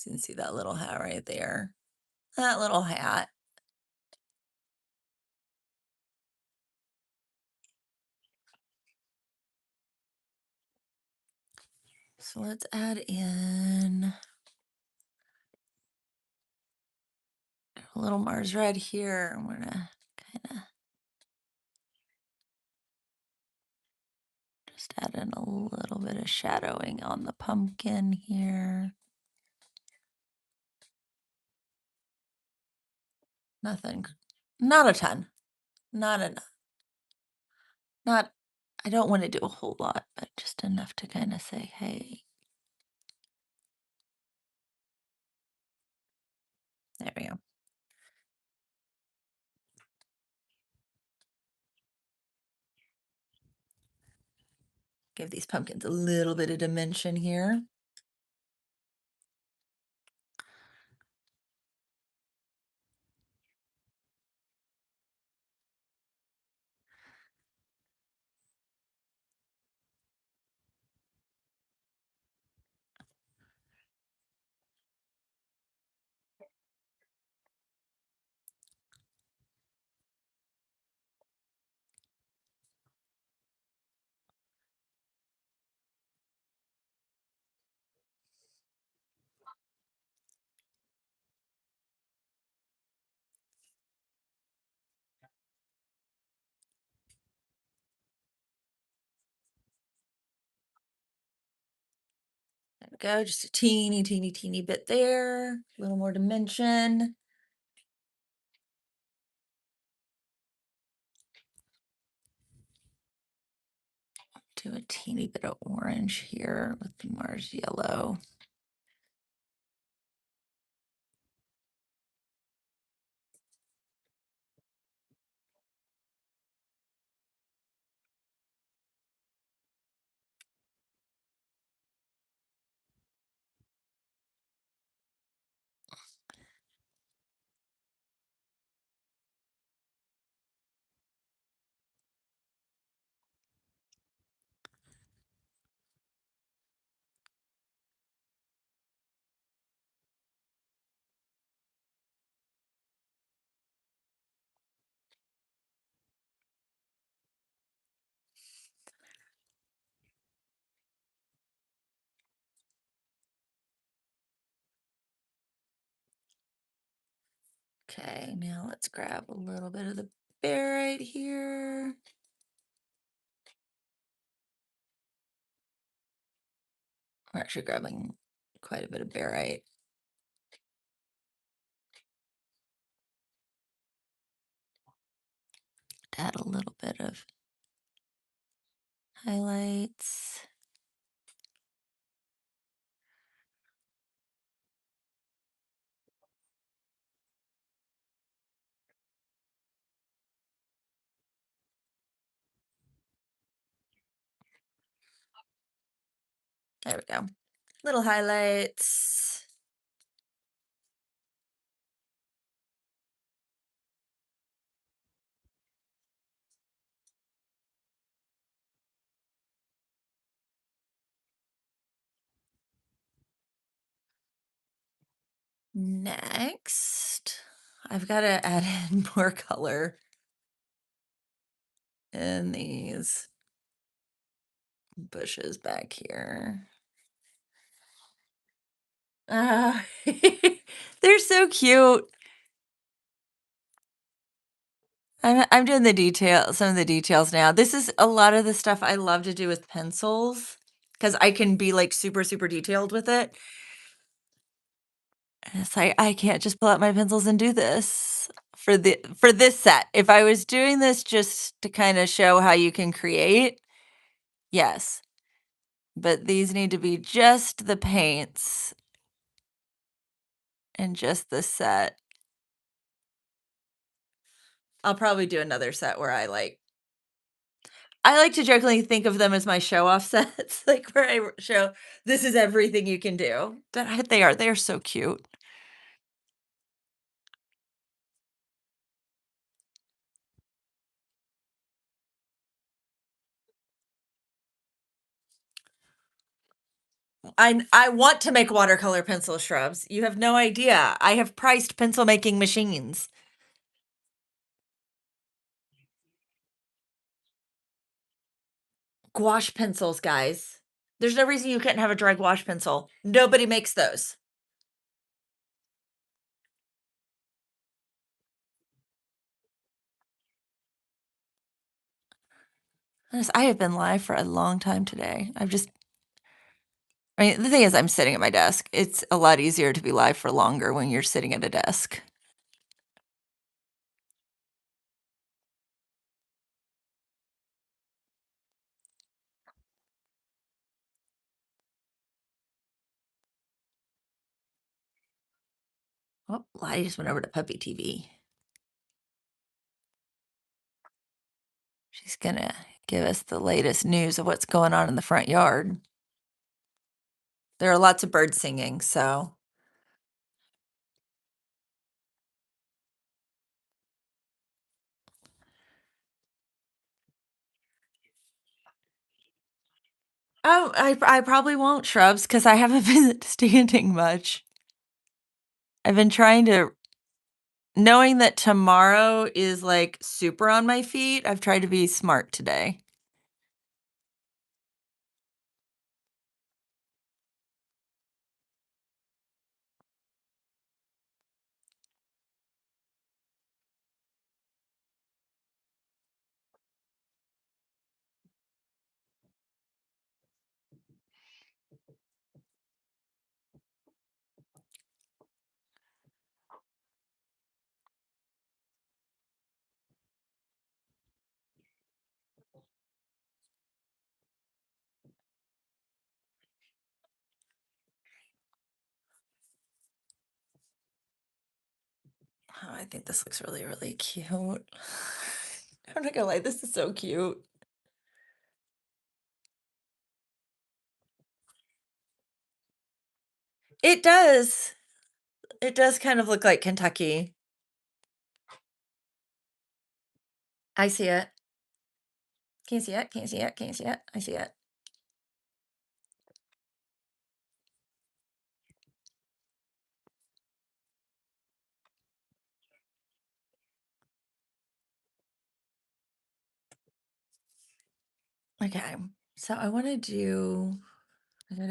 You can see that little hat right there. That little hat. So let's add in a little Mars red here. I'm gonna kind of just add in a little bit of shadowing on the pumpkin here. Nothing, not a ton, not enough. Not, I don't want to do a whole lot, but just enough to kind of say, hey, there we go. Give these pumpkins a little bit of dimension here. There we go, just a teeny, teeny, teeny bit there. A little more dimension. Do a teeny bit of orange here with the Mars yellow. Okay, now let's grab a little bit of the barite here. We're actually grabbing quite a bit of barite. Add a little bit of highlights. There we go. Little highlights. Next, I've got to add in more color in these bushes back here. Ah, they're so cute. I'm doing some of the details now. This is a lot of the stuff I love to do with pencils because I can be like super, super detailed with it. And it's like I can't just pull out my pencils and do this for this set. If I was doing this just to kind of show how you can create, yes. but these need to be just the paints and just the set. I'll probably do another set where I like to jokingly think of them as my show off sets, like, where I show, "This is everything you can do." But they are so cute. I want to make watercolor pencil shrubs. You have no idea. I have priced pencil making machines. Gouache pencils, guys. There's no reason you couldn't have a dry gouache pencil. Nobody makes those. Honest, I have been live for a long time today. I mean, the thing is I'm sitting at my desk. It's a lot easier to be live for longer when you're sitting at a desk. Oh, Lottie just went over to Puppy TV. She's gonna give us the latest news of what's going on in the front yard. There are lots of birds singing, so oh, I probably won't shrubs because I haven't been standing much. I've been trying to knowing that tomorrow is, like, super on my feet, I've tried to be smart today. Oh, I think this looks really, really cute. I'm not gonna lie, this is so cute. It does. It does kind of look like Kentucky. I see it. Can you see it? Can you see it? Can you see it? I see it. Okay. So I'm gonna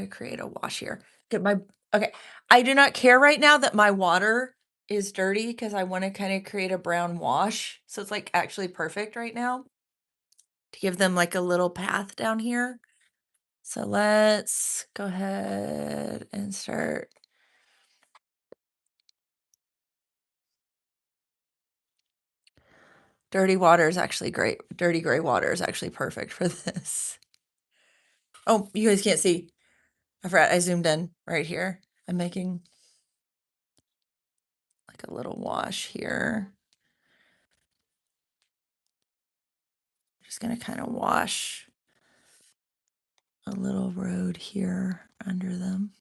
create a wash here. Get my okay. I do not care right now that my water is dirty because I want to kind of create a brown wash. So it's like actually perfect right now to give them like a little path down here. So let's go ahead and start. Dirty water is actually great. Dirty gray water is actually perfect for this. Oh, you guys can't see. I forgot I zoomed in right here. I'm making like a little wash here. Just gonna kind of wash a little road here under them.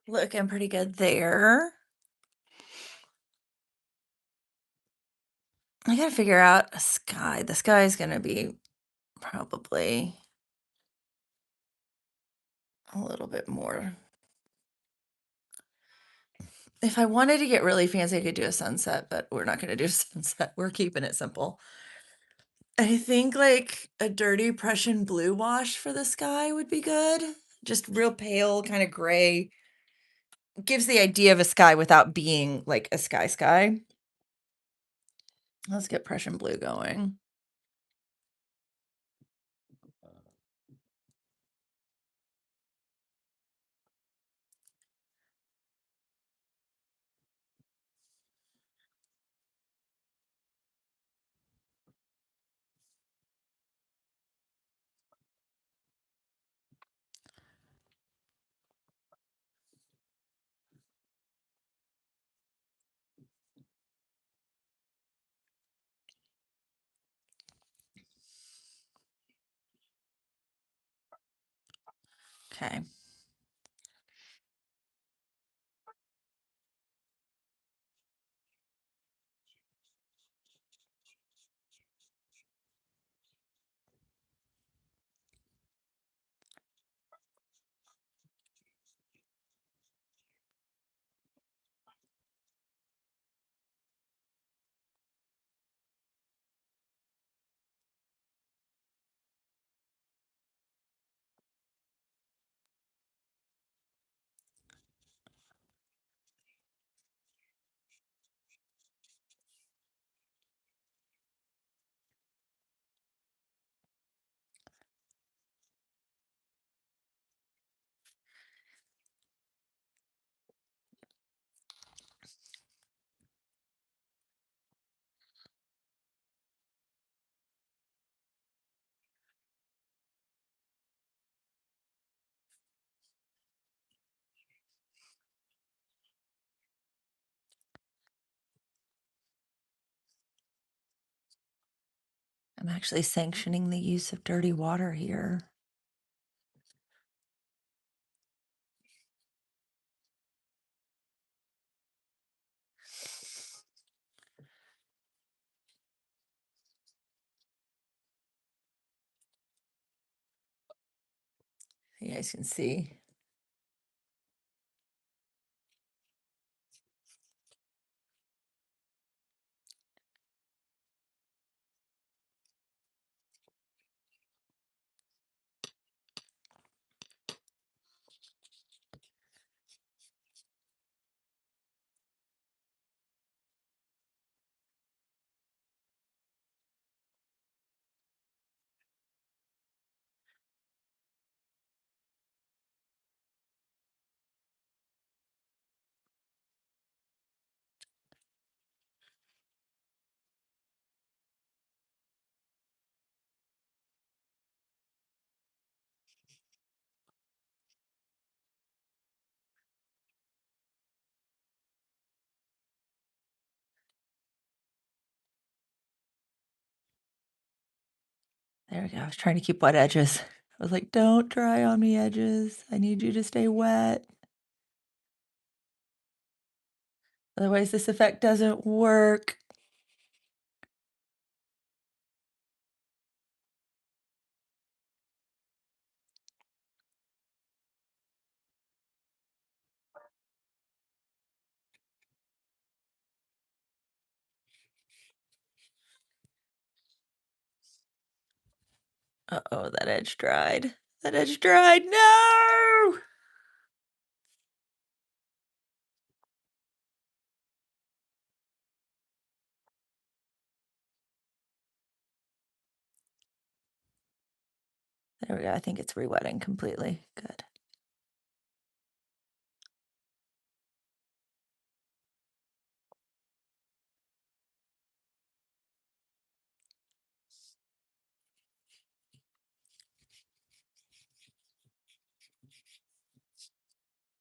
Looking pretty good there. I gotta figure out a sky. The sky is gonna be probably a little bit more. If I wanted to get really fancy, I could do a sunset, but we're not gonna do a sunset. We're keeping it simple. I think like a dirty Prussian blue wash for the sky would be good. Just real pale, kind of gray. Gives the idea of a sky without being like a sky. Let's get Prussian blue going. Okay. I'm actually sanctioning the use of dirty water here. You guys can see. There we go. I was trying to keep wet edges. I was like, don't dry on me edges. I need you to stay wet. Otherwise, this effect doesn't work. Uh-oh, that edge dried. That edge dried. No! There we go. I think it's re-wetting completely. Good.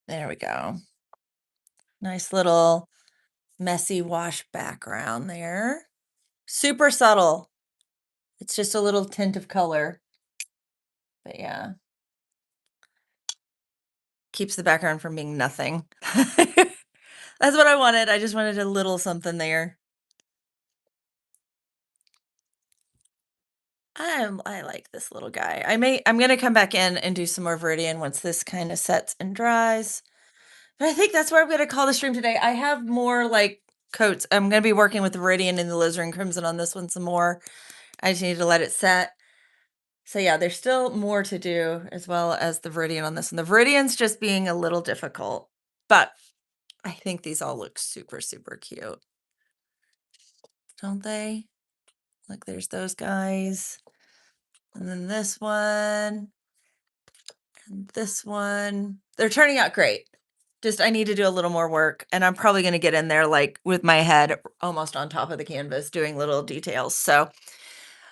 There we go. Nice little messy wash background there. Super subtle. It's just a little tint of color. But yeah. keeps the background from being nothing. That's what I wanted. I just wanted a little something there. I like this little guy. I'm gonna come back in and do some more Viridian once this kind of sets and dries. But I think that's where I'm gonna call the stream today. I have more like coats. I'm gonna be working with the Viridian and the Alizarin Crimson on this one some more. I just need to let it set. So yeah, there's still more to do as well as the Viridian on this one. The Viridian's just being a little difficult, but I think these all look super, super cute. Don't they? Like there's those guys. And then this one. And this one. They're turning out great. Just I need to do a little more work, and I'm probably gonna get in there, like, with my head almost on top of the canvas doing little details, so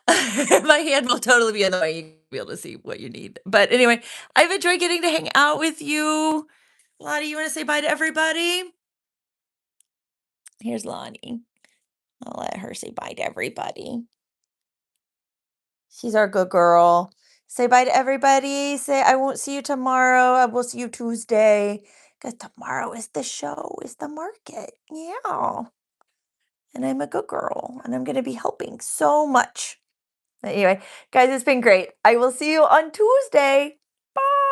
my hand will totally be in the way, you won't be able to see what you need. But anyway, I've enjoyed getting to hang out with you. Lottie, you wanna say bye to everybody? Here's Lottie. I'll let her say bye to everybody. She's our good girl. Say bye to everybody. Say, I won't see you tomorrow. I will see you Tuesday. Because tomorrow is the show, is the market. Yeah. And I'm a good girl. And I'm going to be helping so much. Anyway, guys, it's been great. I will see you on Tuesday. Bye.